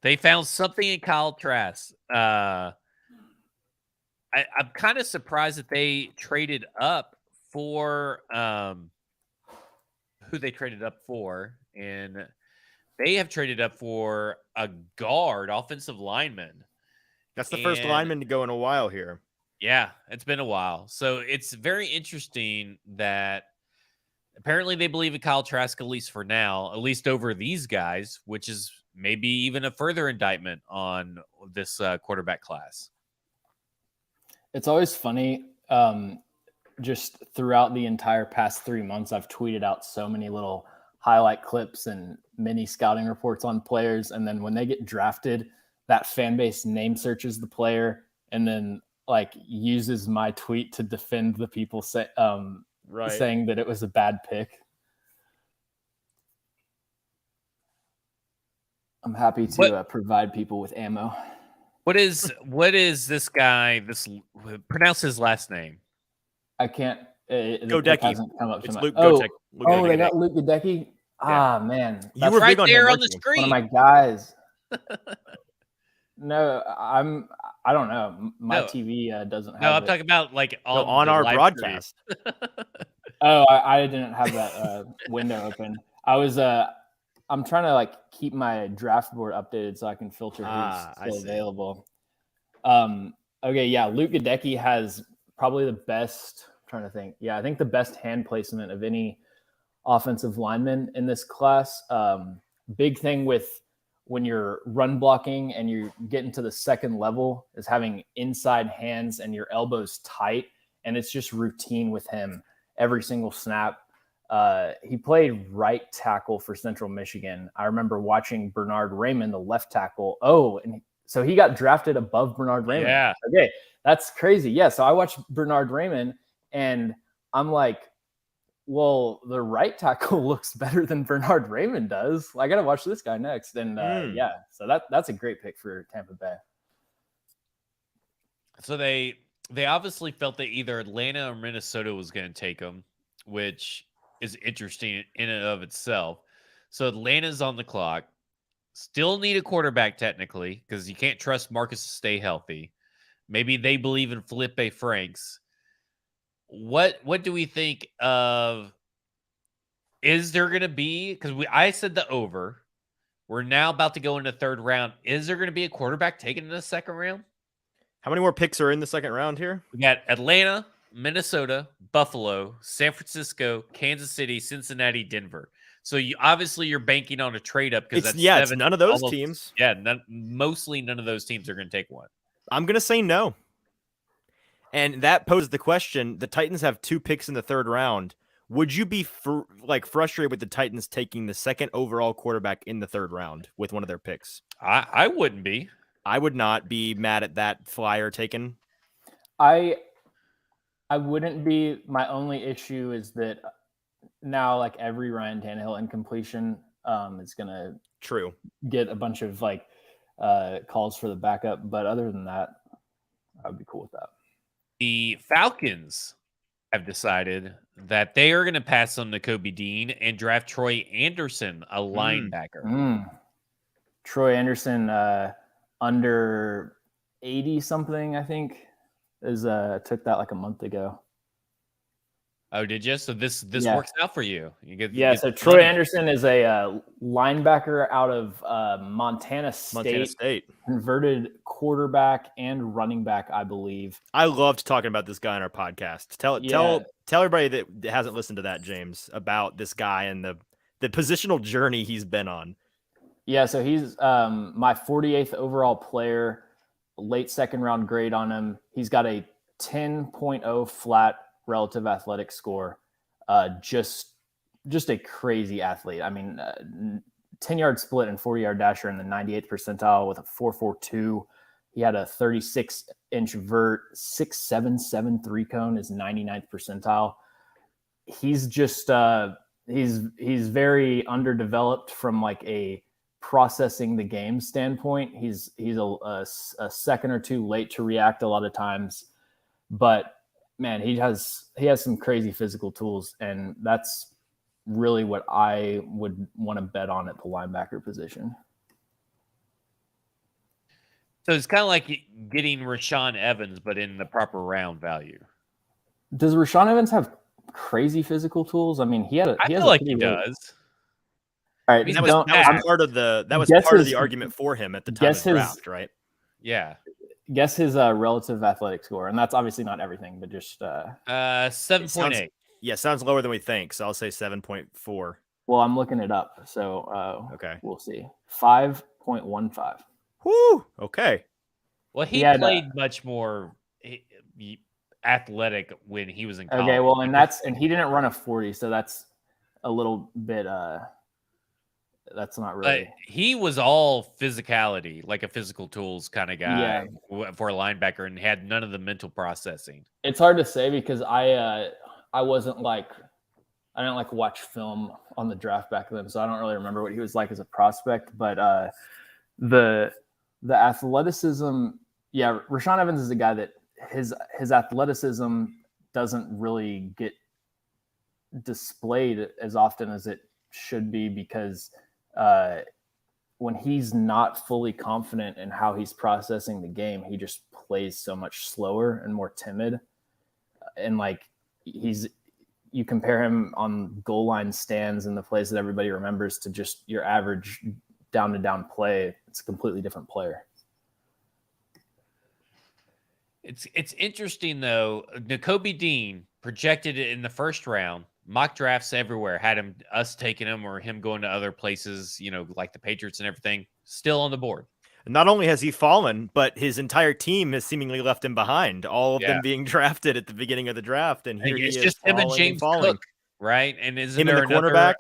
They found something in Kyle Trask. I'm kind of surprised that they traded up for who they traded up for, and they have traded up for a guard, offensive lineman. That's the first lineman to go in a while here. Yeah, it's been a while. So it's very interesting that apparently they believe in Kyle Trask, at least for now, at least over these guys, which is maybe even a further indictment on this quarterback class. It's always funny. Just throughout the entire past 3 months, I've tweeted out so many little highlight clips and mini scouting reports on players. And then when they get drafted, that fan base name searches the player and then like uses my tweet to defend the people saying that it was a bad pick. I'm happy to provide people with ammo. What is this guy? Pronounce his last name. I can't. Godecki. Hasn't come up to Luke Godecki. Oh, they got Luke Godecki. Yeah. Ah, man, you were right big on there him, on the screen. One of my guys. No, I don't know. My TV doesn't have. No, I'm talking about like on our broadcast. Oh, I didn't have that window open. I'm trying to like keep my draft board updated so I can filter who's still available. Okay, yeah, Luke Godecki has probably the best. I'm trying to think. Yeah, I think the best hand placement of any offensive lineman in this class. Big thing with when you're run blocking and you're getting to the second level is having inside hands and your elbows tight, and it's just routine with him every single snap. He played right tackle for Central Michigan. I remember watching Bernard Raymond, the left tackle. Oh, and so he got drafted above Bernard Raymond. Yeah. Okay, that's crazy. Yeah, so I watched Bernard Raymond, and I'm like, well, the right tackle looks better than Bernard Raymond does. I got to watch this guy next. And yeah, so that's a great pick for Tampa Bay. So they obviously felt that either Atlanta or Minnesota was going to take him, which is interesting in and of itself. So Atlanta's on the clock. Still need a quarterback technically because you can't trust Marcus to stay healthy. Maybe they believe in Felipe Franks. What do we think of? Is there going to be, because I said the over. We're now about to go into third round. Is there going to be a quarterback taken in the second round? How many more picks are in the second round here? We got Atlanta, Minnesota, Buffalo, San Francisco, Kansas City, Cincinnati, Denver. So you're banking on a trade up because it's none of those teams. Yeah, mostly none of those teams are going to take one. I'm going to say no. And that poses the question, the Titans have 2 picks in the third round. Would you be frustrated with the Titans taking the second overall quarterback in the third round with one of their picks? I wouldn't be. I would not be mad at that flyer taken. I wouldn't be. My only issue is that now, like, every Ryan Tannehill incompletion is going to get a bunch of calls for the backup. But other than that, I would be cool with that. The Falcons have decided that they are going to pass on Nakobe Dean and draft Troy Anderson, a linebacker. Troy Anderson, under 80 something, I think, took that like a month ago. Oh, did you? So this works out for you. So Troy Anderson is a linebacker out of Montana State, converted quarterback and running back, I believe. I loved talking about this guy on our podcast. Tell everybody that hasn't listened to that, James, about this guy and the positional journey he's been on. Yeah, so he's my 48th overall player, late second round grade on him. He's got a 10.0 flat relative athletic score. Just a crazy athlete. I mean, 10-yard split and 40-yard dasher in the 98th percentile with a 4.42. He had a 36-inch vert, 6.77 3-cone is 99th percentile. He's just he's very underdeveloped from like a processing the game standpoint. He's a second or two late to react a lot of times, but man, he has some crazy physical tools, and that's really what I would want to bet on at the linebacker position. So it's kind of like getting Rashaan Evans, but in the proper round value. Does Rashaan Evans have crazy physical tools? I mean, I feel like he does. All right, that was part of the argument for him at the time of the draft, right? Yeah. Guess his relative athletic score, and that's obviously not everything, but just 7.8. Yeah, sounds lower than we think, so I'll say 7.4. Well, I'm looking it up, so okay, we'll see. 5.15. Whoo! Okay. Well, he played much more athletic when he was in college. Okay, well, and he didn't run a 40, so that's a little bit. That's not really. But he was all physicality, like a physical tools kind of guy for a linebacker, and had none of the mental processing. It's hard to say because I wasn't I didn't watch film on the draft back then, so I don't really remember what he was like as a prospect. But the athleticism, Rashaan Evans is a guy that his athleticism doesn't really get displayed as often as it should be because when he's not fully confident in how he's processing the game, he just plays so much slower and more timid. And you compare him on goal line stands and the plays that everybody remembers to just your average down to down play. It's a completely different player. It's interesting though. Nakobe Dean projected it in the first round. Mock drafts everywhere had us taking him or him going to other places, like the Patriots and everything, still on the board. Not only has he fallen, but his entire team has seemingly left him behind. All of them being drafted at the beginning of the draft, and here it's he just is him and James Cook, right? And isn't him there and the cornerback?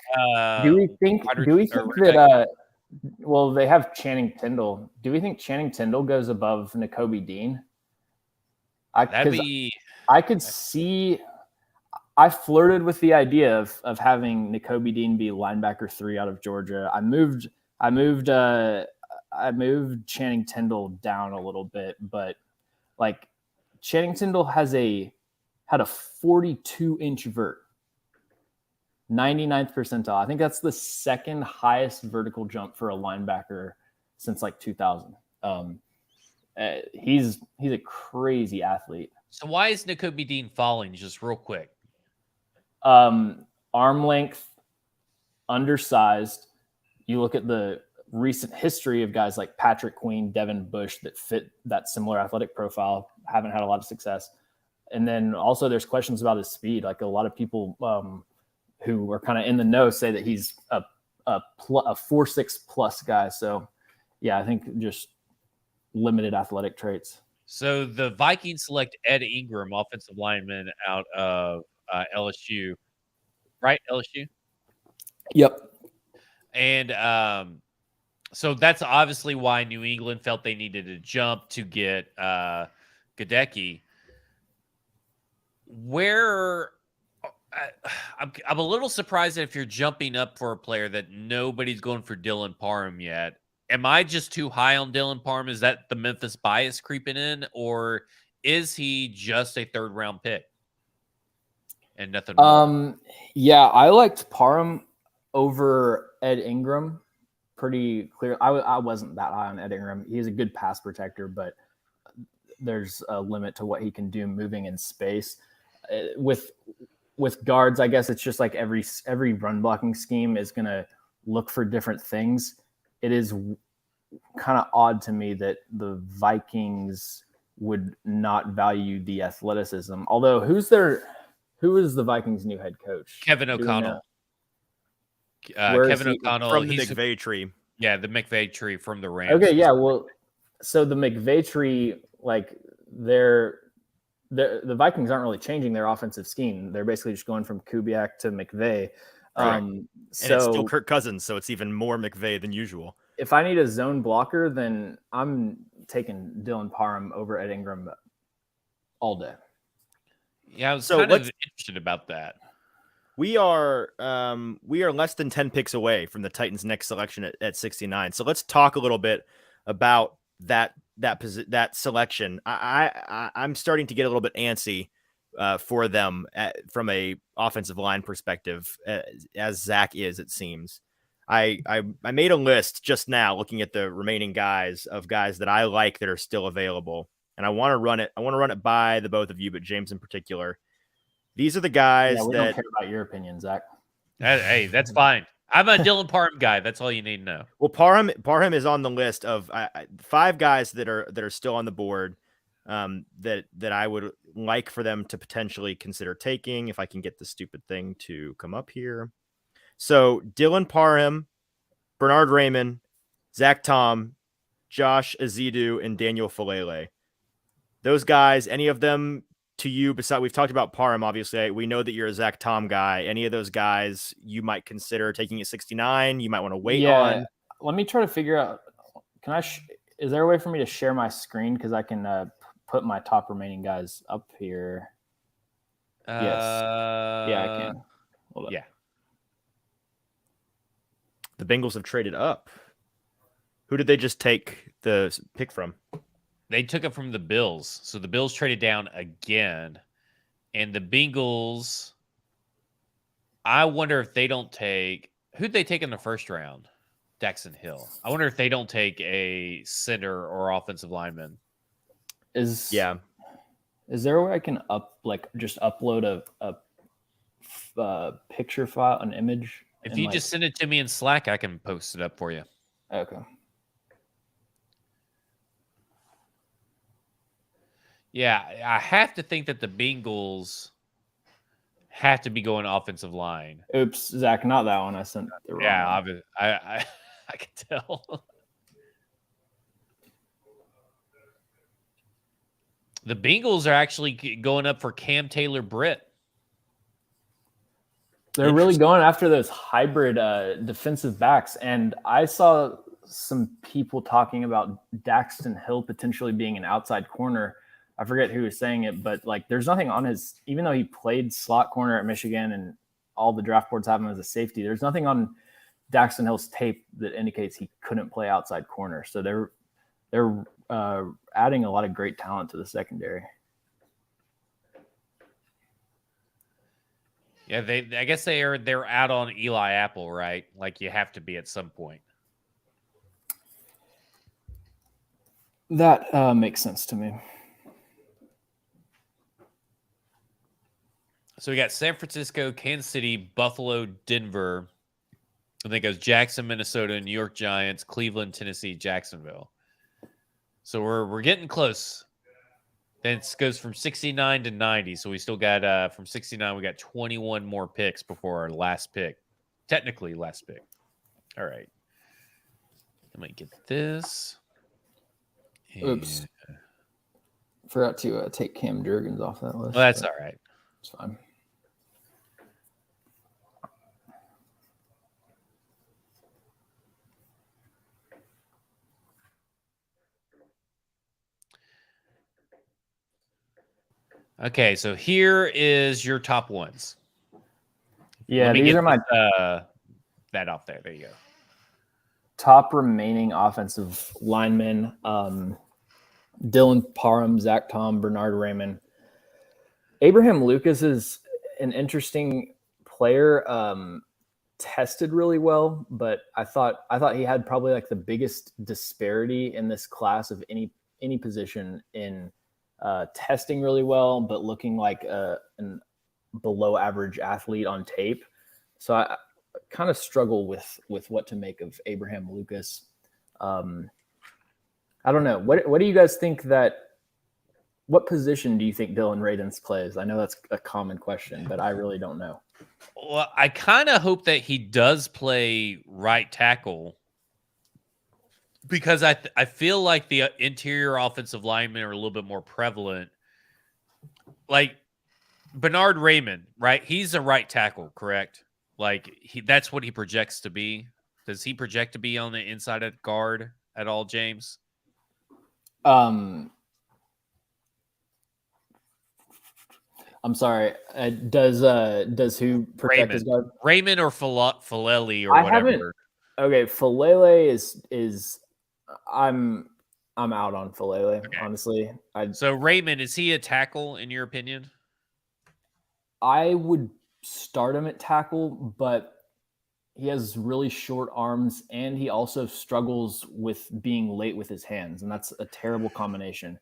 Do we think that? Well, they have Channing Tindall. Do we think Channing Tindall goes above Nakobe Dean? I could see. I flirted with the idea of having Nakobe Dean be linebacker 3 out of Georgia. I moved Channing Tindall down a little bit, but Channing Tindall had a 42-inch vert, 99th percentile. I think that's the second highest vertical jump for a linebacker since 2000. He's a crazy athlete. So why is Nakobe Dean falling? Just real quick. Arm length, undersized. You look at the recent history of guys like Patrick Queen, Devin Bush that fit that similar athletic profile, haven't had a lot of success. And then also there's questions about his speed. Like a lot of people who are kind of in the know say that he's a 4.6 plus guy. So yeah, I think just limited athletic traits. So the Vikings select Ed Ingram, offensive lineman out of LSU, right? LSU. Yep. And so that's obviously why New England felt they needed to jump to get Gadecki. Where I'm a little surprised that if you're jumping up for a player that nobody's going for Dylan Parham yet. Am I just too high on Dylan Parham? Is that the Memphis bias creeping in, or is he just a third round pick and nothing more? Yeah, I liked Parham over Ed Ingram pretty clear. I wasn't that high on Ed Ingram. He's a good pass protector, but there's a limit to what he can do moving in space. With guards, I guess it's just like every run blocking scheme is going to look for different things. It is kind of odd to me that the Vikings would not value the athleticism. Although who is the Vikings' new head coach? Kevin O'Connell. Kevin O'Connell from the McVay tree. Yeah, the McVay tree from the Rams. Okay, yeah. Well, so the McVay tree, like the Vikings aren't really changing their offensive scheme. They're basically just going from Kubiak to McVay. And it's still Kirk Cousins, so it's even more McVay than usual. If I need a zone blocker, then I'm taking Dylan Parham over Ed Ingram all day. Yeah, I was kind of interested about that. We are less than 10 picks away from the Titans' next selection at 69. So let's talk a little bit about that selection. I'm starting to get a little bit antsy for them from a offensive line perspective, as Zach is, it seems. I made a list just now looking at the remaining guys that I like that are still available, and I want to run it by the both of you, but James in particular. These are the guys we don't care about your opinion, Zach. Hey, that's fine. I'm a Dylan Parham guy. That's all you need to know. Well, Parham is on the list of 5 guys that are still on the board that I would like for them to potentially consider taking if I can get the stupid thing to come up here. So Dylan Parham, Bernard Raymond, Zach Tom, Josh Azidu, and Daniel Falele. Those guys, any of them to you, besides, we've talked about Parham, obviously. We know that you're a Zach Tom guy. Any of those guys you might consider taking at 69? You might want to wait on. Let me try to figure out. Is there a way for me to share my screen? Because I can put my top remaining guys up here. Yes. Yeah, I can. Hold up. Yeah. The Bengals have traded up. Who did they just take the pick from? They took it from the Bills. So the Bills traded down again. And the Bengals, I wonder if they don't take – who'd they take in the first round? Daxton Hill. I wonder if they don't take a center or offensive lineman. Is there a way I can just upload a picture file, an image? If you just send it to me in Slack, I can post it up for you. Okay. Yeah, I have to think that the Bengals have to be going offensive line. Oops, Zach, not that one. I sent the wrong one. I can tell. The Bengals are actually going up for Cam Taylor-Britt. They're really going after those hybrid defensive backs. And I saw some people talking about Daxton Hill potentially being an outside corner. I forget who was saying it, but there's nothing on his, even though he played slot corner at Michigan and all the draft boards have him as a safety, there's nothing on Daxton Hill's tape that indicates he couldn't play outside corner. So they're adding a lot of great talent to the secondary. Yeah, I guess they're out on Eli Apple, right? Like you have to be at some point. That makes sense to me. So we got San Francisco, Kansas City, Buffalo, Denver. I think it goes Jackson, Minnesota, New York Giants, Cleveland, Tennessee, Jacksonville. So we're getting close. Then it goes from 69 to 90. So we still got from 69, we got 21 more picks before our last pick. Technically last pick. All right. Let me get this. Oops. Forgot to take Cam Jurgens off that list. Well, that's all right. It's fine. Okay, so here is your top ones. Yeah, these are my that off there. There you go. Top remaining offensive linemen. Dylan Parham, Zach Tom, Bernard Raymond. Abraham Lucas is an interesting player. Tested really well, but I thought he had probably like the biggest disparity in this class of any position in testing really well, but looking like an below average athlete on tape. So I kind of struggle with what to make of Abraham Lucas. I don't know. What do you guys think what position do you think Dylan Radins plays? I know that's a common question, but I really don't know. Well, I kind of hope that he does play right tackle because I feel like the interior offensive linemen are a little bit more prevalent. Like Bernard Raymond, right? He's a right tackle, correct? Like that's what he projects to be. Does he project to be on the inside of guard at all, James? I'm sorry. Does who protect his guard? Raymond or Falele or whatever? Okay, Falele is I'm out on Falele, okay. Honestly. So Raymond, is he a tackle in your opinion? I would start him at tackle, but he has really short arms and he also struggles with being late with his hands, and that's a terrible combination.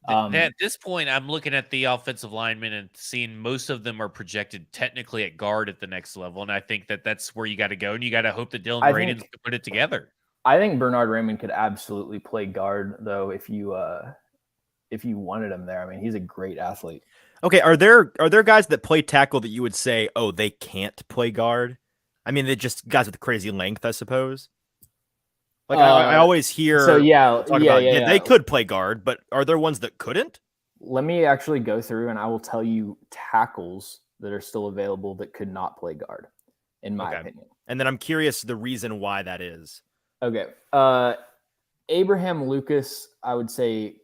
At this point, I'm looking at the offensive linemen and seeing most of them are projected technically at guard at the next level, and I think that's where you got to go, and you got to hope that Dylan Radins can put it together. I think Bernard Raymond could absolutely play guard, though, if you wanted him there. I mean, he's a great athlete. Okay, are there guys that play tackle that you would say, oh, they can't play guard? I mean, they're just guys with crazy length, I suppose. Like I always hear. So yeah, they could play guard, but are there ones that couldn't? Let me actually go through, and I will tell you tackles that are still available that could not play guard, in my opinion. And then I'm curious the reason why that is. Okay, Abraham Lucas, I would say,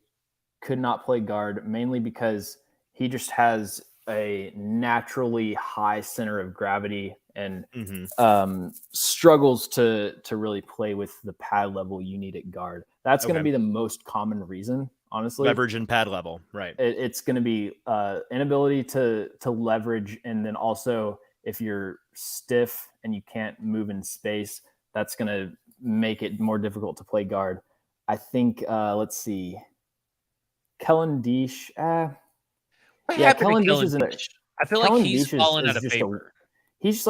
could not play guard mainly because he just has a naturally high center of gravity and struggles to really play with the pad level you need at guard. That's going to be the most common reason, honestly. Leverage and pad level, right? It's going to be inability to leverage, and then also if you're stiff and you can't move in space, that's going to make it more difficult to play guard. I think let's see, Kellen Deesh. Kellen Deesh. I feel like he's fallen out of favor. He's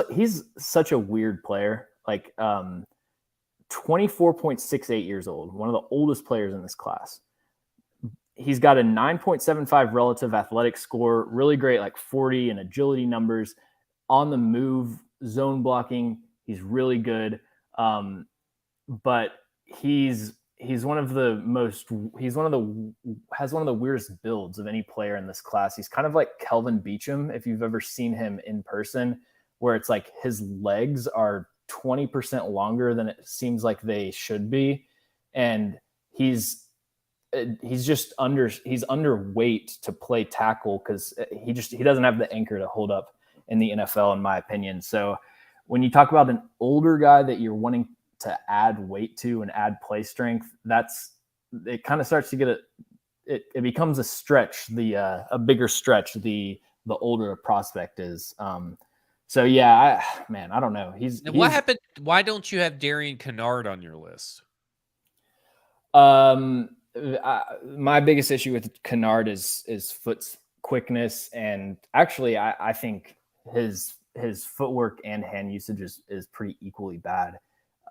such a weird player. Like 24.68 years old, one of the oldest players in this class. He's got a 9.75 relative athletic score, really great, like 40 and agility numbers, on the move, zone blocking. He's really good. But has one of the weirdest builds of any player in this class. He's kind of like Kelvin Beachum, if you've ever seen him in person, where it's like his legs are 20% longer than it seems like they should be. And he's underweight to play tackle because he doesn't have the anchor to hold up in the NFL, in my opinion. So when you talk about an older guy that you're wanting to add weight to and add play strength, it kind of starts to get it becomes a stretch, a bigger stretch the older a prospect is. So yeah, I don't know. What happened? Why don't you have Darian Kennard on your list? My biggest issue with Kennard is foot quickness, and actually, I think his footwork and hand usage is pretty equally bad.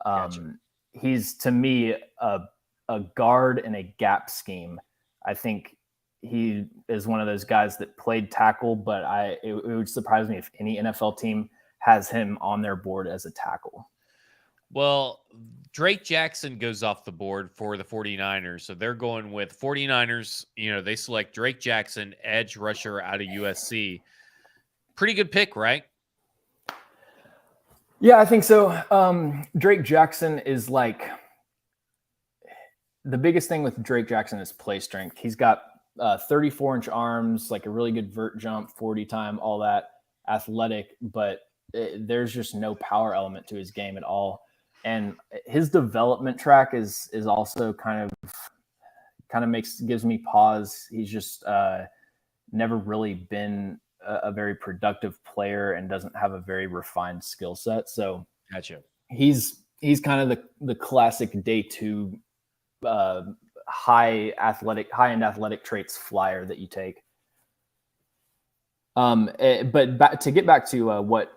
Gotcha. He's, to me, a guard in a gap scheme. I think he is one of those guys that played tackle, but it would surprise me if any NFL team has him on their board as a tackle. Well, Drake Jackson goes off the board for the 49ers. So they're going with 49ers. They select Drake Jackson, edge rusher out of USC. Pretty good pick, right? Yeah, I think so. Drake Jackson is like, the biggest thing with Drake Jackson is play strength. He's got 34-inch arms, like a really good vert jump, 40 time, all that, athletic, but there's just no power element to his game at all. And his development track is also kind of gives me pause. He's just never really been a very productive player and doesn't have a very refined skill set. So gotcha. He's kind of the classic day two high-end athletic traits flyer that you take. But to get back to what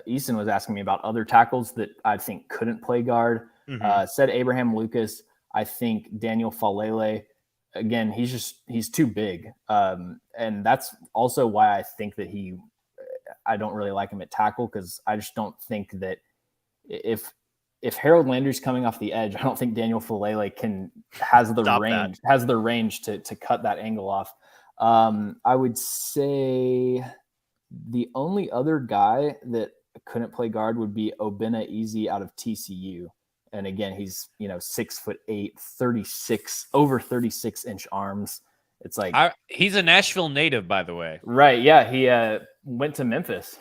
Easton was asking me about other tackles that I think couldn't play guard, said Abraham Lucas. I think Daniel Falele, again, he's too big. And that's also why I think that I don't really like him at tackle, because I just don't think that if Harold Landry's coming off the edge, I don't think Daniel Falele has the range to cut that angle off. I would say the only other guy that couldn't play guard would be Obinna Easy out of TCU. And again, he's 6'8", 36, over 36-inch arms. It's like he's a Nashville native, by the way. Right. Yeah. He went to Memphis.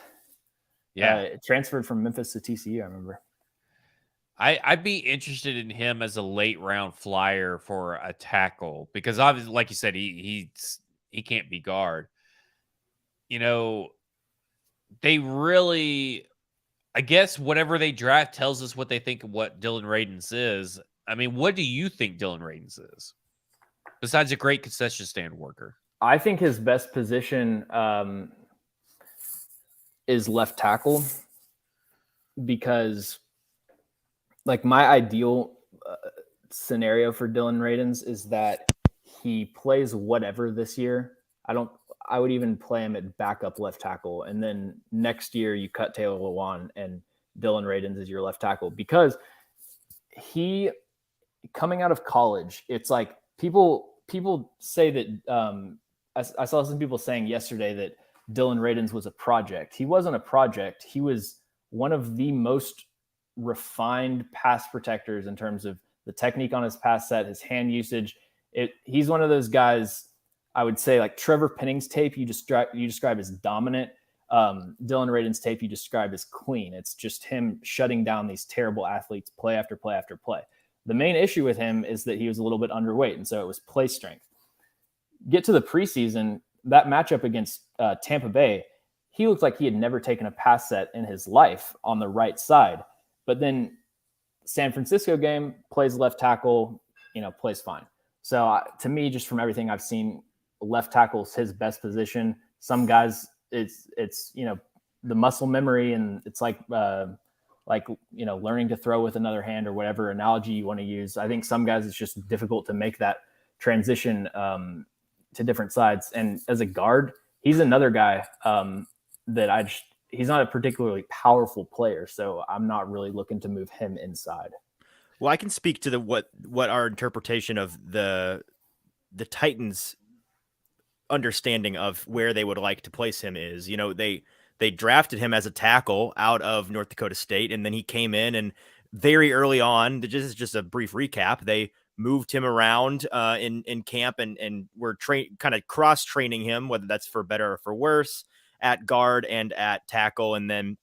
Yeah. Transferred from Memphis to TCU, I remember. I'd be interested in him as a late round flyer for a tackle, because obviously, like you said, he can't be guard. They really, I guess whatever they draft tells us what they think of what Dylan Radins is. I mean, what do you think Dylan Radins is, besides a great concession stand worker? I think his best position is left tackle, because like my ideal scenario for Dylan Radins is that he plays whatever this year. I would even play him at backup left tackle. And then next year you cut Taylor Lewan and Dylan Radins is your left tackle, because he, coming out of college, it's like people say that I saw some people saying yesterday that Dylan Radins was a project. He wasn't a project. He was one of the most refined pass protectors in terms of the technique on his pass set, his hand usage. He's one of those guys, I would say, like Trevor Penning's tape you describe as dominant. Dylan Radins' tape you describe as clean. It's just him shutting down these terrible athletes play after play after play. The main issue with him is that he was a little bit underweight, and so it was play strength. Get to the preseason, that matchup against Tampa Bay, he looked like he had never taken a pass set in his life on the right side. But then San Francisco game, plays left tackle, plays fine. So to me, just from everything I've seen, left tackle is his best position. Some guys, it's the muscle memory, and it's like learning to throw with another hand, or whatever analogy you want to use. I think some guys it's just difficult to make that transition to different sides. And as a guard, he's another guy that he's not a particularly powerful player, so I'm not really looking to move him inside. Well, I can speak to what our interpretation of the Titans' understanding of where they would like to place him is. They drafted him as a tackle out of North Dakota State, and then he came in, and very early on, this is just a brief recap, they moved him around in camp and were kind of cross training him, whether that's for better or for worse, at guard and at tackle. And then,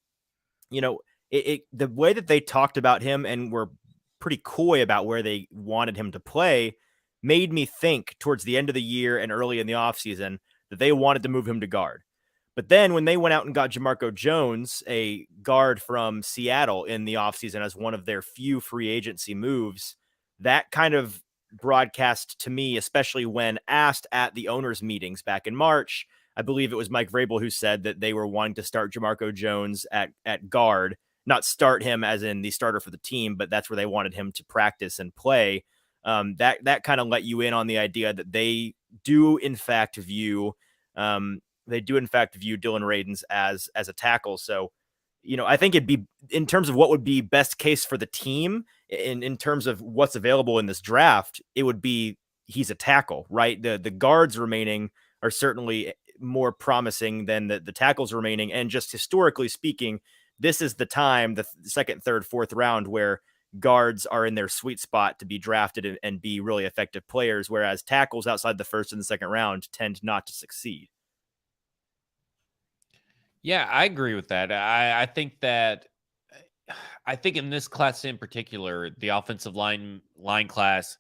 the way that they talked about him and were pretty coy about where they wanted him to play made me think towards the end of the year and early in the offseason that they wanted to move him to guard. But then when they went out and got Jamarco Jones, a guard from Seattle, in the offseason as one of their few free agency moves, that kind of broadcast to me, especially when asked at the owners' meetings back in March. I believe it was Mike Vrabel who said that they were wanting to start Jamarco Jones at guard, not start him as in the starter for the team, but that's where they wanted him to practice and play. That kind of let you in on the idea that they do in fact view Dylan Radins as a tackle. So, I think it'd be, in terms of what would be best case for the team, in terms of what's available in this draft, it would be he's a tackle, right? The guards remaining are certainly more promising than the tackles remaining. And just historically speaking, this is the time, the second, third, fourth round, where guards are in their sweet spot to be drafted and be really effective players, whereas tackles outside the first and the second round tend not to succeed. Yeah, I agree with that. I think in this class in particular, the offensive line class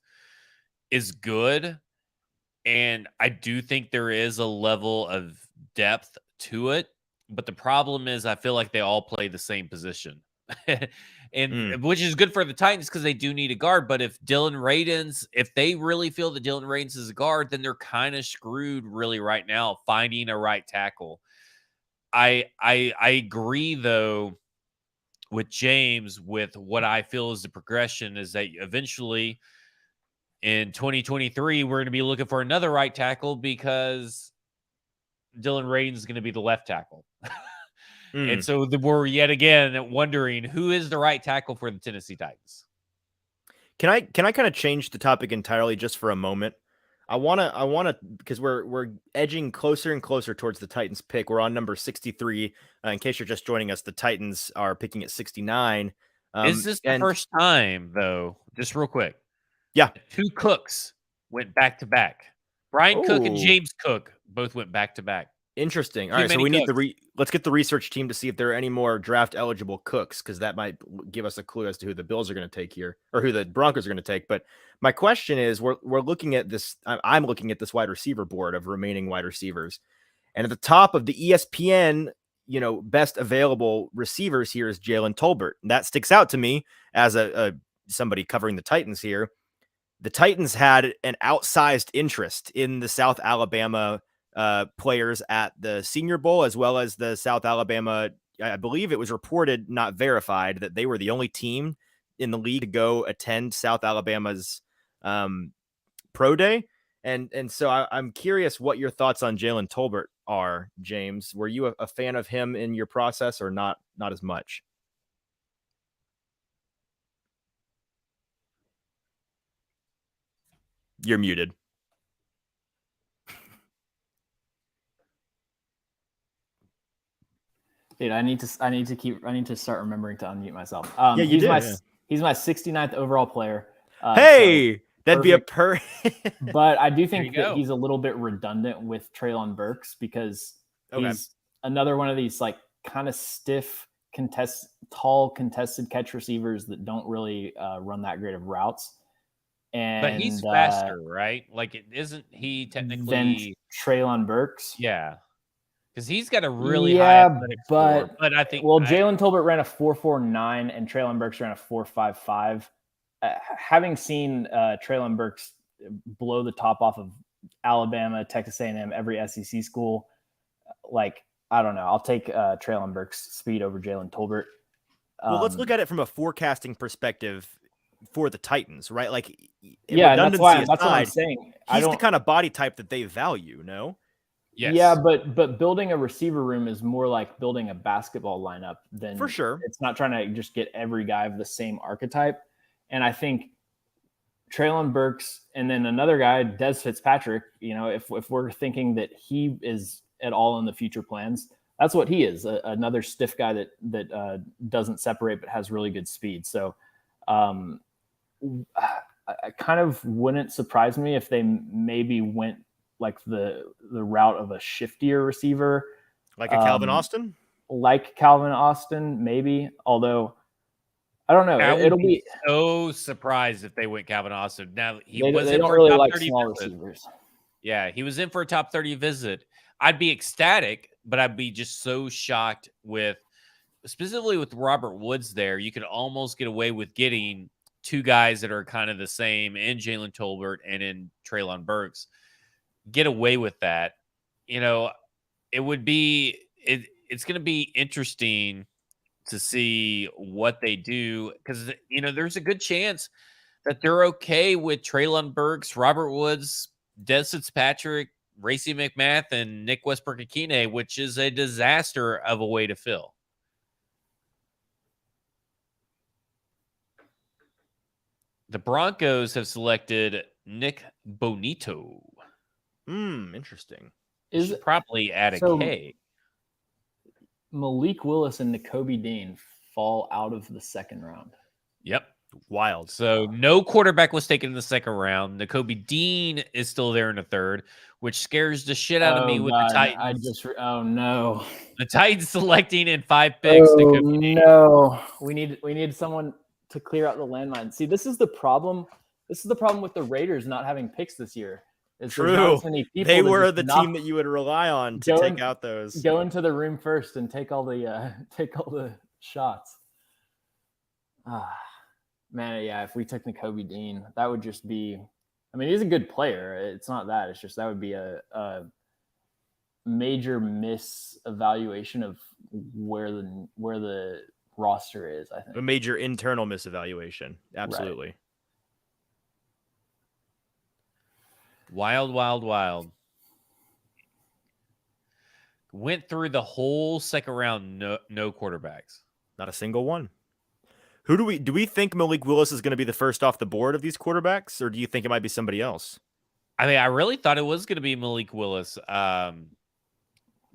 is good. And I do think there is a level of depth to it. But the problem is I feel like they all play the same position. And which is good for the Titans because they do need a guard. But if they really feel that Dylan Radins is a guard, then they're kind of screwed really right now finding a right tackle. I agree, though, with James with what I feel is the progression is that eventually in 2023, we're going to be looking for another right tackle because Dylan Radins is going to be the left tackle. And so we're yet again wondering who is the right tackle for the Tennessee Titans. Can I kind of change the topic entirely just for a moment? I want to because we're edging closer and closer towards the Titans pick. We're on number 63. In case you're just joining us, the Titans are picking at 69. Is this the first time, though? Just real quick. Yeah. 2 Cooks went back to back. Brian Cook and James Cook both went back to back. Interesting. All right, so we need let's get the research team to see if there are any more draft eligible Cooks, because that might give us a clue as to who the Bills are going to take here, or who the Broncos are going to take. But my question is, we're looking at this. I'm looking at this wide receiver board of remaining wide receivers, and at the top of the ESPN, best available receivers here is Jalen Tolbert. And that sticks out to me as a somebody covering the Titans here. The Titans had an outsized interest in the South Alabama players at the Senior Bowl, as well as the South Alabama. I believe it was reported, not verified, that they were the only team in the league to go attend South Alabama's pro day. And so I'm curious what your thoughts on Jalen Tolbert are, James. Were you a fan of him in your process, or not as much? You're muted. Dude, I need to start remembering to unmute myself. He's my 69th overall player. Hey, so that'd perfect. Be a But I do think that he's a little bit redundant with Treylon Burks, because he's another one of these like kind of stiff, tall contested catch receivers that don't really run that great of routes. But he's faster, right? Like, isn't he technically than Treylon Burks? Yeah. Because he's got a really high athletic score. But I think Jalen Tolbert ran a 4.49 and Treylon Burks ran a 4.55. Having seen Treylon Burks blow the top off of Alabama, Texas A&M, every SEC school, I don't know. I'll take Treylon Burks' speed over Jalen Tolbert. Well, let's look at it from a forecasting perspective for the Titans, right? That's what I'm saying. He's the kind of body type that they value, no? Yes. Yeah, but building a receiver room is more like building a basketball lineup than, for sure. It's not trying to just get every guy of the same archetype. And I think Treylon Burks and then another guy, Des Fitzpatrick, if we're thinking that he is at all in the future plans, that's what he is, another stiff guy that doesn't separate but has really good speed. So I kind of wouldn't surprise me if they maybe went like the route of a shiftier receiver, like a Calvin Austin, maybe. Although I don't know, it'll be so surprised if they went Calvin Austin. Now they don't really like small receivers. Yeah, he was in for a top 30 visit. I'd be ecstatic, but I'd be just so shocked specifically with Robert Woods there. You could almost get away with getting two guys that are kind of the same in Jalen Tolbert and in Treylon Burks get away with that, it would be it's going to be interesting to see what they do, because there's a good chance that they're okay with Treylon Burks, Robert Woods, Des Fitzpatrick, Racey McMath, and Nick Westbrook-Akine, which is a disaster of a way to fill. The Broncos have selected Nick Bonito. Interesting. Is it probably add a K. Malik Willis and Nakobe Dean fall out of the second round. Yep. Wild. So no quarterback was taken in the second round. Nakobe Dean is still there in the third, which scares the shit out of me with the Titans. Oh no. The Titans selecting in 5 picks. Oh no. We need someone to clear out the landmine. See, this is the problem. This is the problem with the Raiders not having picks this year. True. They were the team that you would rely on to take out those. Go into the room first and take all the shots. Man, yeah, if we took Nakobe Dean, that would just be – I mean, he's a good player. It's not that. It's just that would be a major misevaluation of where the roster is, I think. A major internal misevaluation. Absolutely. Right. Wild, wild, wild. Went through the whole second round, no quarterbacks. Not a single one. Who do we think Malik Willis is going to be the first off the board of these quarterbacks, or do you think it might be somebody else? I mean, I really thought it was going to be Malik Willis. But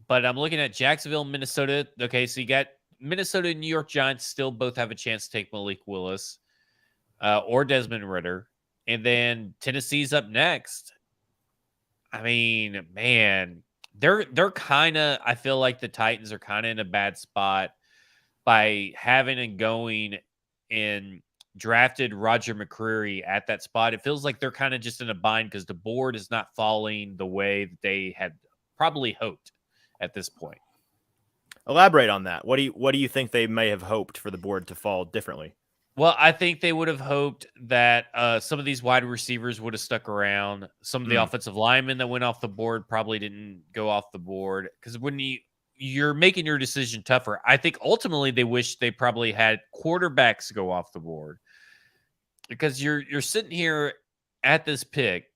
I'm looking at Jacksonville, Minnesota. Okay, so you got Minnesota and New York Giants still both have a chance to take Malik Willis or Desmond Ridder. And then Tennessee's up next. I mean, man, they're kind of, I feel like the Titans are kind of in a bad spot by having and going and drafted Roger McCreary at that spot. It feels like they're kind of just in a bind because the board is not falling the way that they had probably hoped at this point. Elaborate on that. What do you think they may have hoped for the board to fall differently? Well, I think they would have hoped that some of these wide receivers would have stuck around. Some of the offensive linemen that went off the board probably didn't go off the board, because when you're making your decision tougher, I think ultimately they wish they probably had quarterbacks go off the board, because you're sitting here at this pick.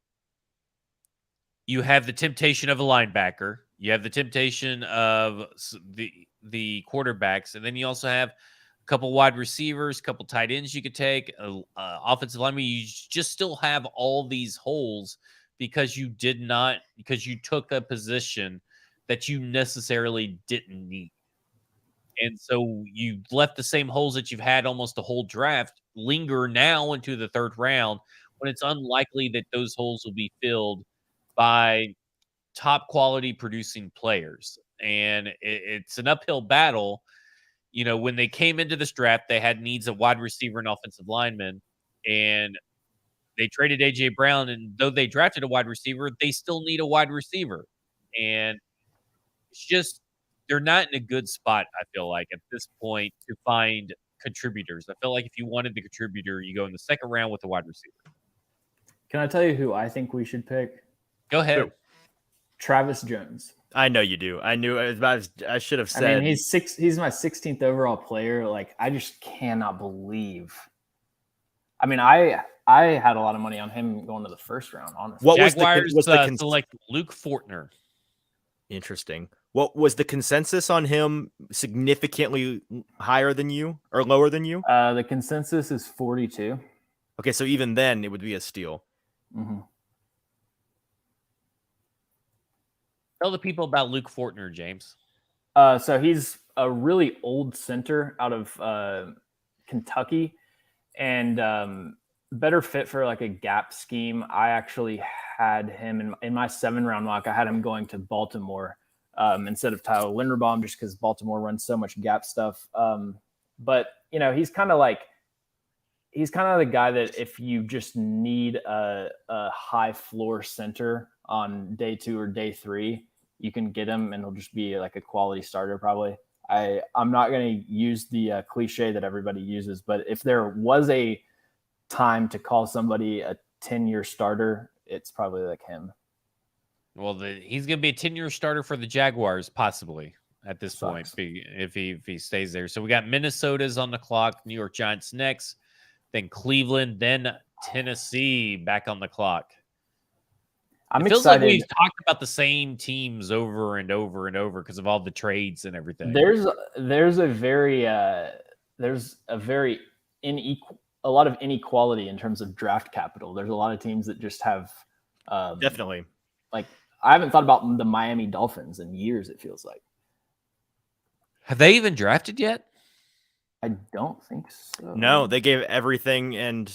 You have the temptation of a linebacker. You have the temptation of the quarterbacks, and then you also have a couple wide receivers, a couple tight ends you could take, offensive lineman. You just still have all these holes because you took a position that you necessarily didn't need. And so you left the same holes that you've had almost the whole draft linger now into the third round, when it's unlikely that those holes will be filled by top quality producing players. And it's an uphill battle. When they came into this draft, they had needs of wide receiver and offensive lineman, and they traded A.J. Brown. And though they drafted a wide receiver, they still need a wide receiver. And it's just, they're not in a good spot, I feel like, at this point to find contributors. I feel like if you wanted the contributor, you go in the second round with a wide receiver. Can I tell you who I think we should pick? Go ahead. Who? Travis Jones. I know you do. I knew it. I should have said. I mean, he's my 16th overall player. Like, I just cannot believe. I mean, I had a lot of money on him going to the first round, honestly. What Jaguars was the select Luke Fortner. Interesting. What was the consensus on him? Significantly higher than you or lower than you? The consensus is 42. Okay, so even then, it would be a steal. Mm-hmm. Tell the people about Luke Fortner, James. So he's a really old center out of Kentucky, and better fit for like a gap scheme. I actually had him in my 7-round mock. I had him going to Baltimore instead of Tyler Linderbaum, just because Baltimore runs so much gap stuff. But he's kind of the guy that if you just need a high floor center on day 2 or day 3, you can get him and he'll just be like a quality starter probably. I'm not going to use the cliche that everybody uses, but if there was a time to call somebody a 10-year starter, it's probably like him. Well, he's going to be a 10-year starter for the Jaguars, possibly at this point, if he stays there. So we got Minnesota's on the clock, New York Giants next, then Cleveland, then Tennessee back on the clock. I'm it feels excited. Like we've talked about the same teams over and over and over because of all the trades and everything. There's a lot of inequality in terms of draft capital. There's a lot of teams that just have definitely. Like, I haven't thought about the Miami Dolphins in years, it feels like. Have they even drafted yet? I don't think so. No, they gave everything and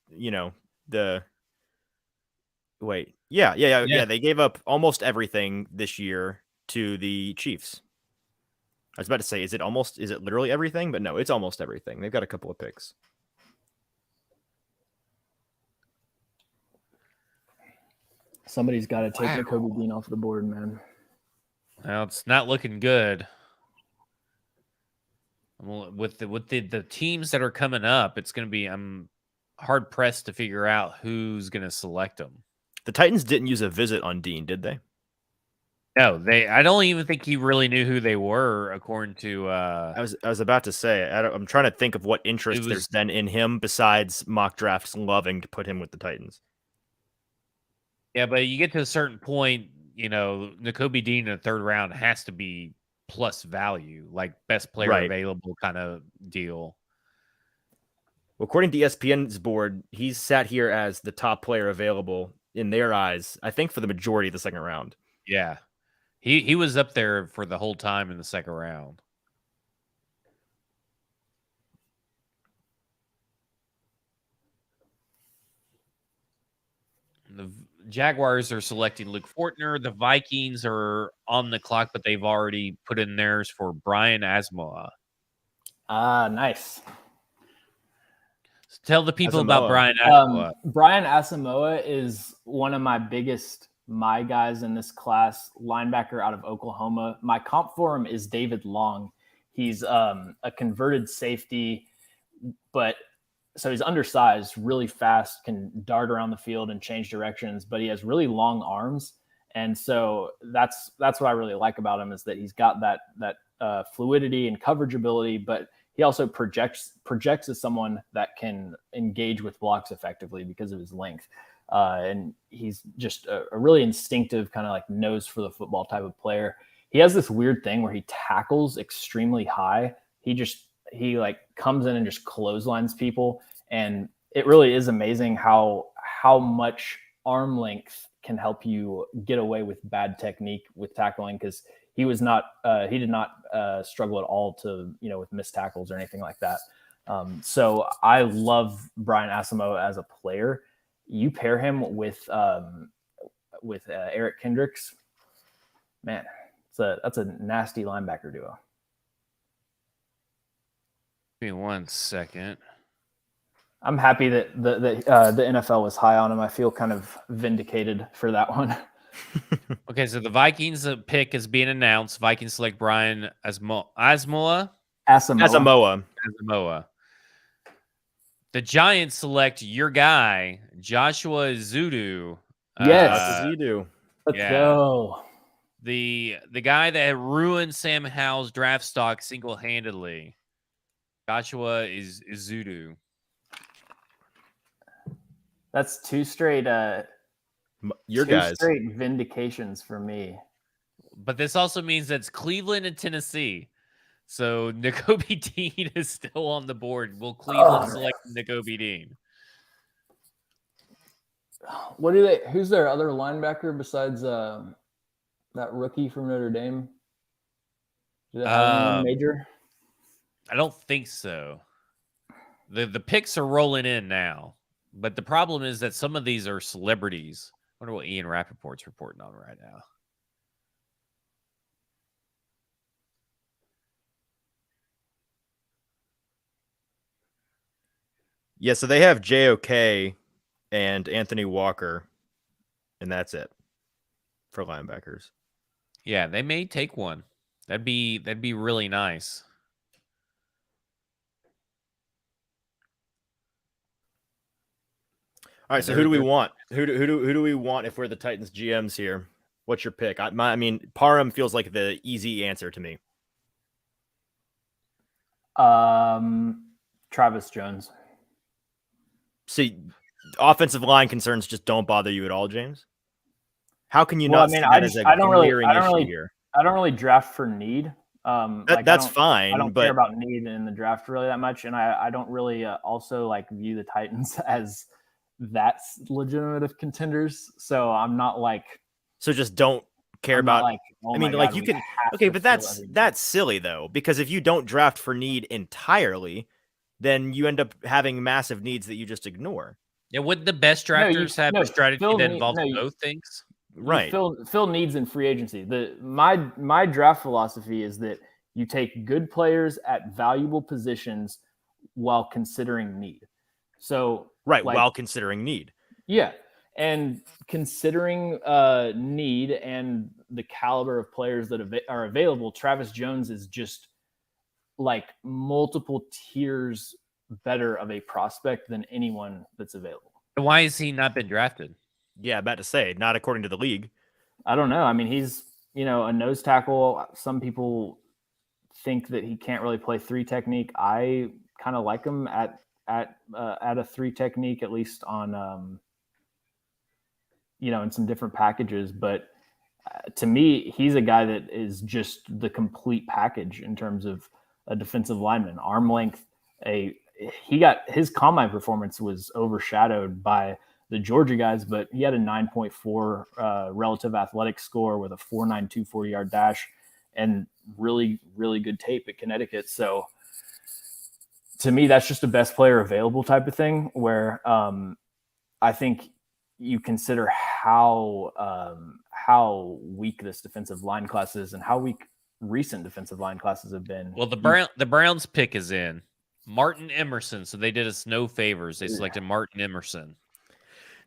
you know, they gave up almost everything this year to the Chiefs. I was about to say, is it literally everything? But no, it's almost everything. They've got a couple of picks. Somebody's got to take Nakobe Dean off the board, man. Well, it's not looking good. With the teams that are coming up, it's going to be, I'm hard pressed to figure out who's going to select them. The Titans didn't use a visit on Dean, did they? No, I don't even think he really knew who they were, according to. I was about to say, I'm trying to think of what interest there's been in him besides mock drafts loving to put him with the Titans. Yeah, but you get to a certain point, Nakobe Dean in the third round has to be plus value, like best player available kind of deal. Well, according to ESPN's board, he's sat here as the top player available in their eyes, I think, for the majority of the second round. Yeah. He was up there for the whole time in the second round. The Jaguars are selecting Luke Fortner. The Vikings are on the clock, but they've already put in theirs for Brian Asamoah. Nice. So tell the people about Brian Asamoah. Brian Asamoah is one of my guys in this class, linebacker out of Oklahoma. My comp for him is David Long. He's a converted safety, so he's undersized, really fast, can dart around the field and change directions, but he has really long arms. And so that's what I really like about him, is that he's got that fluidity and coverage ability, but he also projects as someone that can engage with blocks effectively because of his length. And he's just a really instinctive kind of like nose for the football type of player. He has this weird thing where he tackles extremely high. He like comes in and just clotheslines people. And it really is amazing how much arm length can help you get away with bad technique with tackling. Cause he did not struggle at all with missed tackles or anything like that. So I love Brian Asamoah as a player. You pair him with Eric Kendricks, man, that's a nasty linebacker duo. Give me 1 second. I'm happy that the NFL was high on him. I feel kind of vindicated for that one. Okay, so the Vikings pick is being announced. Vikings select Brian Asamoah. The Giants select your guy, Joshua Zudu. Yes, Zudu. Let's go. The guy that ruined Sam Howell's draft stock single-handedly. Joshua is Zudu. That's two straight straight vindications for me. But this also means that's Cleveland and Tennessee. So Nakobe Dean is still on the board. Will Cleveland select Nakobe Dean? Who's their other linebacker besides that rookie from Notre Dame? Do they have anyone major? I don't think so. The picks are rolling in now. But the problem is that some of these are celebrities. I wonder what Ian Rappaport's reporting on right now. Yeah, so they have JOK and Anthony Walker, and that's it for linebackers. Yeah, they may take one. That'd be really nice. All right, so who do we want? Who do we want if we're the Titans GMs here? What's your pick? I mean, Parham feels like the easy answer to me. Travis Jones. See, offensive line concerns just don't bother you at all, James? How can you not see that as a glaring issue here? I don't really draft for need. That's fine. I don't care about need in the draft really that much, and I don't really also like view the Titans as that legitimate of contenders. So I'm not like. So just don't care about. Like, oh I mean, like you can. Okay, but that's silly though, because if you don't draft for need entirely, then you end up having massive needs that you just ignore. Yeah, wouldn't the best drafters have a strategy that involves both things? Right. Fill needs in free agency. My draft philosophy is that you take good players at valuable positions while considering need. So while considering need. Yeah. And considering need and the caliber of players that are available, Travis Jones is just like multiple tiers better of a prospect than anyone that's available. Why has he not been drafted? Yeah, about to say, not according to the league. I don't know. I mean, he's, a nose tackle. Some people think that he can't really play 3 technique. I kind of like him at a 3 technique, at least on, in some different packages. But to me, he's a guy that is just the complete package in terms of a defensive lineman. Arm length, his combine performance was overshadowed by the Georgia guys, but he had a 9.4 relative athletic score with a 4.92 40-yard dash and really, really good tape at Connecticut. So to me, that's just a best player available type of thing where I think you consider how weak this defensive line class is and how weak recent defensive line classes have been. Well, the Browns pick is in Martin Emerson. So they did us no favors. They selected Martin Emerson.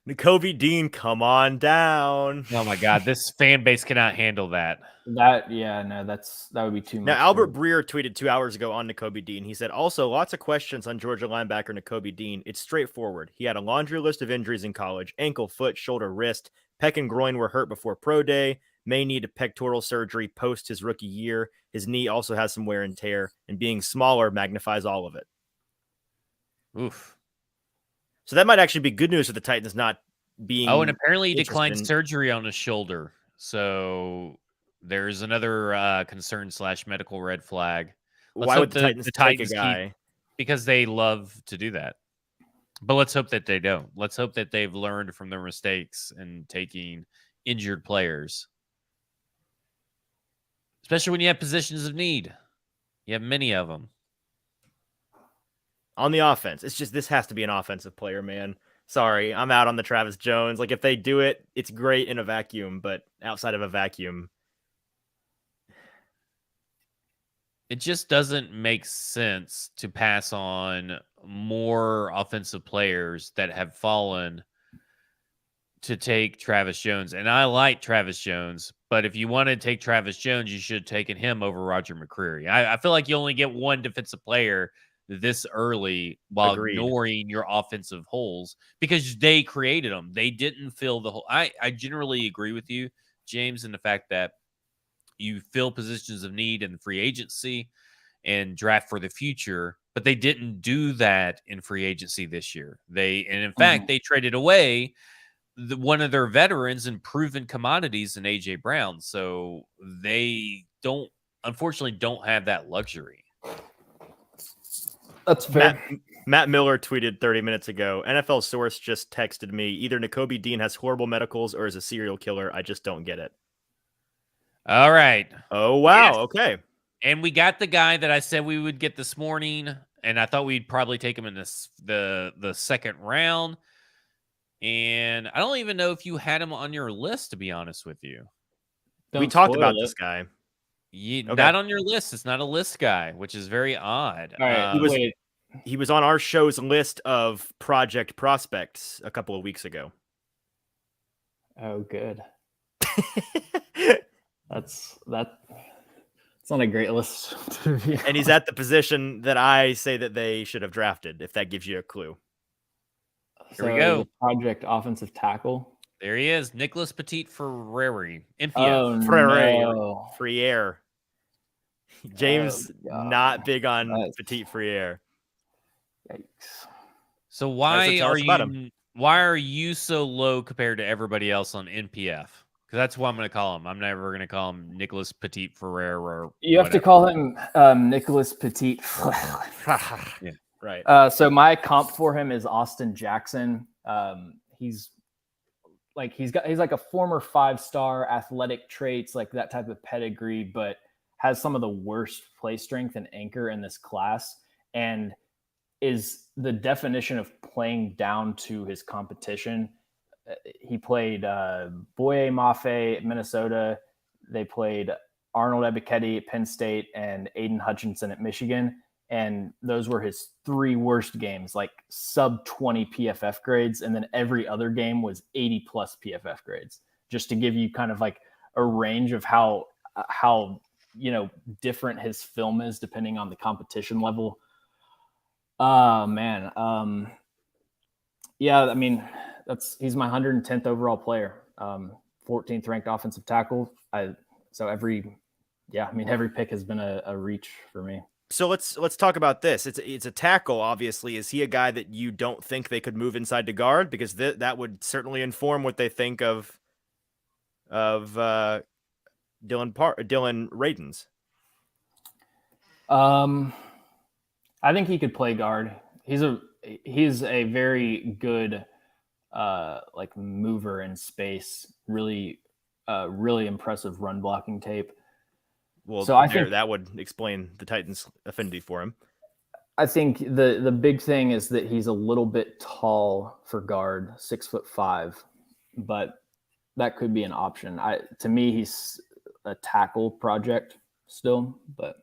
Nakobe Dean, come on down. Oh my God, this fan base cannot handle that. That would be too much. Now, Albert Breer tweeted 2 hours ago on Nakobe Dean. He said, also, lots of questions on Georgia linebacker Nakobe Dean. It's straightforward. He had a laundry list of injuries in college: ankle, foot, shoulder, wrist. Pec and groin were hurt before pro day. May need a pectoral surgery post his rookie year. His knee also has some wear and tear, and being smaller magnifies all of it. Oof. So that might actually be good news for the Titans not being. Oh, and apparently he declined surgery on his shoulder. So there's another concern / medical red flag. Why would the Titans take a guy? Because they love to do that. But let's hope that they don't. Let's hope that they've learned from their mistakes in taking injured players. Especially when you have positions of need. You have many of them. On the offense, it's just this has to be an offensive player, man. Sorry, I'm out on the Travis Jones. Like, if they do it, it's great in a vacuum, but outside of a vacuum, it just doesn't make sense to pass on more offensive players that have fallen to take Travis Jones. And I like Travis Jones, but if you want to take Travis Jones, you should have taken him over Roger McCreary. I feel like you only get one defensive player this early while ignoring your offensive holes because they created them. They didn't fill the hole. I generally agree with you, James, in the fact that you fill positions of need in free agency and draft for the future, but they didn't do that in free agency this year. In fact, they traded away one of their veterans and proven commodities in AJ Brown. So they unfortunately don't have that luxury. That's fair. Matt Miller tweeted 30 minutes ago, NFL source just texted me, either Nakobe Dean has horrible medicals or is a serial killer. I just don't get it. All right. Oh, wow. Yes. Okay. And we got the guy that I said we would get this morning, and I thought we'd probably take him in the second round. And I don't even know if you had him on your list, to be honest with you. We talked about this guy. Not on your list. It's not a list guy, which is very odd. All right, he was on our show's list of project prospects a couple of weeks ago. Oh, good. That's not a great list. And he's at the position that I say that they should have drafted, if that gives you a clue. Here we go. The project offensive tackle. There he is, Nicholas Petit-Frere, MPF. Oh, no. Frere. James, not big on Petit-Frere. Yikes. So why are you so low compared to everybody else on NPF? Because that's what I'm going to call him. I'm never going to call him Nicholas Petit-Frere or you have to call him Nicholas Petit. Yeah, right. So my comp for him is Austin Jackson. He's like a former 5-star, athletic traits, like that type of pedigree, but has some of the worst play strength and anchor in this class, and is the definition of playing down to his competition. He played Boye Mafe at Minnesota. They played Arnold Ebiketie at Penn State and Aiden Hutchinson at Michigan. And those were his 3 worst games, like sub 20 PFF grades. And then every other game was 80 plus PFF grades, just to give you kind of like a range of how different his film is depending on the competition level. Man. Yeah, I mean, he's my 110th overall player, 14th ranked offensive tackle. Every pick has been a reach for me. So let's talk about this. It's a tackle, obviously. Is he a guy that you don't think they could move inside to guard? Because that would certainly inform what they think of Dylan Radins. I think he could play guard. He's a very good like mover in space. Really impressive run blocking tape. Well, so I think that would explain the Titans' affinity for him. I think the big thing is that he's a little bit tall for guard, 6'5", but that could be an option. To me, he's a tackle project still, but.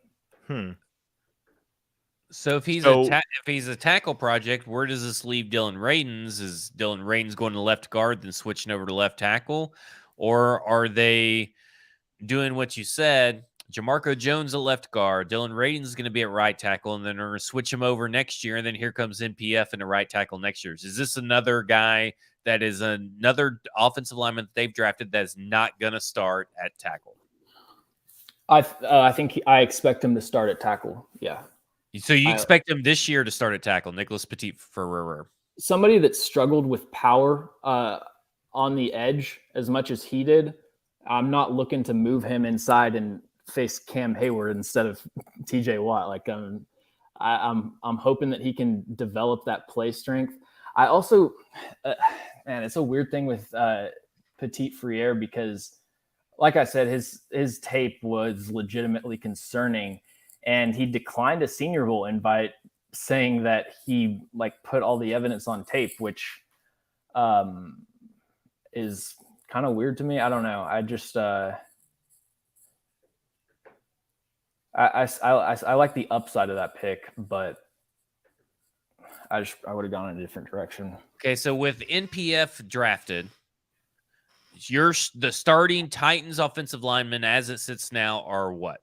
So if he's a tackle project, where does this leave Dylan Radins? Is Dylan Radins going to left guard then switching over to left tackle, or are they doing what you said? Jamarco Jones at left guard, Dylan Radins is going to be at right tackle, and then they're going to switch him over next year, and then here comes NPF into right tackle next year. Is this another guy that is another offensive lineman that they've drafted that's not going to start at tackle? I think I expect him to start at tackle. Yeah. So you expect him this year to start at tackle, Nicholas Petit-Frere? Somebody that struggled with power on the edge as much as he did. I'm not looking to move him inside and face Cam Hayward instead of TJ Watt. Like I'm hoping that he can develop that play strength. I also, man, it's a weird thing with Petit-Frere because, like I said, his tape was legitimately concerning, and he declined a Senior Bowl invite, saying that he put all the evidence on tape, which is kind of weird to me. I don't know. I just I like the upside of that pick, but I would have gone in a different direction. Okay, so with NPF drafted, the starting Titans offensive linemen as it sits now are what?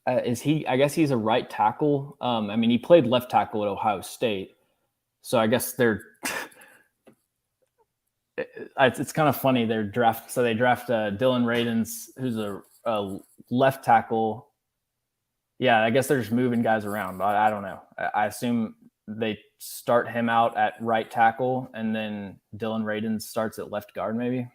Is he? I guess he's a right tackle. I mean, he played left tackle at Ohio State, so I guess they're. It's kind of funny. They draft Dylan Radins, who's a left tackle. Yeah, I guess they're just moving guys around. I don't know. I assume they start him out at right tackle, and then Dylan Radins starts at left guard, maybe.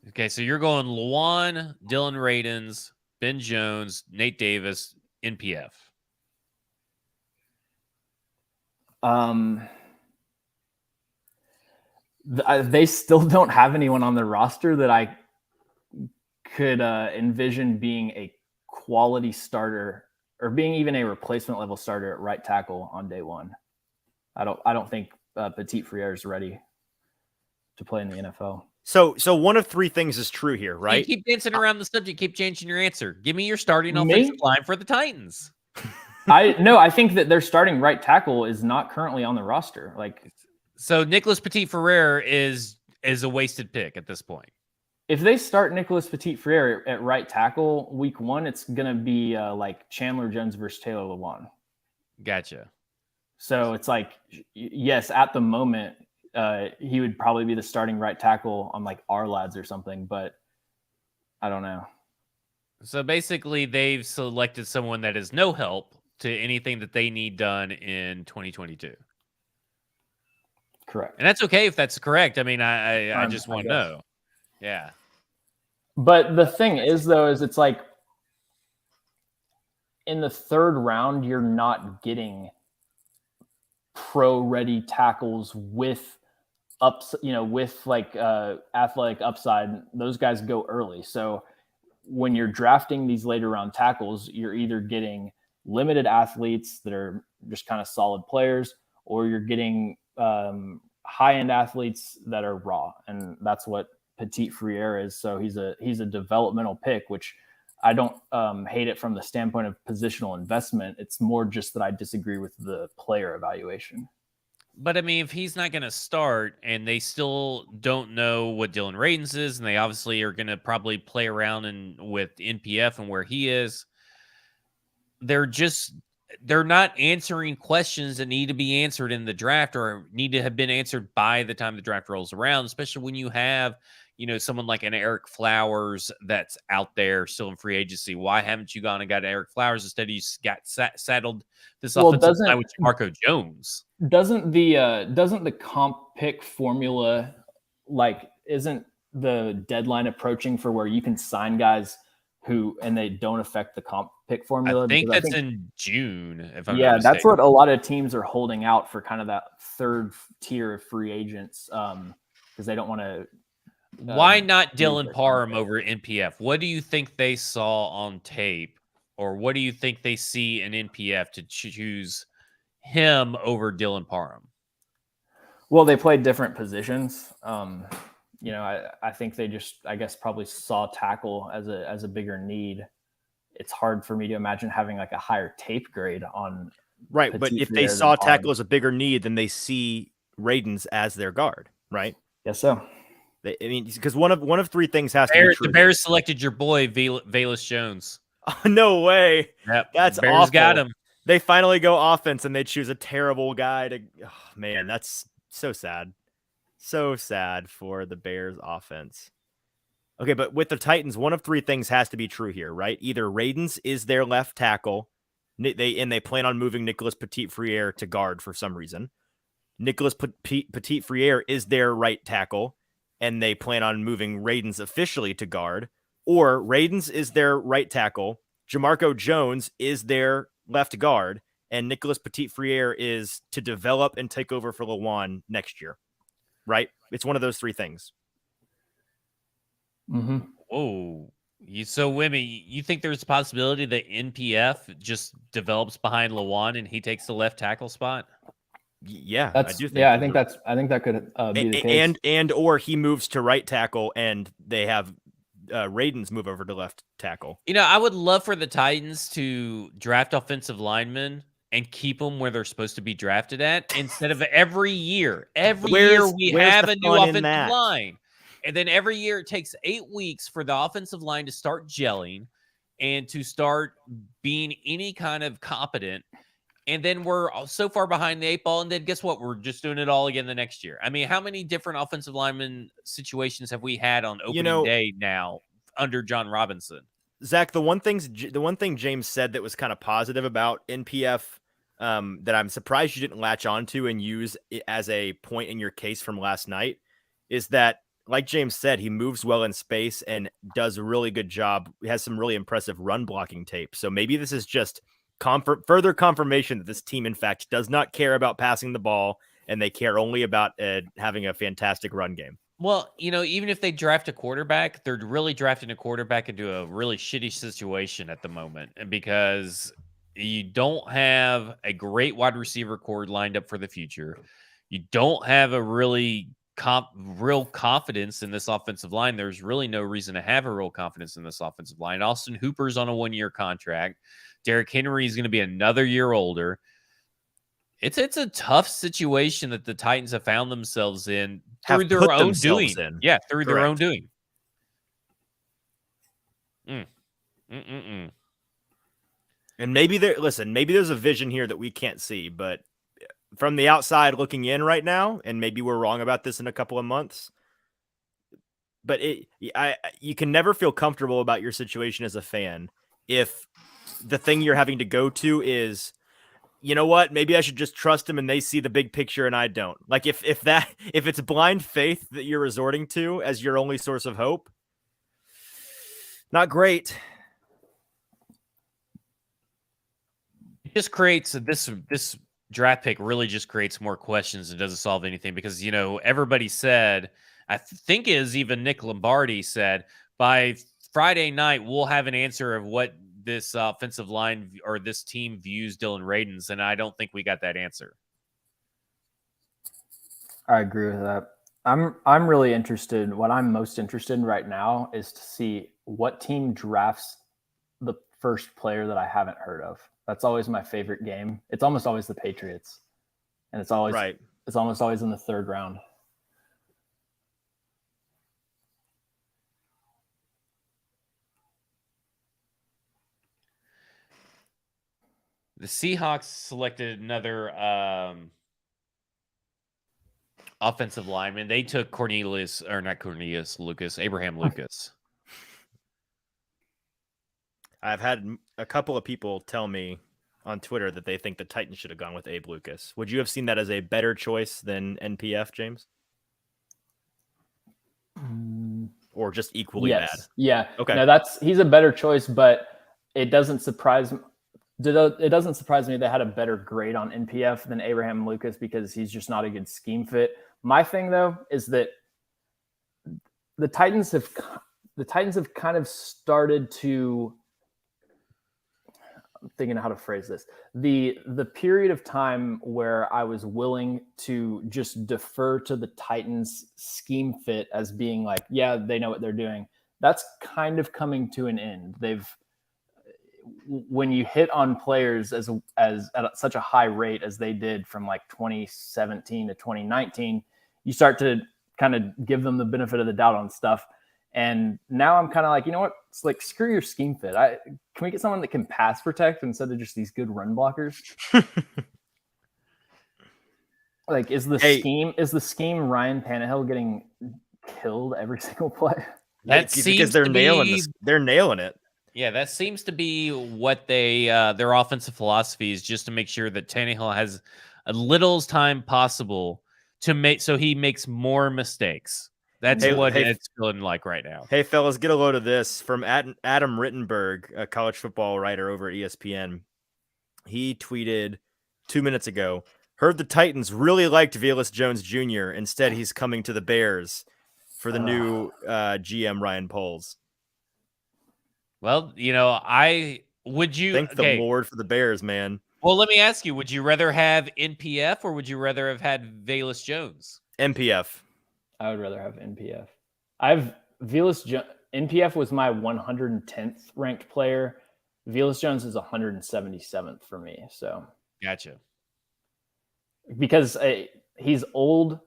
Okay, so you're going Luan, Dylan Radins, Ben Jones, Nate Davis, NPF. They still don't have anyone on their roster that I could envision being a quality starter or being even a replacement level starter at right tackle on day one. I don't think Petit-Frere is ready to play in the NFL. So one of 3 things is true here, right? You keep dancing around the subject, keep changing your answer. Give me your starting offensive line for the Titans. I think that their starting right tackle is not currently on the roster. So Nicholas Petit-Frere is a wasted pick at this point. If they start Nicholas Petit-Frere at right tackle week 1, it's going to be like Chandler Jones versus Taylor Lewan. Gotcha. So it's like, yes, at the moment, he would probably be the starting right tackle on like our lads or something, but I don't know. So basically, they've selected someone that is no help to anything that they need done in 2022. Correct. And that's okay if that's correct. I mean, I just want to know. Yeah. But the thing is, though, is it's like in the third round, you're not getting pro-ready tackles with with like athletic upside. Those guys go early. So when you're drafting these later round tackles, you're either getting limited athletes that are just kind of solid players, or you're getting high-end athletes that are raw. And that's what Petit Friere is. So he's a developmental pick, which I don't hate it from the standpoint of positional investment. It's more just that I disagree with the player evaluation. But I mean, if he's not going to start and they still don't know what Dylan Radins is, and they obviously are going to probably play around with NPF and where he is, they're not answering questions that need to be answered in the draft or need to have been answered by the time the draft rolls around, especially when you have, someone like an Eric Flowers that's out there still in free agency. Why haven't you gone and got Eric Flowers instead? You got saddled this offensive line with Marco Jones. Doesn't the comp pick formula, like, isn't the deadline approaching for where you can sign guys and they don't affect the comp pick formula? I think that's in June, if I'm not mistaken. That's what a lot of teams are holding out for, kind of that third tier of free agents, because they don't want to. Why not Dylan Parham over NPF? What do you think they saw on tape, or what do you think they see in NPF to choose him over Dylan Parham? Well, they played different positions. I think they just, I guess, probably saw tackle as a bigger need. It's hard for me to imagine having like a higher tape grade on. Right, but if they saw tackle as a bigger need, then they see Radins as their guard, right? Yes, so. Because one of three things has to be true. The Bears selected your boy, Velus Jones. Oh, no way. Yep. That's Bears awful. Got him. They finally go offense and they choose a terrible guy to. Oh, man, that's so sad. So sad for the Bears offense. Okay, but with the Titans, one of three things has to be true here, right? Either Radins is their left tackle, they plan on moving Nicholas Petit-Friere to guard for some reason. Nicholas Petit-Friere is their right tackle, and they plan on moving Radins officially to guard. Or Radins is their right tackle, Jamarco Jones is their left guard, and Nicholas Petit-Friere is to develop and take over for Lawan next year. Right? It's one of those three things. Mm-hmm. Whoa. So, Wimmy, you think there's a possibility that NPF just develops behind Lawan and he takes the left tackle spot? Yeah, I do think. I think that could be the case. And or he moves to right tackle and they have Radins move over to left tackle. I would love for the Titans to draft offensive linemen and keep them where they're supposed to be drafted at, instead of every year we have a new offensive line. And then every year it takes 8 weeks for the offensive line to start gelling and to start being any kind of competent. And then we're so far behind the 8 ball. And then guess what? We're just doing it all again the next year. I mean, how many different offensive lineman situations have we had on opening day now under John Robinson? Zach, the one thing James said that was kind of positive about NPF that I'm surprised you didn't latch onto and use as a point in your case from last night is that, like James said, he moves well in space and does a really good job. He has some really impressive run blocking tape. So maybe this is just further confirmation that this team, in fact, does not care about passing the ball and they care only about having a fantastic run game. Well, even if they draft a quarterback, they're really drafting a quarterback into a really shitty situation at the moment, and because you don't have a great wide receiver core lined up for the future, you don't have a really real confidence in this offensive line. There's really no reason to have a real confidence in this offensive line. Austin Hooper's on a 1-year contract. Derrick Henry is going to be another year older. It's a tough situation that the Titans have found themselves in through their own doing. Yeah, through their own doing. And maybe there's a vision here that we can't see, but from the outside looking in right now, and maybe we're wrong about this in a couple of months, but you can never feel comfortable about your situation as a fan if the thing you're having to go to is, you know what, maybe I should just trust them and they see the big picture and I don't. Like if it's blind faith that you're resorting to as your only source of hope, not great. It just creates this draft pick really just creates more questions and doesn't solve anything because, everybody said, I think is even Nick Lombardi said, by Friday night, we'll have an answer of what this offensive line or this team views Dylan Radins, and I don't think we got that answer. I agree with that. I'm really interested. What I'm most interested in right now is to see what team drafts the first player that I haven't heard of. That's always my favorite game. It's almost always the Patriots, and it's almost always in the third round. The Seahawks selected another offensive lineman. They took Abraham Lucas. I've had a couple of people tell me on Twitter that they think the Titans should have gone with Abe Lucas. Would you have seen that as a better choice than NPF, James? Or just equally bad? Yeah. Okay. No, he's a better choice, but it doesn't surprise me. It doesn't surprise me they had a better grade on NPF than Abraham Lucas because he's just not a good scheme fit. My thing though is that the Titans have kind of started to. I'm thinking of how to phrase this. The period of time where I was willing to just defer to the Titans scheme fit as being like, yeah, they know what they're doing. That's kind of coming to an end. When you hit on players as at such a high rate as they did from like 2017 to 2019, you start to kind of give them the benefit of the doubt on stuff. And now I'm kind of like, you know what? It's like, screw your scheme fit. Can we get someone that can pass protect instead of just these good run blockers? Like, is the scheme Ryan Tannehill getting killed every single play? That seems because they're nailing this. They're nailing it. Yeah, that seems to be what their offensive philosophy is, just to make sure that Tannehill has as little time possible to make so he makes more mistakes. That's what it's feeling like right now. Hey, fellas, get a load of this from Adam Rittenberg, a college football writer over at ESPN. He tweeted 2 minutes ago, heard the Titans really liked Velus Jones Jr. Instead, he's coming to the Bears for the new GM Ryan Poles. Well, thank the Lord for the Bears, man. Well, let me ask you, would you rather have NPF or would you rather have had Velus Jones? NPF. I would rather have NPF. NPF was my 110th ranked player. Velus Jones is 177th for me. So gotcha. Because he's old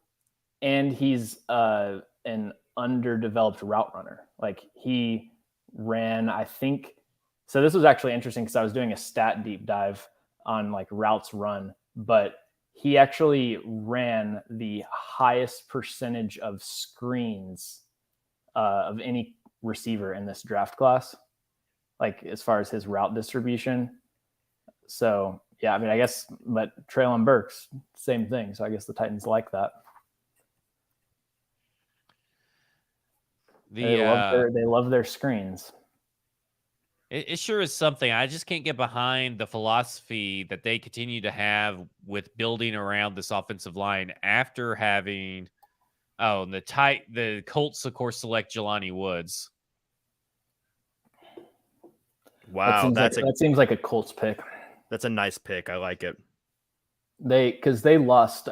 and he's an underdeveloped route runner. Like he ran, I think. So this was actually interesting because I was doing a stat deep dive on like routes run, but he actually ran the highest percentage of screens of any receiver in this draft class, like as far as his route distribution. So yeah, I mean, I guess, but Treylon Burks, same thing. So I guess the Titans like that. They love their screens. It sure is something. I just can't get behind the philosophy that they continue to have with building around this offensive line after having, the Colts, of course, select Jelani Woods. Wow, that seems like a Colts pick. That's a nice pick. I like it. Because they lost.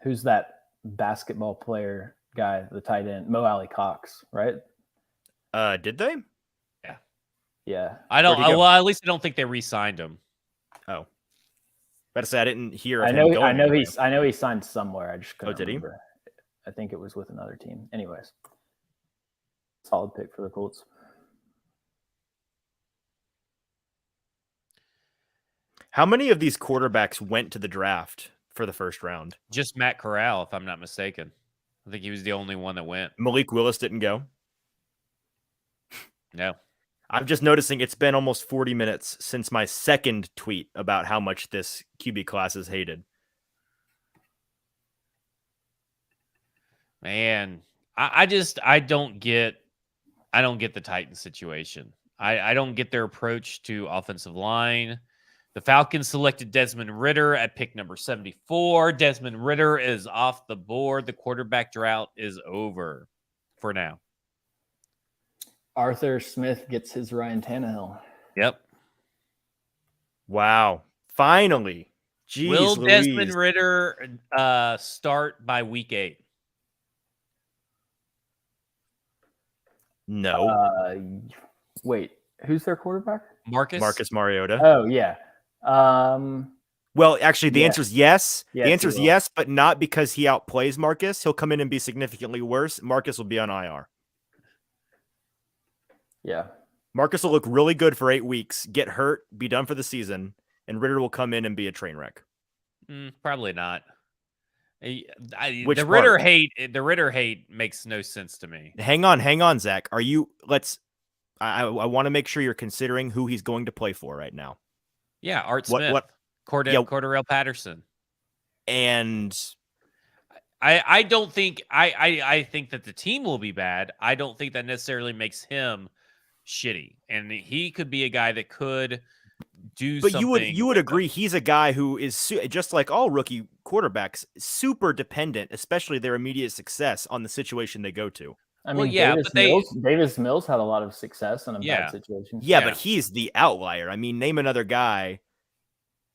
Who's that basketball player guy? The tight end, Mo Alley Cox, right? Did they? Yeah. I don't. Well, at least I don't think they re-signed him. Oh, better say I didn't hear. I know he signed somewhere. I just couldn't remember. He? I think it was with another team. Anyways, solid pick for the Colts. How many of these quarterbacks went to the draft for the first round. Just Matt Corral, if I'm not mistaken. I think he was the only one that went. Malik Willis didn't go. No. I'm just noticing it's been almost 40 minutes since my second tweet about how much this QB class is hated. Man, I don't get the Titans situation. I don't get their approach to offensive line. The Falcons selected Desmond Ridder at pick number 74. Desmond Ridder is off the board. The quarterback drought is over for now. Arthur Smith gets his Ryan Tannehill. Yep. Wow. Finally. Jeez Will Louise. Desmond Ridder start by week 8? No. Wait, who's their quarterback? Marcus Mariota. Oh, yeah. Well, actually, the answer is yes. Yes, the answer is yes, but not because he outplays Marcus. He'll come in and be significantly worse. Marcus will be on IR. Yeah. Marcus will look really good for 8 weeks, get hurt, be done for the season, and Ridder will come in and be a train wreck. Probably not. Which the Ridder hate makes no sense to me. Hang on, Zach. I want to make sure you're considering who he's going to play for right now. Yeah, Art Smith, Cordarrelle Patterson. And I don't think I think that the team will be bad. I don't think that necessarily makes him shitty. And he could be a guy that could do something. But you would agree he's a guy who is just like all rookie quarterbacks, super dependent, especially their immediate success on the situation they go to. I mean, Davis Mills had a lot of success in a bad situation. Yeah, but he's the outlier. I mean, name another guy.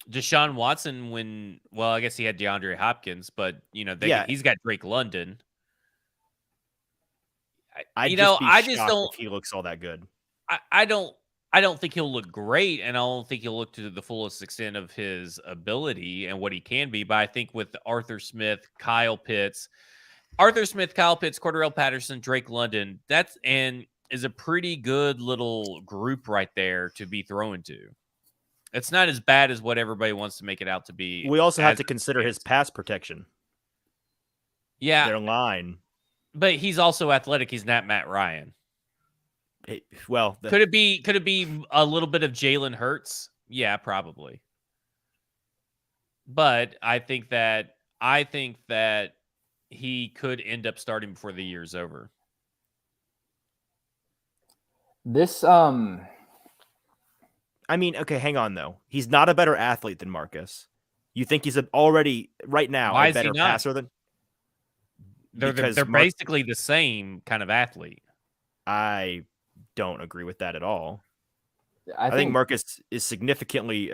Deshaun Watson, I guess he had DeAndre Hopkins, but he's got Drake London. I just don't. If he looks all that good. I don't think he'll look great, and I don't think he'll look to the fullest extent of his ability and what he can be. But I think with Arthur Smith, Kyle Pitts, Cordarrelle Patterson, Drake London, is a pretty good little group right there to be throwing to. It's not as bad as what everybody wants to make it out to be. We also have to consider his pass protection. Yeah. Their line. But he's also athletic. He's not Matt Ryan. Could it be a little bit of Jalen Hurts? Yeah, probably. But I think that he could end up starting before the year's over. I mean, okay, hang on though. He's not a better athlete than Marcus. You think he's already right now a better passer than? They're basically the same kind of athlete. I don't agree with that at all. I think Marcus is significantly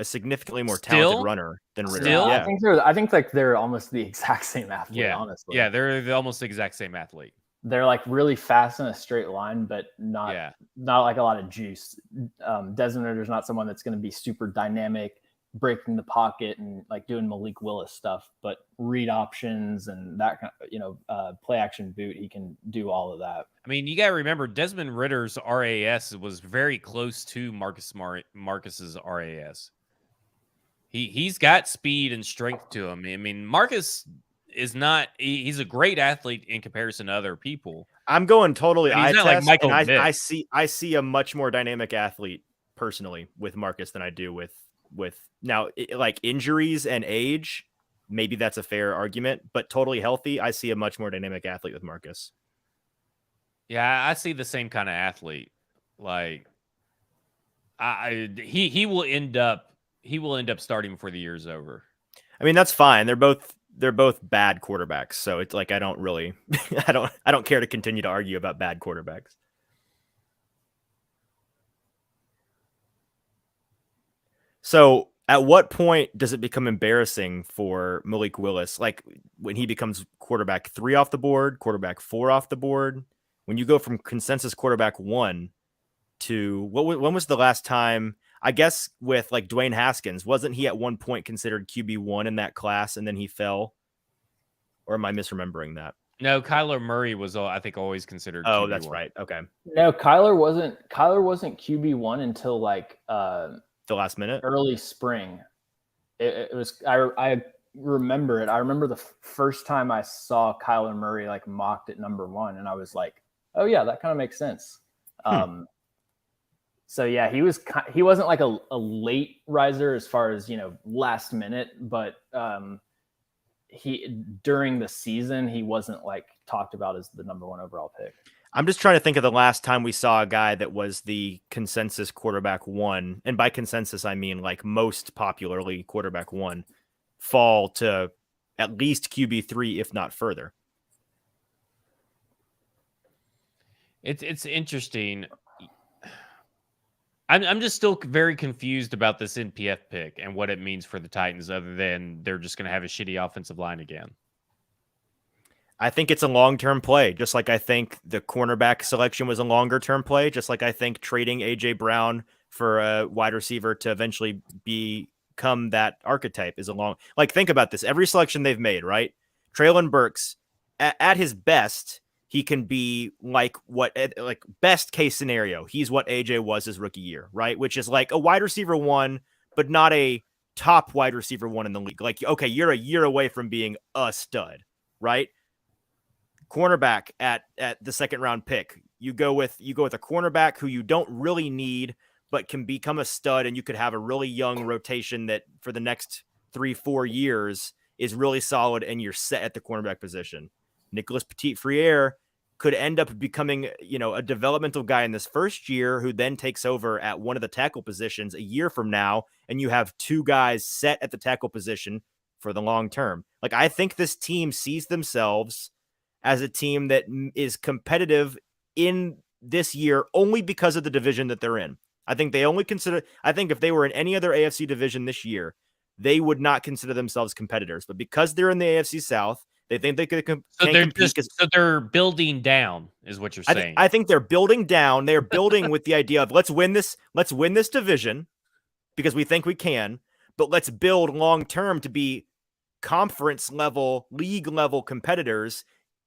more talented runner than Ridder. Yeah. I think they're almost the exact same athlete. Yeah, honestly. Yeah, they're almost the exact same athlete. They're like really fast in a straight line, but not like a lot of juice. Desmond Ridder's not someone that's going to be super dynamic, breaking the pocket and like doing Malik Willis stuff, but read options and that kind of, play action boot. He can do all of that. I mean, you got to remember Desmond Ridder's RAS was very close to Marcus's RAS. He's got speed and strength to him. I mean, Marcus is not. He's a great athlete in comparison to other people. I'm going totally eye test. Like Michael I see a much more dynamic athlete personally with Marcus than I do with now, like injuries and age. Maybe that's a fair argument, but totally healthy, I see a much more dynamic athlete with Marcus. Yeah, I see the same kind of athlete. Like, he will end up starting before the year's over. I mean, that's fine. They're both bad quarterbacks, so it's like I don't really, I don't care to continue to argue about bad quarterbacks. So, at what point does it become embarrassing for Malik Willis? Like when he becomes quarterback 3 off the board, quarterback 4 off the board. When you go from consensus quarterback 1 to when was the last time? I guess with like Dwayne Haskins, wasn't he at one point considered QB1 in that class and then he fell? Or am I misremembering that? No, Kyler Murray was, I think, always considered. Oh, QB1. that's right. Okay. No, Kyler wasn't QB1 until like the last minute, early spring. It was I remember it. I remember the first time I saw Kyler Murray like mocked at number 1, and I was like, oh yeah, that kind of makes sense. So yeah, he wasn't like a late riser as far as, last minute, but during the season, he wasn't like talked about as the number 1 overall pick. I'm just trying to think of the last time we saw a guy that was the consensus quarterback 1. And by consensus, I mean like most popularly quarterback 1 fall to at least QB3, if not further. It's interesting. I'm just still very confused about this NPF pick and what it means for the Titans, other than they're just going to have a shitty offensive line again. I think it's a long-term play, just like I think the cornerback selection was a longer-term play, just like I think trading A.J. Brown for a wide receiver to eventually become that archetype is a long... Like, think about this. Every selection they've made, right? Treylon Burks, at his best, he can be like best case scenario. He's what A.J. was his rookie year, right? Which is like a wide receiver 1, but not a top wide receiver 1 in the league. Like, okay, you're a year away from being a stud, right? Cornerback at the second round pick. You go with a cornerback who you don't really need, but can become a stud, and you could have a really young rotation that for the next 3-4 years is really solid, and you're set at the cornerback position. Nicholas Petit-Frere could end up becoming, a developmental guy in this first year who then takes over at one of the tackle positions a year from now, and you have 2 guys set at the tackle position for the long term. Like, I think this team sees themselves as a team that is competitive in this year only because of the division that they're in. I think if they were in any other AFC division this year, they would not consider themselves competitors. But because they're in the AFC South, they think they could compete. So they're building down, is what you're saying. I think they're building down. They're building with the idea of let's win this division because we think we can, but let's build long term to be conference level, league level competitors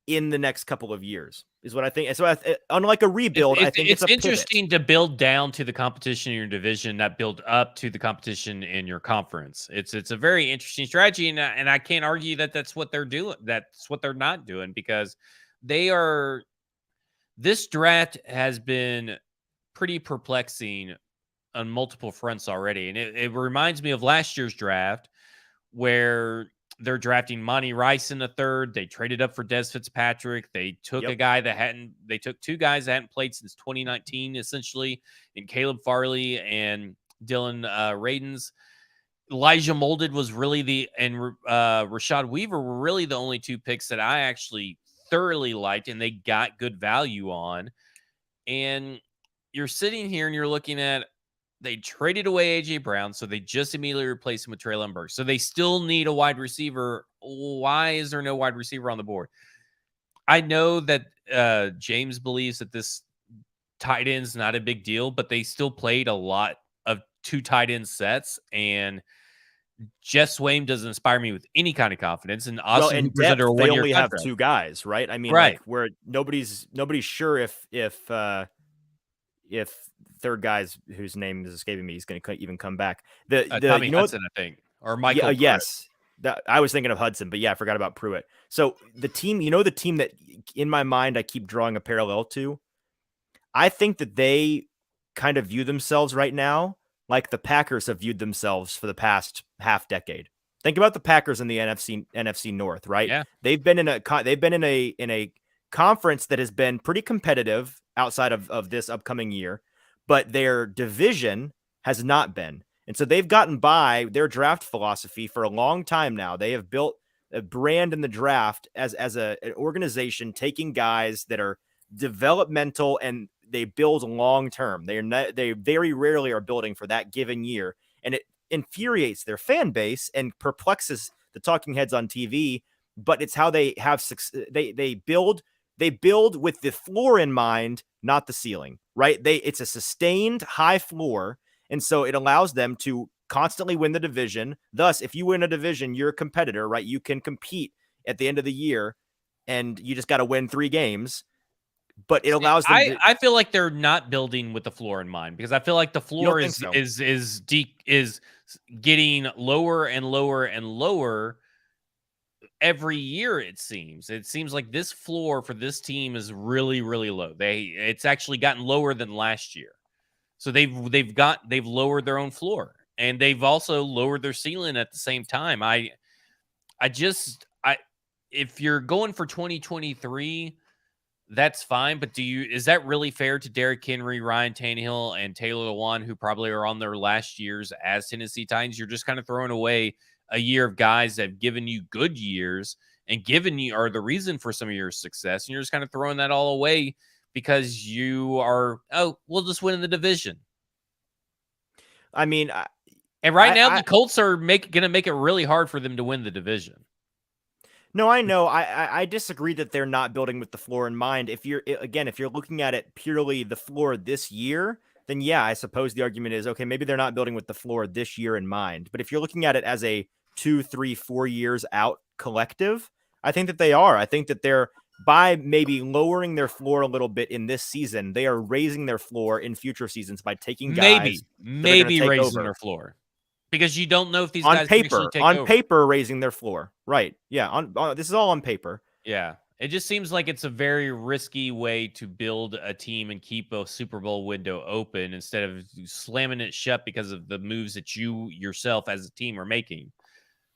in the next couple of years is what I think. So unlike a rebuild, I think it's interesting to build down to the competition in your division, not build up to the competition in your conference. It's a very interesting strategy, and I can't argue that that's what they're doing. That's what they're not doing, because this draft has been pretty perplexing on multiple fronts already. And it reminds me of last year's draft where they're drafting Monty Rice in the 3rd. They traded up for Des Fitzpatrick. They took they took 2 guys that hadn't played since 2019, essentially, in Caleb Farley and Dylan Radins. Elijah Molded was really and Rashad Weaver were really the only 2 picks that I actually thoroughly liked, and they got good value on. And you're sitting here and you're looking at, they traded away A.J. Brown, so they just immediately replaced him with Treylon Burks. So they still need a wide receiver. Why is there no wide receiver on the board? I know that James believes that this tight end's not a big deal, but they still played a lot of 2 tight end sets, and Jeff Swaim doesn't inspire me with any kind of confidence. And Austin Hooper's under a 1-year contract. They only have 2 guys, right? I mean, right. Like, where nobody's sure if third guy's whose name is escaping me, he's going to even come back. Tommy Hudson, I think, or Michael. Yes, I was thinking of Hudson, but yeah, I forgot about Pruitt. So the team, the team that in my mind I keep drawing a parallel to, I think that they kind of view themselves right now like the Packers have viewed themselves for the past half decade. Think about the Packers in the NFC North, right? Yeah. They've been in a conference that has been pretty competitive outside of this upcoming year, but their division has not been. And so they've gotten by their draft philosophy for a long time now. They have built a brand in the draft as an organization taking guys that are developmental and they build long term. They very rarely are building for that given year, and it infuriates their fan base and perplexes the talking heads on TV. But it's how they have they build with the floor in mind, not the ceiling, right? It's a sustained high floor, and so it allows them to constantly win the division. Thus, if you win a division, you're a competitor, right? You can compete at the end of the year, and you just got to win 3 games. But it allows them. I feel like they're not building with the floor in mind, because I feel like the floor is getting lower and lower and lower, every year. It seems like this floor for this team is really, really low. It's actually gotten lower than last year. So they've lowered their own floor, and they've also lowered their ceiling at the same time. If you're going for 2023, that's fine. But is that really fair to Derrick Henry, Ryan Tannehill, and Taylor Lewan, who probably are on their last years as Tennessee Titans? You're just kind of throwing away a year of guys that have given you good years and are the reason for some of your success. And you're just kind of throwing that all away because we'll just win in the division. I mean, and right now the Colts are going to make it really hard for them to win the division. No, I know. I disagree that they're not building with the floor in mind. If you're looking at it purely the floor this year, then yeah, I suppose the argument is, okay, maybe they're not building with the floor this year in mind. But if you're looking at it as a 2, 3, 4 years out collective, I think that they are. I think that they're, by maybe lowering their floor a little bit in this season, they are raising their floor in future seasons by taking guys maybe raising their floor. Because you don't know if these guys can actually take over. On paper, raising their floor. Right. Yeah. This is all on paper. Yeah. It just seems like it's a very risky way to build a team and keep a Super Bowl window open instead of slamming it shut because of the moves that you yourself as a team are making.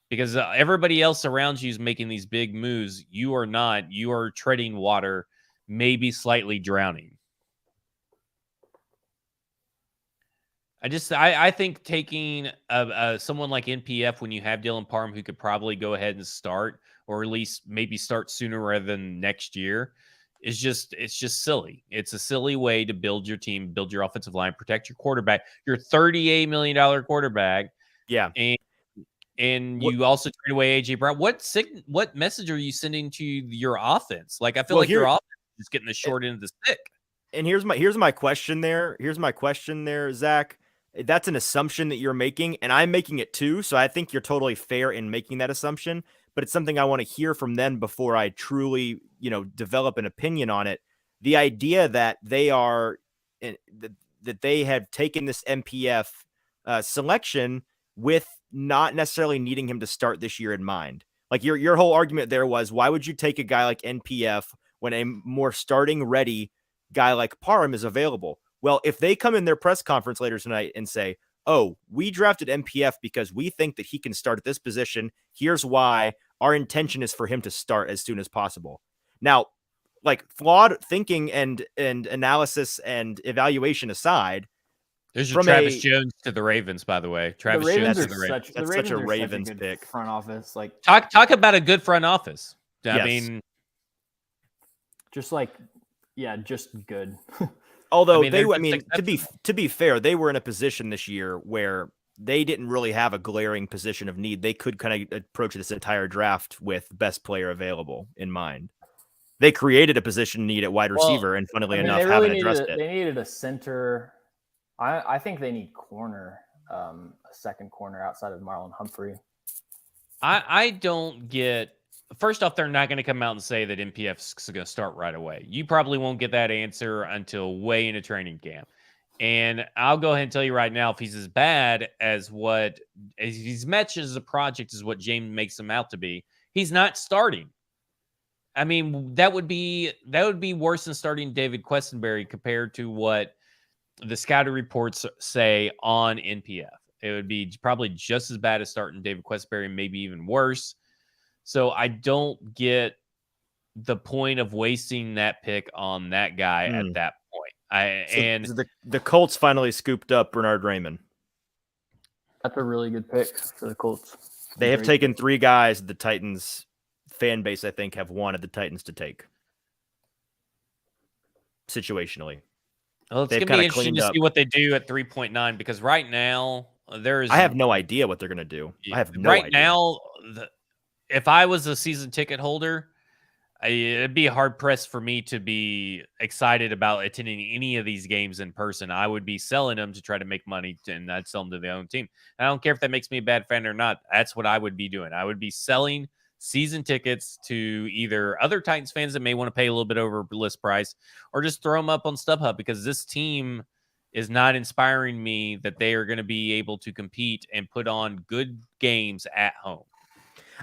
Because everybody else around you is making these big moves. You are not. You are treading water, maybe slightly drowning. I think taking someone like NPF when you have Dylan Parham, who could probably go ahead and start, or at least maybe start sooner rather than next year, it's just silly. It's a silly way to build your team, build your offensive line, protect your quarterback, your $38 million quarterback. Yeah. And you also trade away AJ Brown. What message are you sending to your offense? Like, I feel like your offense is getting the short end of the stick. And here's my question there. Zach. That's an assumption that you're making, and I'm making it too. So I think you're totally fair in making that assumption, but it's something I want to hear from them before I truly, develop an opinion on it. The idea that they are, that they have taken this MPF selection with not necessarily needing him to start this year in mind. Like your whole argument there was, why would you take a guy like NPF when a more starting ready guy like Parham is available? Well, if they come in their press conference later tonight and say, oh, we drafted MPF because we think that he can start at this position. Here's why. Our intention is for him to start as soon as possible. Now, like, flawed thinking and analysis and evaluation aside, there's your Travis Jones to the Ravens, by the way. Travis Jones to the Ravens. That's such a Ravens pick. Front office, like talk about a good front office. I mean, just good. Although to be fair, they were in a position this year where they didn't really have a glaring position of need. They could kind of approach this entire draft with best player available in mind. They created a position need at wide receiver, and funnily enough, haven't addressed it. They needed a center. I think they need corner, a second corner outside of Marlon Humphrey. I don't get. First off, they're not going to come out and say that MPF's going to start right away. You probably won't get that answer until way into training camp. And I'll go ahead and tell you right now, if he's as bad as he's matched as a project is what James makes him out to be, he's not starting. I mean, that would be worse than starting David Questenberry compared to what the scouting reports say on NPF. It would be probably just as bad as starting David Questenberry, maybe even worse. So I don't get the point of wasting that pick on that guy at that point. The Colts finally scooped up Bernard Raymond. That's a really good pick for the Colts. They have taken 3 guys the Titans fan base, I think, have wanted the Titans to take. Situationally. Well, it's going to be interesting to see what they do at 3.9 because right now I have no idea what they're going to do. I have no idea. Right now, if I was a season ticket holder, it'd be hard pressed for me to be excited about attending any of these games in person. I would be selling them to try to make money, and I'd sell them to their own team. I don't care if that makes me a bad fan or not. That's what I would be doing. I would be selling season tickets to either other Titans fans that may want to pay a little bit over list price, or just throw them up on StubHub because this team is not inspiring me that they are going to be able to compete and put on good games at home.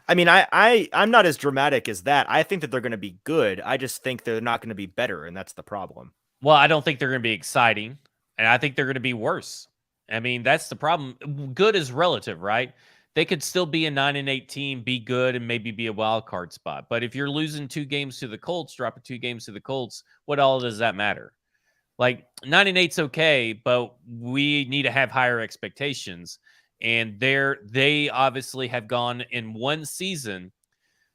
I mean, I'm not as dramatic as that. I think that they're going to be good. I just think they're not going to be better, and that's the problem. Well, I don't think they're going to be exciting, and I think they're going to be worse. I mean, that's the problem. Good is relative, right? They could still be a 9-8 team, be good, and maybe be a wild card spot. But if you're losing 2 games to the Colts, dropping 2 games to the Colts, what all does that matter? Like 9-8's okay, but we need to have higher expectations. And they obviously have gone in one season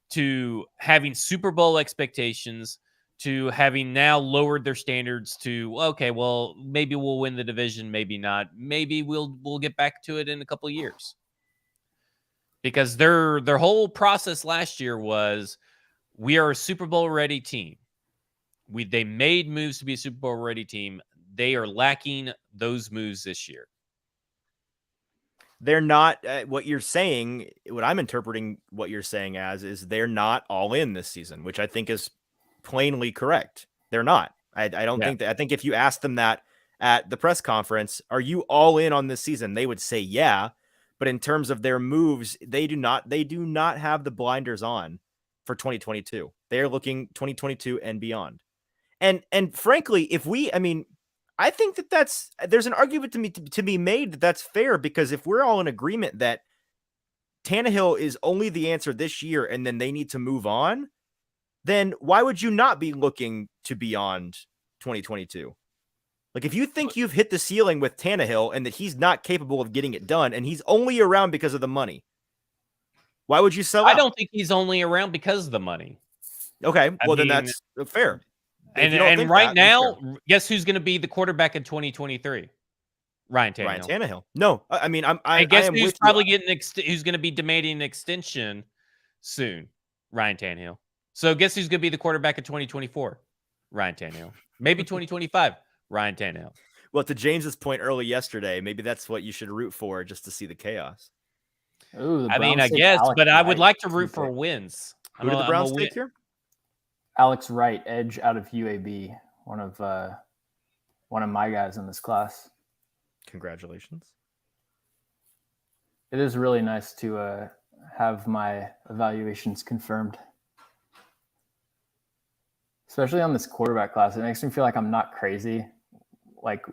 to having Super Bowl expectations, to having now lowered their standards to, okay, well, maybe we'll win the division, maybe not. Maybe we'll get back to it in a couple of years. Because their whole process last year was, we are a Super Bowl ready team. They made moves to be a Super Bowl ready team. They are lacking those moves this year. They're not what you're saying. What I'm interpreting what you're saying as is they're not all in this season, which I think is plainly correct. They're not. I don't think that. I think if you ask them that at the press conference, are you all in on this season? They would say, yeah. But in terms of their moves, they do not have the blinders on for 2022. They're looking 2022 and beyond. And frankly, I think there's an argument to be made that that's fair, because if we're all in agreement that Tannehill is only the answer this year and then they need to move on, then why would you not be looking to beyond 2022? Like, if you think you've hit the ceiling with Tannehill and that he's not capable of getting it done and he's only around because of the money, why would you sell out? I don't think he's only around because of the money. Okay, well, then that's fair. And right now, guess who's going to be the quarterback in 2023? Ryan Tannehill. No, I mean, I guess am who's probably who's going to be demanding an extension soon? Ryan Tannehill. So guess who's going to be the quarterback in 2024? Ryan Tannehill. Maybe 2025. Ryan Tannehill. Well, to James's point early yesterday, maybe that's what you should root for, just to see the chaos. Ooh, I mean, I guess, but I would like to root for wins. Who did the Browns take here? Alex Wright, edge out of UAB, one of my guys in this class. Congratulations. It is really nice to have my evaluations confirmed, especially on this quarterback class. It makes me feel like I'm not crazy. Like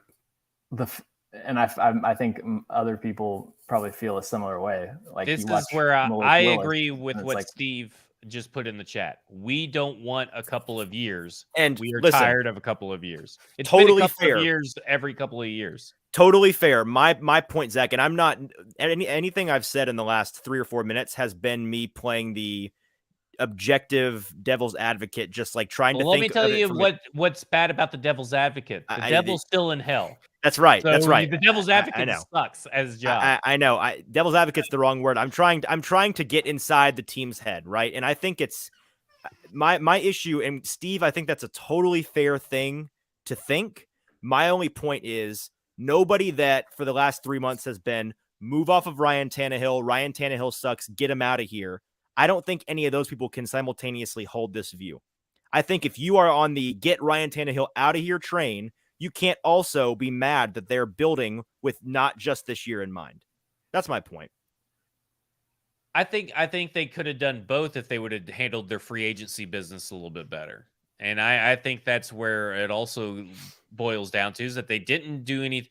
I think other people probably feel a similar way. Like, this is where I agree with what Steve just put in the chat. We don't want a couple of years, and we are tired of a couple of years. It's totally been a couple fair. Of years every couple of years. Totally fair. My point, Zach, and I'm not anything I've said in the last 3 or 4 minutes has been me playing the objective devil's advocate, just like trying to think. Let me tell you what's bad about the devil's advocate. The devil's still in hell. That's right. So that's right. The devil's advocate sucks as a job. I know. Devil's advocate's the wrong word. I'm trying to get inside the team's head, right? And I think it's my issue. And Steve, I think that's a totally fair thing to think. My only point is nobody that for the last 3 months has been move off of Ryan Tannehill. Ryan Tannehill sucks. Get him out of here. I don't think any of those people can simultaneously hold this view. I think if you are on the get Ryan Tannehill out of here train, you can't also be mad that they're building with not just this year in mind. That's my point. I think they could have done both if they would have handled their free agency business a little bit better. And I think that's where it also boils down to, is that they didn't do any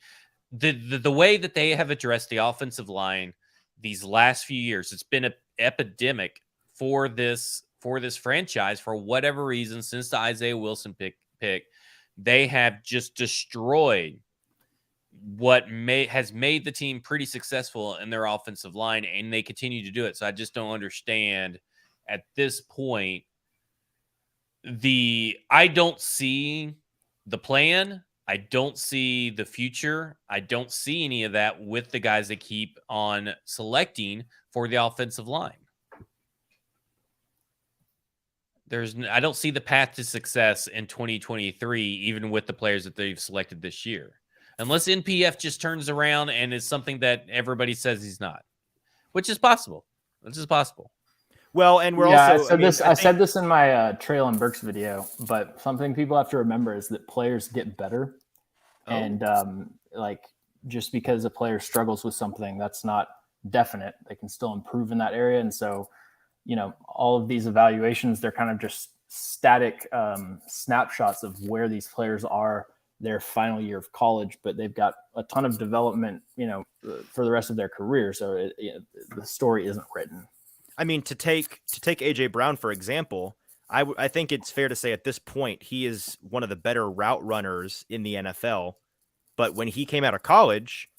the way that they have addressed the offensive line these last few years. It's been an epidemic for this franchise for whatever reason. Since the Isaiah Wilson pick, they have just destroyed what has made the team pretty successful in their offensive line, and they continue to do it. So I just don't understand at this point. I don't see the plan. I don't see the future. I don't see any of that with the guys that keep on selecting for the offensive line. I don't see the path to success in 2023, even with the players that they've selected this year, unless NPF just turns around and is something that everybody says he's not, which is possible. Well, and we're also. I said this in my Traylon Burks video, but something people have to remember is that players get better, and just because a player struggles with something, that's not definite. They can still improve in that area, and so all of these evaluations, they're kind of just static snapshots of where these players are their final year of college, but they've got a ton of development, for the rest of their career. So the story isn't written. I mean, to take AJ Brown, for example, I think it's fair to say at this point, he is one of the better route runners in the NFL. But when he came out of college,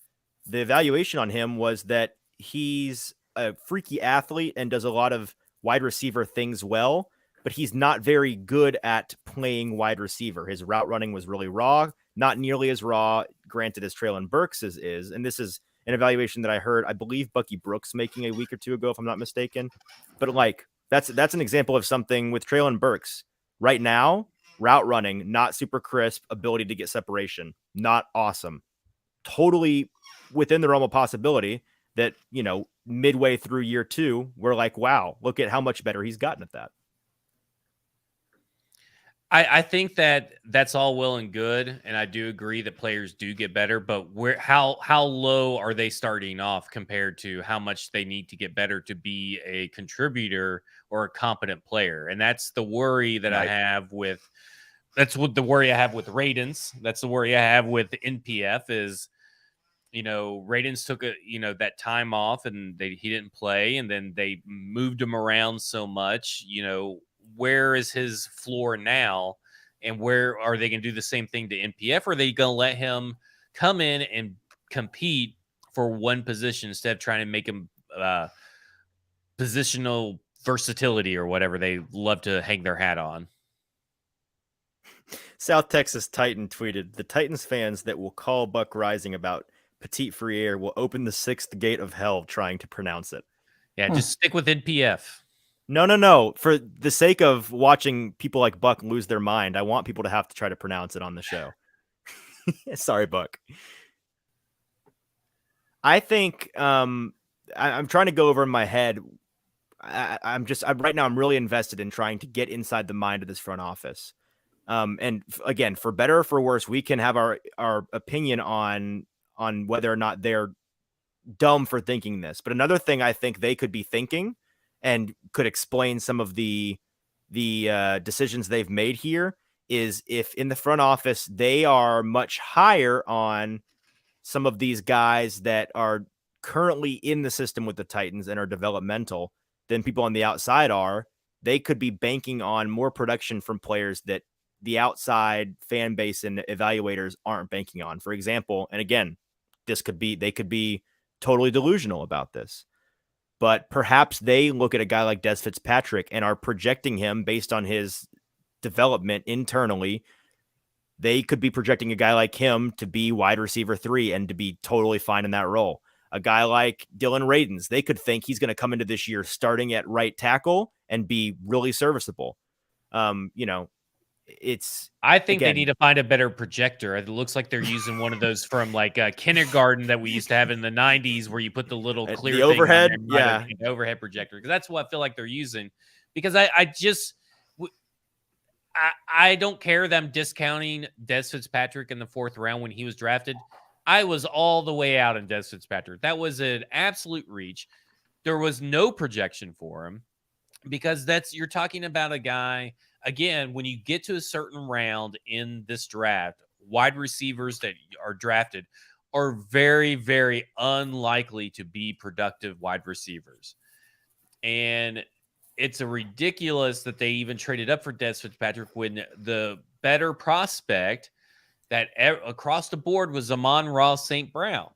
the evaluation on him was that he's a freaky athlete and does a lot of wide receiver things well, but he's not very good at playing wide receiver. His route running was really raw, not nearly as raw, granted, as Treylon Burks is. And this is an evaluation that I heard, I believe Bucky Brooks making a week or two ago, if I'm not mistaken. But like, that's an example of something with Treylon Burks. Right now, route running, not super crisp, ability to get separation, not awesome. Totally within the realm of possibility that, midway through year 2, we're like, wow, look at how much better he's gotten at that. I think that that's all well and good, and I do agree that players do get better, but how low are they starting off compared to how much they need to get better to be a contributor or a competent player? And that's the worry that Right. that's what the worry I have with Radens. That's the worry I have with NPF is, Radens took that time off and he didn't play, and then they moved him around so much, where is his floor now, and where are they going to do the same thing to NPF? Or are they going to let him come in and compete for one position instead of trying to make him positional versatility or whatever they love to hang their hat on? South Texas Titan tweeted, "The Titans fans that will call Buck Rising about Petit Friere will open the 6th gate of hell trying to pronounce it." Yeah, just stick with NPF. No. For the sake of watching people like Buck lose their mind, I want people to have to try to pronounce it on the show. Sorry, Buck. I think I'm trying to go over in my head. Right now I'm really invested in trying to get inside the mind of this front office. And again, for better or for worse, we can have our opinion on whether or not they're dumb for thinking this. But another thing I think they could be thinking and could explain some of the decisions they've made here is if in the front office they are much higher on some of these guys that are currently in the system with the Titans and are developmental than people on the outside are, they could be banking on more production from players that the outside fan base and evaluators aren't banking on. For example, and again, they could be totally delusional about this, but perhaps they look at a guy like Des Fitzpatrick and are projecting him based on his development internally. They could be projecting a guy like him to be wide receiver 3 and to be totally fine in that role. A guy like Dylan Radens, they could think he's going to come into this year starting at right tackle and be really serviceable. I think they need to find a better projector. It looks like they're using one of those from like kindergarten that we used to have in the 90s where you put the little clear the overhead. Yeah. The overhead projector. Because that's what I feel like they're using. Because I don't care them discounting Des Fitzpatrick in the 4th round when he was drafted. I was all the way out on Des Fitzpatrick. That was an absolute reach. There was no projection for him because you're talking about a guy. Again, when you get to a certain round in this draft, wide receivers that are drafted are very, very unlikely to be productive wide receivers. And it's ridiculous that they even traded up for Des Fitzpatrick when the better prospect that across the board was Amon-Ra St. Brown.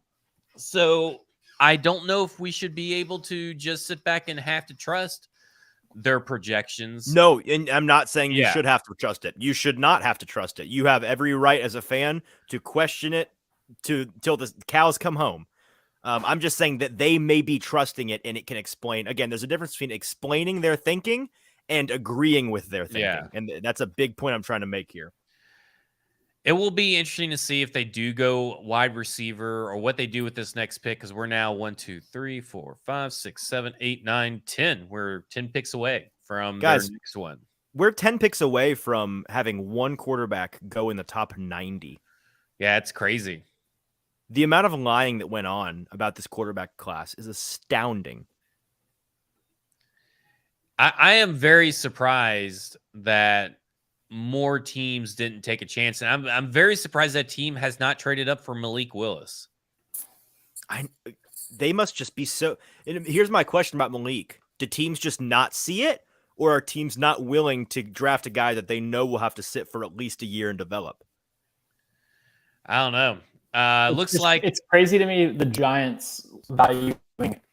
So I don't know if we should be able to just sit back and have to trust their projections. No, and I'm not saying you should have to trust it. You should not have to trust it. You have every right as a fan to question it till the cows come home. I'm just saying that they may be trusting it and it can explain. Again, there's a difference between explaining their thinking and agreeing with their thinking. Yeah. And that's a big point I'm trying to make here. It will be interesting to see if they do go wide receiver or what they do with this next pick, because we're now 1, 2, 3, 4, 5, 6, 7, 8, 9, 10. We're 10 picks away from their next one. We're 10 picks away from having one quarterback go in the top 90. Yeah, it's crazy. The amount of lying that went on about this quarterback class is astounding. I am very surprised that more teams didn't take a chance, and I'm very surprised that team has not traded up for Malik Willis. They must just be so. And here's my question about Malik: do teams just not see it, or are teams not willing to draft a guy that they know will have to sit for at least a year and develop? I don't know. It's crazy to me the Giants valuing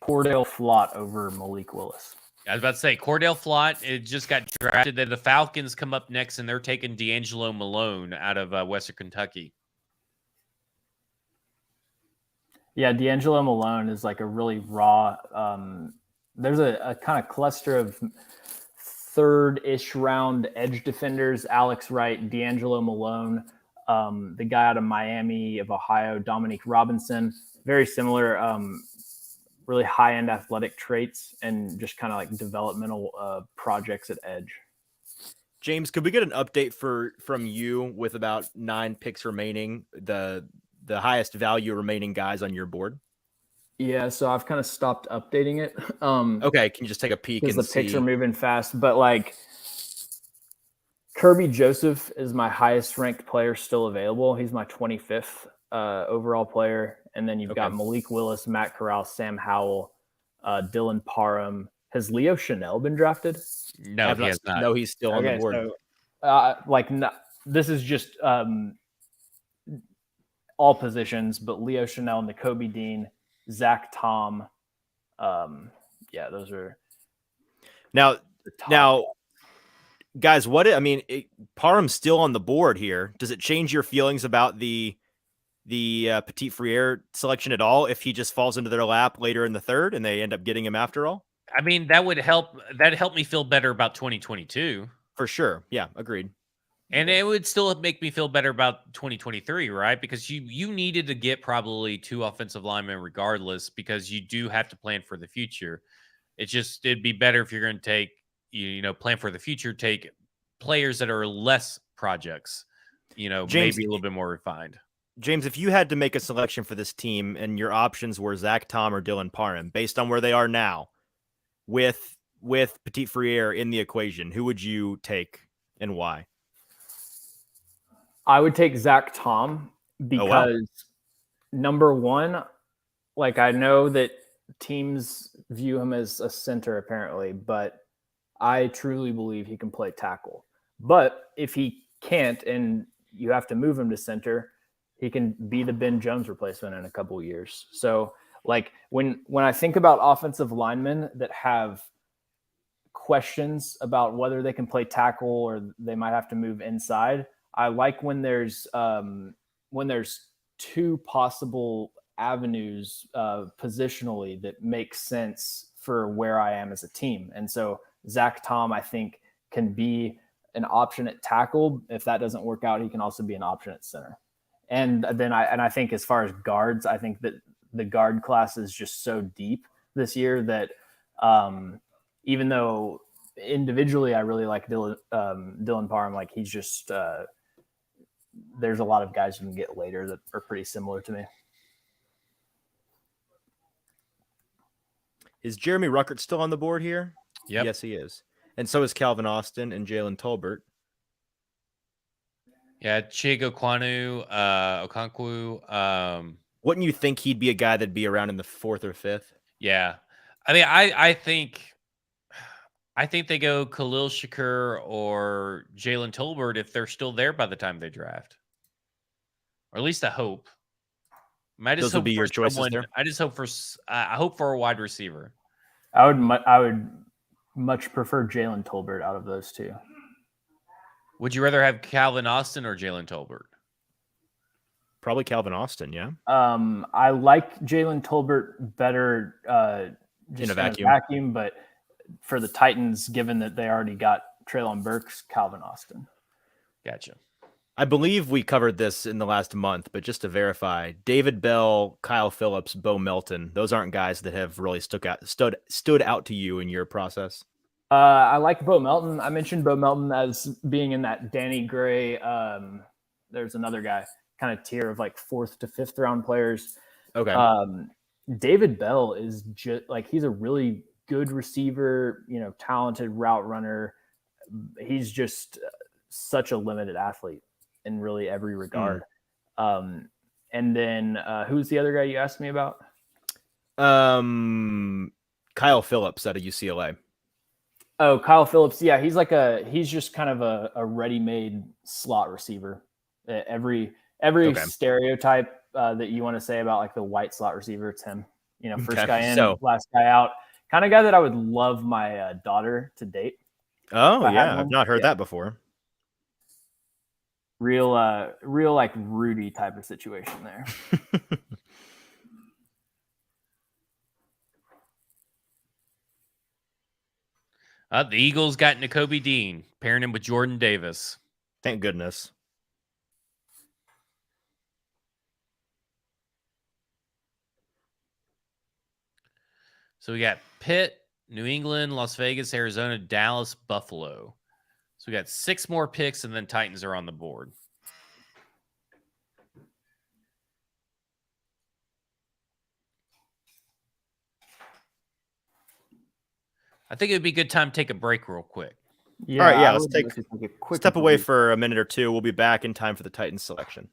Cordell Flott over Malik Willis. I was about to say Cordell Flott. It just got drafted. The Falcons come up next, and they're taking D'Angelo Malone out of Western Kentucky. Yeah, D'Angelo Malone is like a really raw. There's a kind of cluster of third-ish round edge defenders: Alex Wright, D'Angelo Malone, the guy out of Miami of Ohio, Dominique Robinson. Very similar, really high-end athletic traits and just kind of like developmental projects at edge. James, could we get an update from you with about 9 picks remaining? The highest value remaining guys on your board? Yeah, so I've kind of stopped updating it. Okay, can you just take a peek and the see? picks are moving fast, but like Kirby Joseph is my highest ranked player still available. He's my 25th overall player, and then you've got Malik Willis, Matt Corral, Sam Howell, Dylan Parham. Has Leo Chanel been drafted? No, he has not. No, he's still on the board. So, this is just all positions, but Leo Chanel, Nakobe Dean, Zach Tom. Those are now, guys. Parham's still on the board here. Does it change your feelings about the Petit Frere selection at all if he just falls into their lap later in the third and they end up getting him after all? I mean, that would help. That helped me feel better about 2022 for sure. Yeah, agreed. And it would still make me feel better about 2023, right? Because you needed to get probably 2 offensive linemen regardless, because you do have to plan for the future. It'd be better if you're going to take, plan for the future, take players that are less projects, James, maybe a little bit more refined. James, if you had to make a selection for this team and your options were Zach Tom or Dylan Parham, based on where they are now, with Petit Frere in the equation, who would you take and why? I would take Zach Tom because number one, like I know that teams view him as a center apparently, but I truly believe he can play tackle. But if he can't and you have to move him to center, he can be the Ben Jones replacement in a couple of years. So like when I think about offensive linemen that have questions about whether they can play tackle or they might have to move inside, I like when there's 2 possible avenues positionally that make sense for where I am as a team. And so Zach Tom, I think, can be an option at tackle. If that doesn't work out, he can also be an option at center. And then I think as far as guards, I think that the guard class is just so deep this year that even though individually I really like Dylan Parham, like he's just there's a lot of guys you can get later that are pretty similar to me. Is Jeremy Ruckert still on the board here? Yep. Yes, he is. And so is Calvin Austin and Jalen Tolbert. Yeah, Chigo Okonkwo. Wouldn't you think he'd be a guy that'd be around in the 4th or 5th? Yeah. I mean, I think they go Khalil Shakur or Jalen Tolbert if they're still there by the time they draft. Or at least I hope. Those would be your choices there? I hope for a wide receiver. I would much prefer Jalen Tolbert out of those 2. Would you rather have Calvin Austin or Jalen Tolbert? Probably Calvin Austin, yeah. I like Jalen Tolbert better in a vacuum, but for the Titans, given that they already got Treylon Burks, Calvin Austin. Gotcha. I believe we covered this in the last month, but just to verify, David Bell, Kyle Phillips, Bo Melton, those aren't guys that have really stood out to you in your process. I like Bo Melton. I mentioned Bo Melton as being in that Danny Gray. There's another guy kind of tier of like 4th to 5th round players. Okay. David Bell is just like, he's a really good receiver, talented route runner. He's just such a limited athlete in really every regard. And then who's the other guy you asked me about? Kyle Phillips out of UCLA. Oh, Kyle Phillips. Yeah, he's just kind of a ready-made slot receiver. Every stereotype that you want to say about like the white slot receiver, it's him. First guy in, last guy out. Kind of guy that I would love my daughter to date. Oh yeah, I've not heard that before. Real like Rudy type of situation there. The Eagles got Nakobe Dean, pairing him with Jordan Davis. Thank goodness. So we got Pitt, New England, Las Vegas, Arizona, Dallas, Buffalo. So we got 6 more picks, and then Titans are on the board. I think it would be a good time to take a break real quick. Yeah, all right, yeah, let's take a quick step away for a minute or two. We'll be back in time for the Titans selection.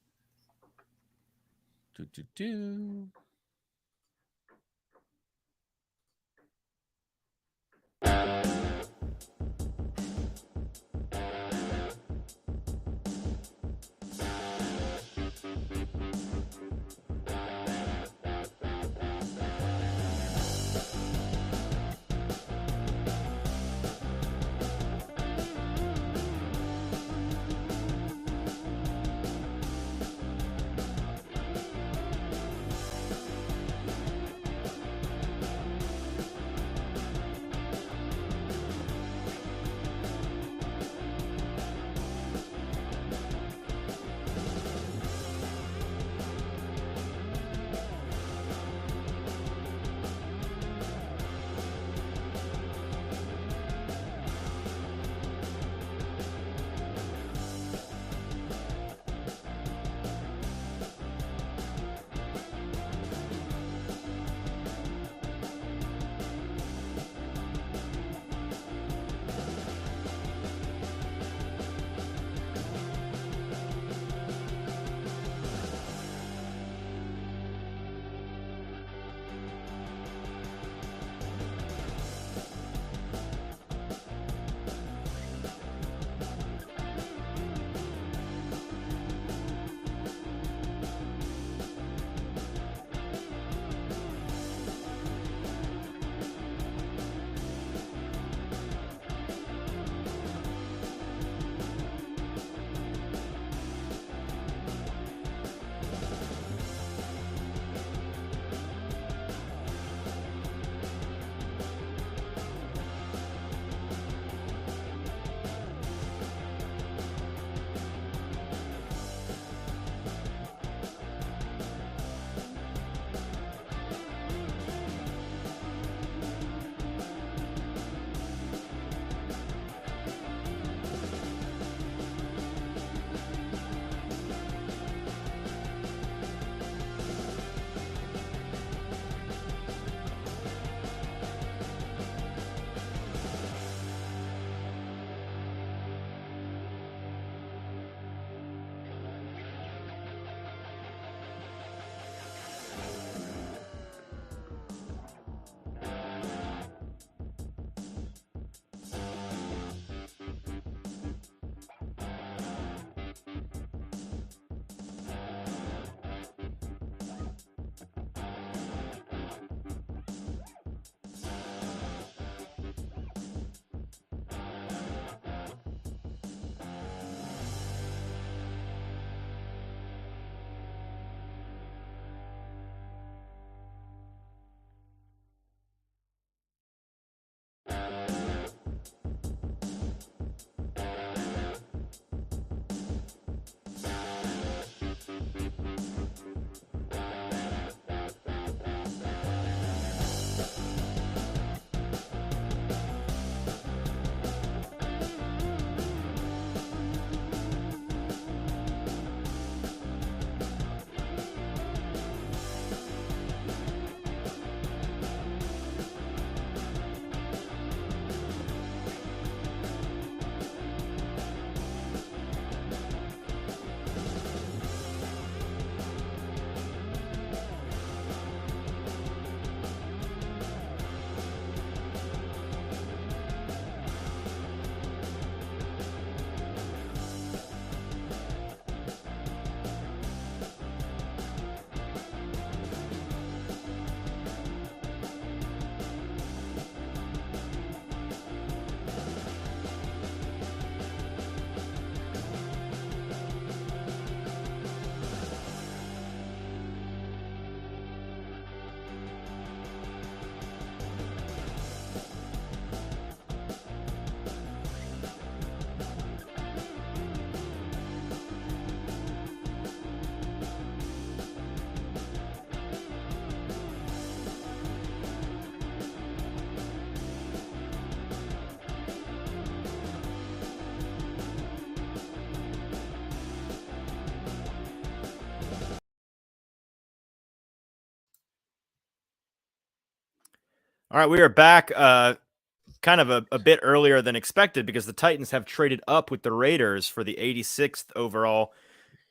All right, we are back kind of a bit earlier than expected because the Titans have traded up with the Raiders for the 86th overall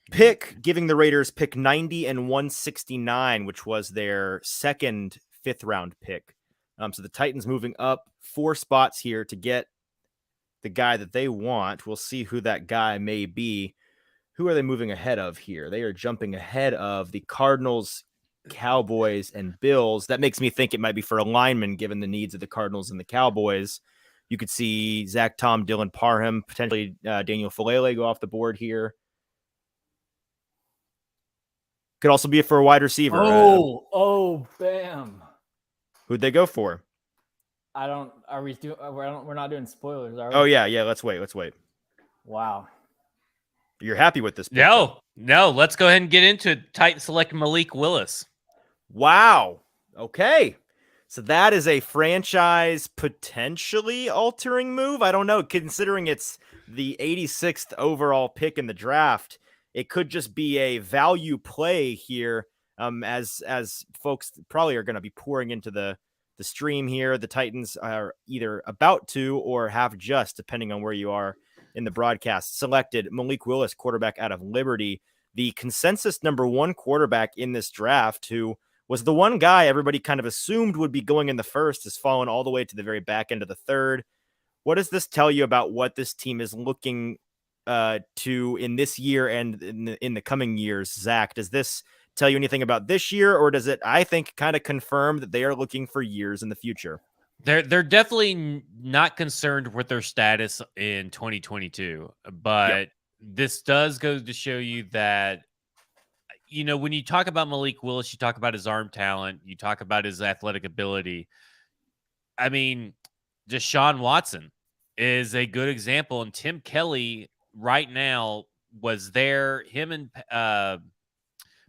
pick, giving the Raiders pick 90 and 169, which was their second fifth-round pick. So the Titans moving up 4 spots here to get the guy that they want. We'll see who that guy may be. Who are they moving ahead of here? They are jumping ahead of the Cardinals, Cowboys, and Bills. That makes me think it might be for a lineman, given the needs of the Cardinals and the Cowboys. You could see Zach Tom, Dylan Parham, potentially Daniel Falele go off the board here. Could also be for a wide receiver. Bam. Who'd they go for? We're not doing spoilers, are we? Oh, yeah. Let's wait. Wow. You're happy with this pick? No. Let's go ahead and get into it. Titans select Malik Willis. Wow. Okay. So that is a franchise potentially altering move. I don't know. Considering it's the 86th overall pick in the draft, it could just be a value play here. As folks probably are going to be pouring into the stream here. The Titans are either about to or have just, depending on where you are in the broadcast, selected Malik Willis, quarterback out of Liberty, the consensus number 1 quarterback in this draft, who was the one guy everybody kind of assumed would be going in the first, has fallen all the way to the very back end of the third. What does this tell you about what this team is looking to in this year and in the coming years? Zach, does this tell you anything about this year, or does it, I think, kind of confirm that they are looking for years in the future? They're definitely not concerned with their status in 2022, but This does go to show you that, when you talk about Malik Willis, you talk about his arm talent, you talk about his athletic ability. I mean, Deshaun Watson is a good example, and Tim Kelly right now was there. Him and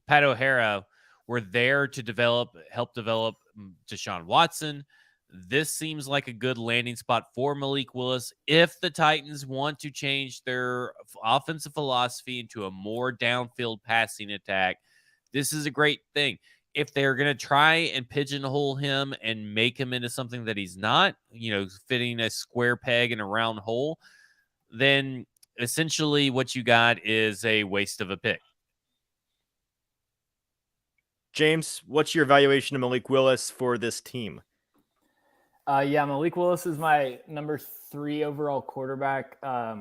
Pat O'Hara were there to help develop Deshaun Watson. This seems like a good landing spot for Malik Willis if the Titans want to change their offensive philosophy into a more downfield passing attack. This is a great thing. If they're going to try and pigeonhole him and make him into something that he's not, fitting a square peg in a round hole, then essentially what you got is a waste of a pick. James, what's your evaluation of Malik Willis for this team? Malik Willis is my number 3 overall quarterback. I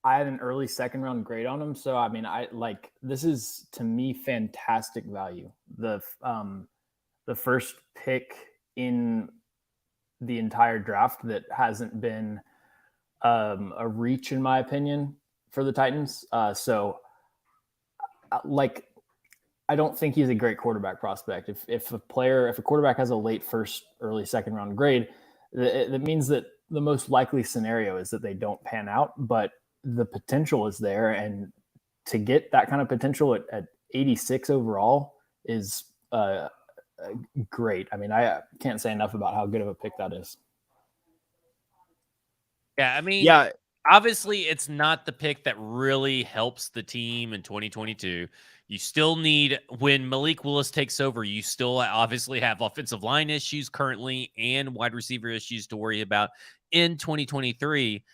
had an early 2nd round grade on him. So, this is, to me, fantastic value. The first pick in the entire draft that hasn't been a reach, in my opinion, for the Titans. I don't think he's a great quarterback prospect. If a quarterback has a late 1st, early 2nd round grade, that means that the most likely scenario is that they don't pan out, but the potential is there. And to get that kind of potential at 86 overall is great. I mean, I can't say enough about how good of a pick that is. Yeah. Obviously it's not the pick that really helps the team in 2022. You still need, when Malik Willis takes over, you still obviously have offensive line issues currently and wide receiver issues to worry about in 2023,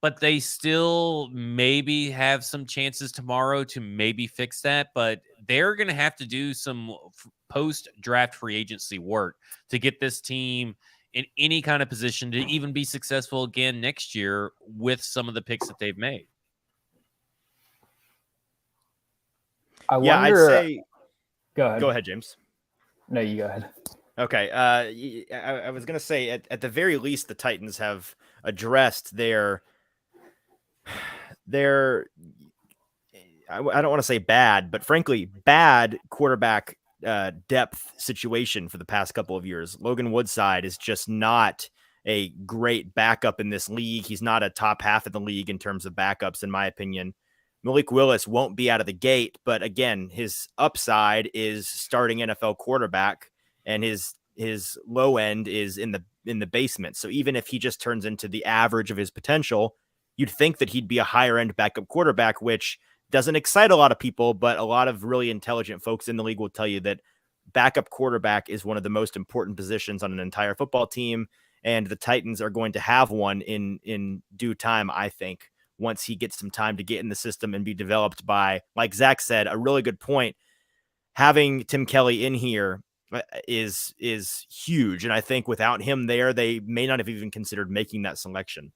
but they still maybe have some chances tomorrow to maybe fix that, but they're going to have to do some post-draft free agency work to get this team in any kind of position to even be successful again next year with some of the picks that they've made. I'd say. Go ahead. Go ahead, James. No, you go ahead. Okay. I was going to say, at the very least, the Titans have addressed their I don't want to say bad, but frankly, bad quarterback depth situation for the past couple of years. Logan Woodside is just not a great backup in this league. He's not a top half of the league in terms of backups, in my opinion. Malik Willis won't be out of the gate, but again, his upside is starting NFL quarterback, and his low end is in the basement. So even if he just turns into the average of his potential, you'd think that he'd be a higher end backup quarterback, which doesn't excite a lot of people, but a lot of really intelligent folks in the league will tell you that backup quarterback is one of the most important positions on an entire football team, and the Titans are going to have one in due time, I think, once he gets some time to get in the system and be developed by, like Zach said, a really good point. Having Tim Kelly in here is huge, and I think without him there, they may not have even considered making that selection.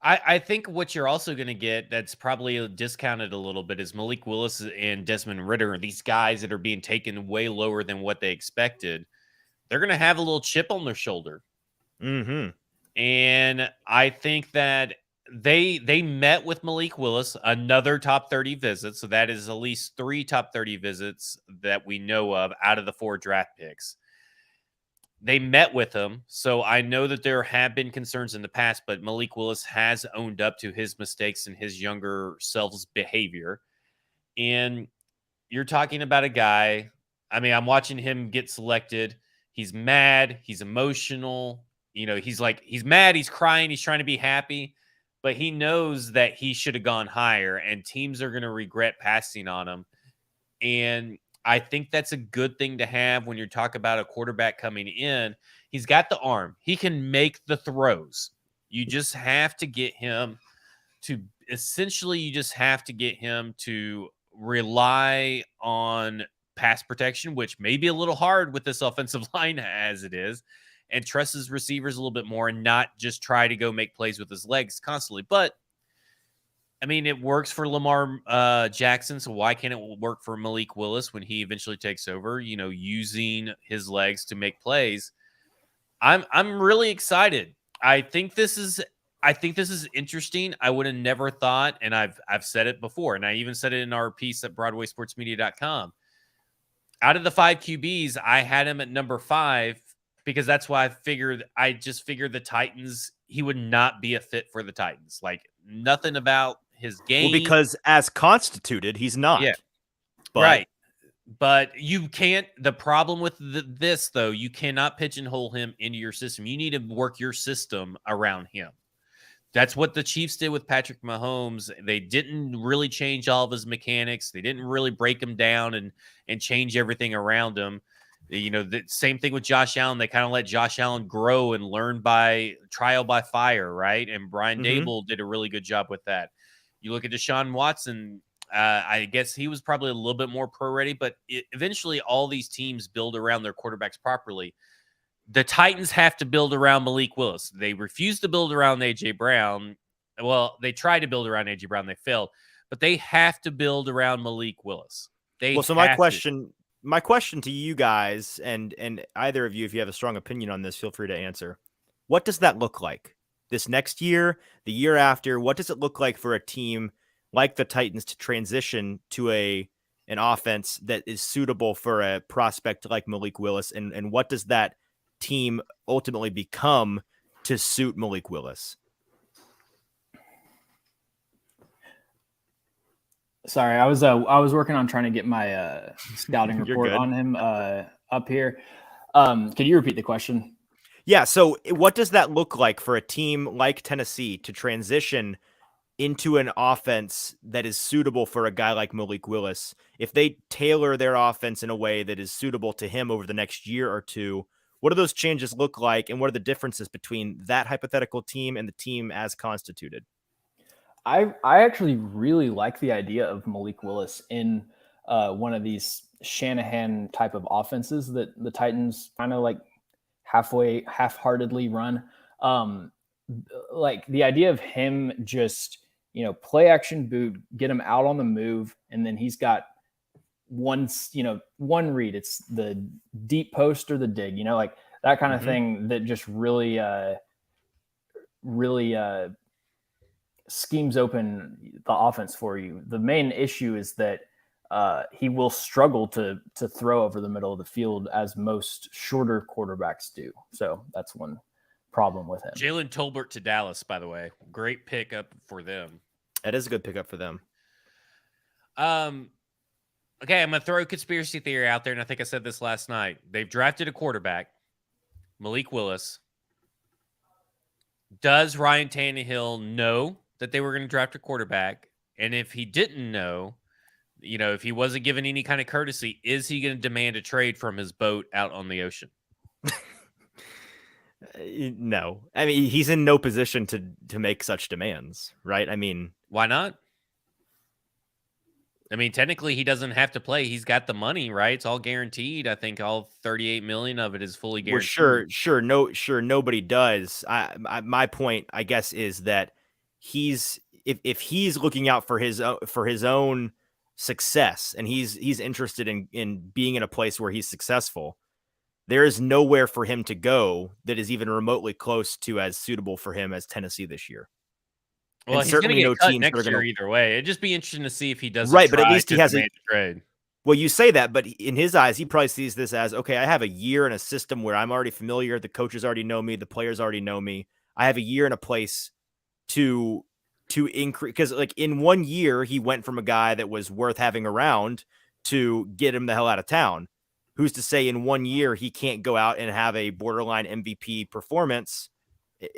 I think what you're also going to get that's probably discounted a little bit is Malik Willis and Desmond Ridder, these guys that are being taken way lower than what they expected. They're going to have a little chip on their shoulder. Mm-hmm. And I think that they met with Malik Willis, another top 30 visit. So that is at least 3 top 30 visits that we know of out of the 4 draft picks. They met with him. So I know that there have been concerns in the past, but Malik Willis has owned up to his mistakes and his younger self's behavior. And you're talking about a guy, I mean, I'm watching him get selected. He's mad. He's emotional. You know, he's mad. He's crying. He's trying to be happy, but he knows that he should have gone higher, and teams are going to regret passing on him. And I think that's a good thing to have when you talk about a quarterback coming in. He's got the arm. He can make the throws. You just have to get him to rely on pass protection, which may be a little hard with this offensive line as it is, and trust his receivers a little bit more and not just try to go make plays with his legs constantly. But I mean, it works for Lamar Jackson, so why can't it work for Malik Willis when he eventually takes over, you know, using his legs to make plays? I'm really excited. I think this is interesting. I would have never thought, and I've said it before, and I even said it in our piece at BroadwaySportsMedia.com. Out of the 5 QBs, I had him at number 5 because that's why I just figured the Titans, he would not be a fit for the Titans. Like, nothing about his game. Well, because as constituted, he's not. Yeah. But right. But you can't, the problem with this, though, you cannot pigeonhole him into your system. You need to work your system around him. That's what the Chiefs did with Patrick Mahomes. They didn't really change all of his mechanics. They didn't really break him down and change everything around him. You know, the same thing with Josh Allen. They kind of let Josh Allen grow and learn by trial by fire, right? And Brian Dable did a really good job with that. You look at Deshaun Watson, I guess he was probably a little bit more pro-ready, but eventually all these teams build around their quarterbacks properly. The Titans have to build around Malik Willis. They refuse to build around A.J. Brown. Well, they tried to build around A.J. Brown. They failed. But they have to build around Malik Willis. My question to you guys, and either of you, if you have a strong opinion on this, feel free to answer. What does that look like? This next year, the year after, what does it look like for a team like the Titans to transition to an offense that is suitable for a prospect like Malik Willis? And what does that team ultimately become to suit Malik Willis? Sorry, I was working on trying to get my scouting report on him up here. Could you repeat the question? Yeah, so what does that look like for a team like Tennessee to transition into an offense that is suitable for a guy like Malik Willis? If they tailor their offense in a way that is suitable to him over the next year or two, what do those changes look like, and what are the differences between that hypothetical team and the team as constituted? I actually really like the idea of Malik Willis in one of these Shanahan type of offenses that the Titans kind of like half-heartedly run. Like the idea of him just, you know, play action boot, get him out on the move, and then he's got one read. It's the deep post or the dig, you know, like that kind of thing that just really schemes open the offense for you. The main issue is that he will struggle to throw over the middle of the field as most shorter quarterbacks do. So that's one problem with him. Jalen Tolbert to Dallas, by the way. Great pickup for them. That is a good pickup for them. Okay, I'm going to throw a conspiracy theory out there, and I think I said this last night. They've drafted a quarterback, Malik Willis. Does Ryan Tannehill know that they were going to draft a quarterback? And if he didn't know, if he wasn't given any kind of courtesy, is he going to demand a trade from his boat out on the ocean? No. I mean, he's in no position to make such demands, right? I mean, why not? I mean, technically, he doesn't have to play. He's got the money, right? It's all guaranteed. I think all 38 million of it is fully guaranteed. Well, sure, nobody does. My point, I guess, is that if he's looking out for his own success, and he's interested in being in a place where he's successful, there is nowhere for him to go that is even remotely close to as suitable for him as Tennessee this year. Well, and he's certainly no teams next year either way. It'd just be interesting to see if he does. Right, but at least he has a trade. Well, you say that, but in his eyes, he probably sees this as, okay, I have a year in a system where I'm already familiar. The coaches already know me. The players already know me. I have a year in a place to increase, because like in 1 year, he went from a guy that was worth having around to get him the hell out of town. Who's to say in 1 year he can't go out and have a borderline MVP performance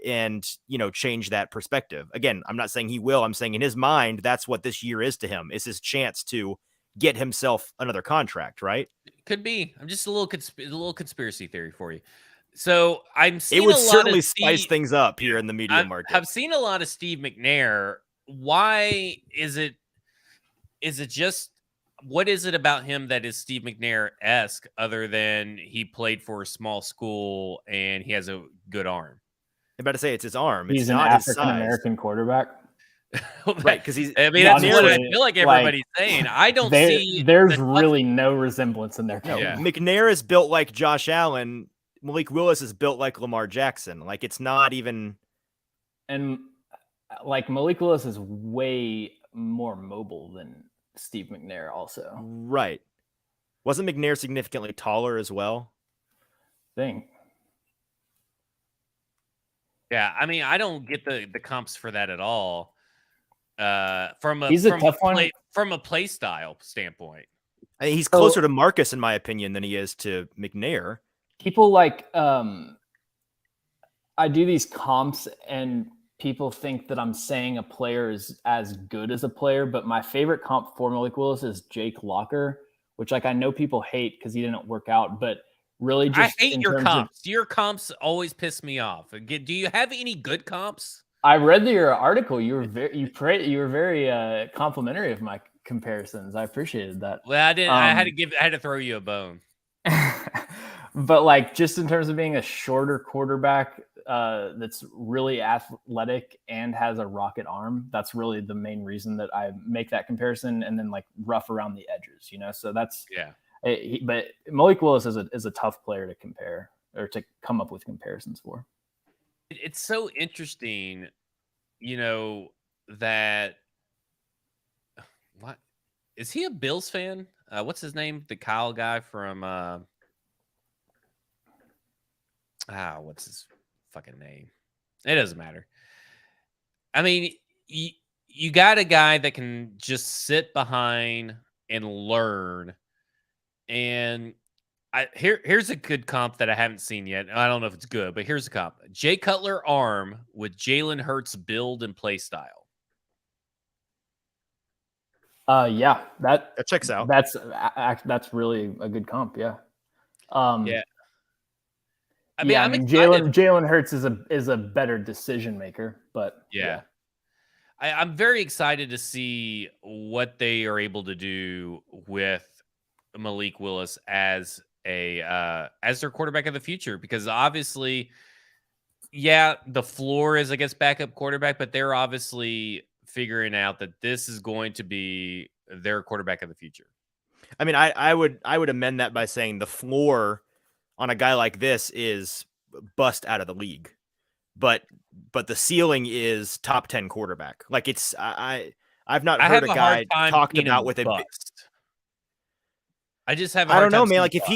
and, change that perspective? Again, I'm not saying he will. I'm saying in his mind, that's what this year is to him. It's his chance to get himself another contract, right? Could be. I'm just a little conspiracy theory for you. So I'm seeing it would certainly spice things up here in the media market. I've seen a lot of Steve McNair. Why is it? Is it just? What is it about him that is Steve McNair-esque, other than he played for a small school and he has a good arm? I'm about to say it's his arm. He's an African-American quarterbback. Right, because he's. I mean, that's what I feel like everybody's saying. I don't see. There's really no resemblance in there. No, yeah. McNair is built like Josh Allen. Malik Willis is built like Lamar Jackson. Like, it's not even. And like Malik Willis is way more mobile than Steve McNair also. Right. Wasn't McNair significantly taller as well? Yeah, I mean, I don't get the comps for that at all. From a play style standpoint. I mean, he's closer to Marcus, in my opinion, than he is to McNair. People like I do these comps and people think that I'm saying a player is as good as a player, but my favorite comp for Malik Willis is Jake Locker, which I know people hate because he didn't work out, but really just I hate your comps. Your comps always piss me off. Do you have any good comps? I read your article. You were very complimentary of my comparisons. I appreciated that. Well, I didn't. I had to throw you a bone. But like, just in terms of being a shorter quarterback that's really athletic and has a rocket arm, that's really the main reason that I make that comparison. And then like rough around the edges, so that's but Malik Willis is a tough player to compare or to come up with comparisons for. It's so interesting, that what is he a Bills fan? What's his name? The Kyle guy from what's his fucking name? It doesn't matter. I mean, you got a guy that can just sit behind and learn. And here's a good comp that I haven't seen yet. I don't know if it's good, but here's a comp. Jay Cutler arm with Jalen Hurts build and play style. Yeah, that checks out. That's really a good comp. Yeah. Yeah. I mean, Jalen Hurts is a better decision maker, but yeah. I'm very excited to see what they are able to do with Malik Willis as their quarterback of the future, because obviously, the floor is, I guess, backup quarterback, but they're obviously figuring out that this is going to be their quarterback of the future. I mean, I would amend that by saying the floor on a guy like this is bust out of the league, but the ceiling is top 10 quarterback. Like, it's I've not heard a guy talked about with a bust. I just have. I don't know, man. Like, if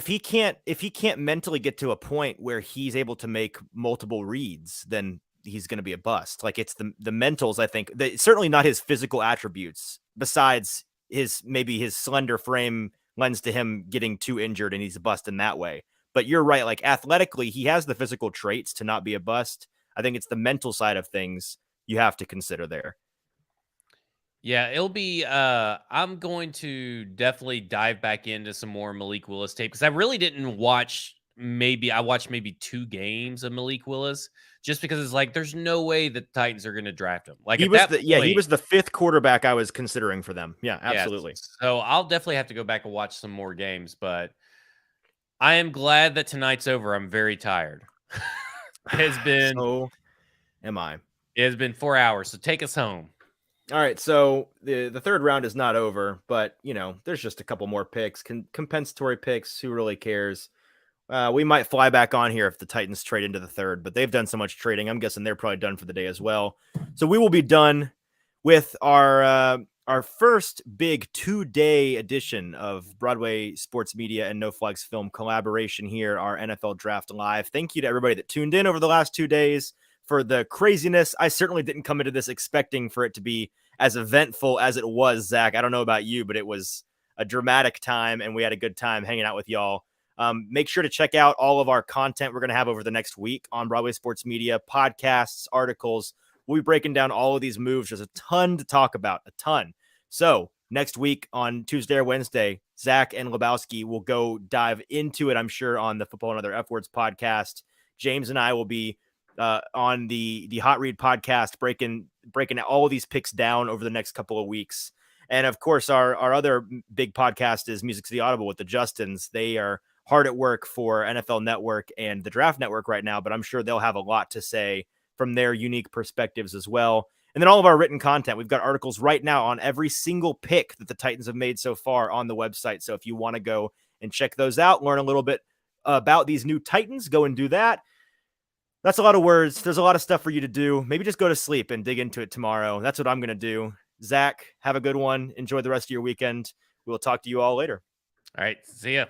he can't mentally get to a point where he's able to make multiple reads, then he's going to be a bust. Like, it's the mentals. I think certainly not his physical attributes. Besides maybe his slender frame lends to him getting too injured and he's a bust in that way. But you're right. Like, athletically, he has the physical traits to not be a bust. I think it's the mental side of things you have to consider there. Yeah, it'll be I'm going to definitely dive back into some more Malik Willis tape because I really didn't watch I watched maybe 2 games of Malik Willis just because it's like there's no way the Titans are going to draft him. Like He at was that the point, he was the 5th quarterback I was considering for them. Yeah, yeah, absolutely. so I'll definitely have to go back and watch some more games, but I am glad that tonight's over. I'm very tired. So am I. It has been 4 hours, so take us home. All right, so the third round is not over, but there's just a couple more picks, compensatory picks. Who really cares? We might fly back on here if the Titans trade into the third, but they've done so much trading. I'm guessing they're probably done for the day as well. So we will be done with our first big 2-day edition of Broadway Sports Media and No Flags Film collaboration here, our NFL Draft Live. Thank you to everybody that tuned in over the last 2 days for the craziness. I certainly didn't come into this expecting for it to be as eventful as it was, Zach. I don't know about you, but it was a dramatic time, and we had a good time hanging out with y'all. Make sure to check out all of our content we're going to have over the next week on Broadway Sports Media, podcasts, articles. We'll be breaking down all of these moves. There's a ton to talk about, a ton. So next week on Tuesday or Wednesday, Zach and Lebowski will go dive into it, I'm sure, on the Football and Other F Words podcast. James and I will be on the Hot Read podcast, breaking all of these picks down over the next couple of weeks. And of course, our other big podcast is Music to the Audible with the Justins. They are hard at work for NFL Network and the Draft Network right now, but I'm sure they'll have a lot to say from their unique perspectives as well. And then all of our written content, we've got articles right now on every single pick that the Titans have made so far on the website. So if you want to go and check those out, learn a little bit about these new Titans, go and do that. That's a lot of words. There's a lot of stuff for you to do. Maybe just go to sleep and dig into it tomorrow. That's what I'm going to do. Zach, have a good one. Enjoy the rest of your weekend. We'll talk to you all later. All right. See ya.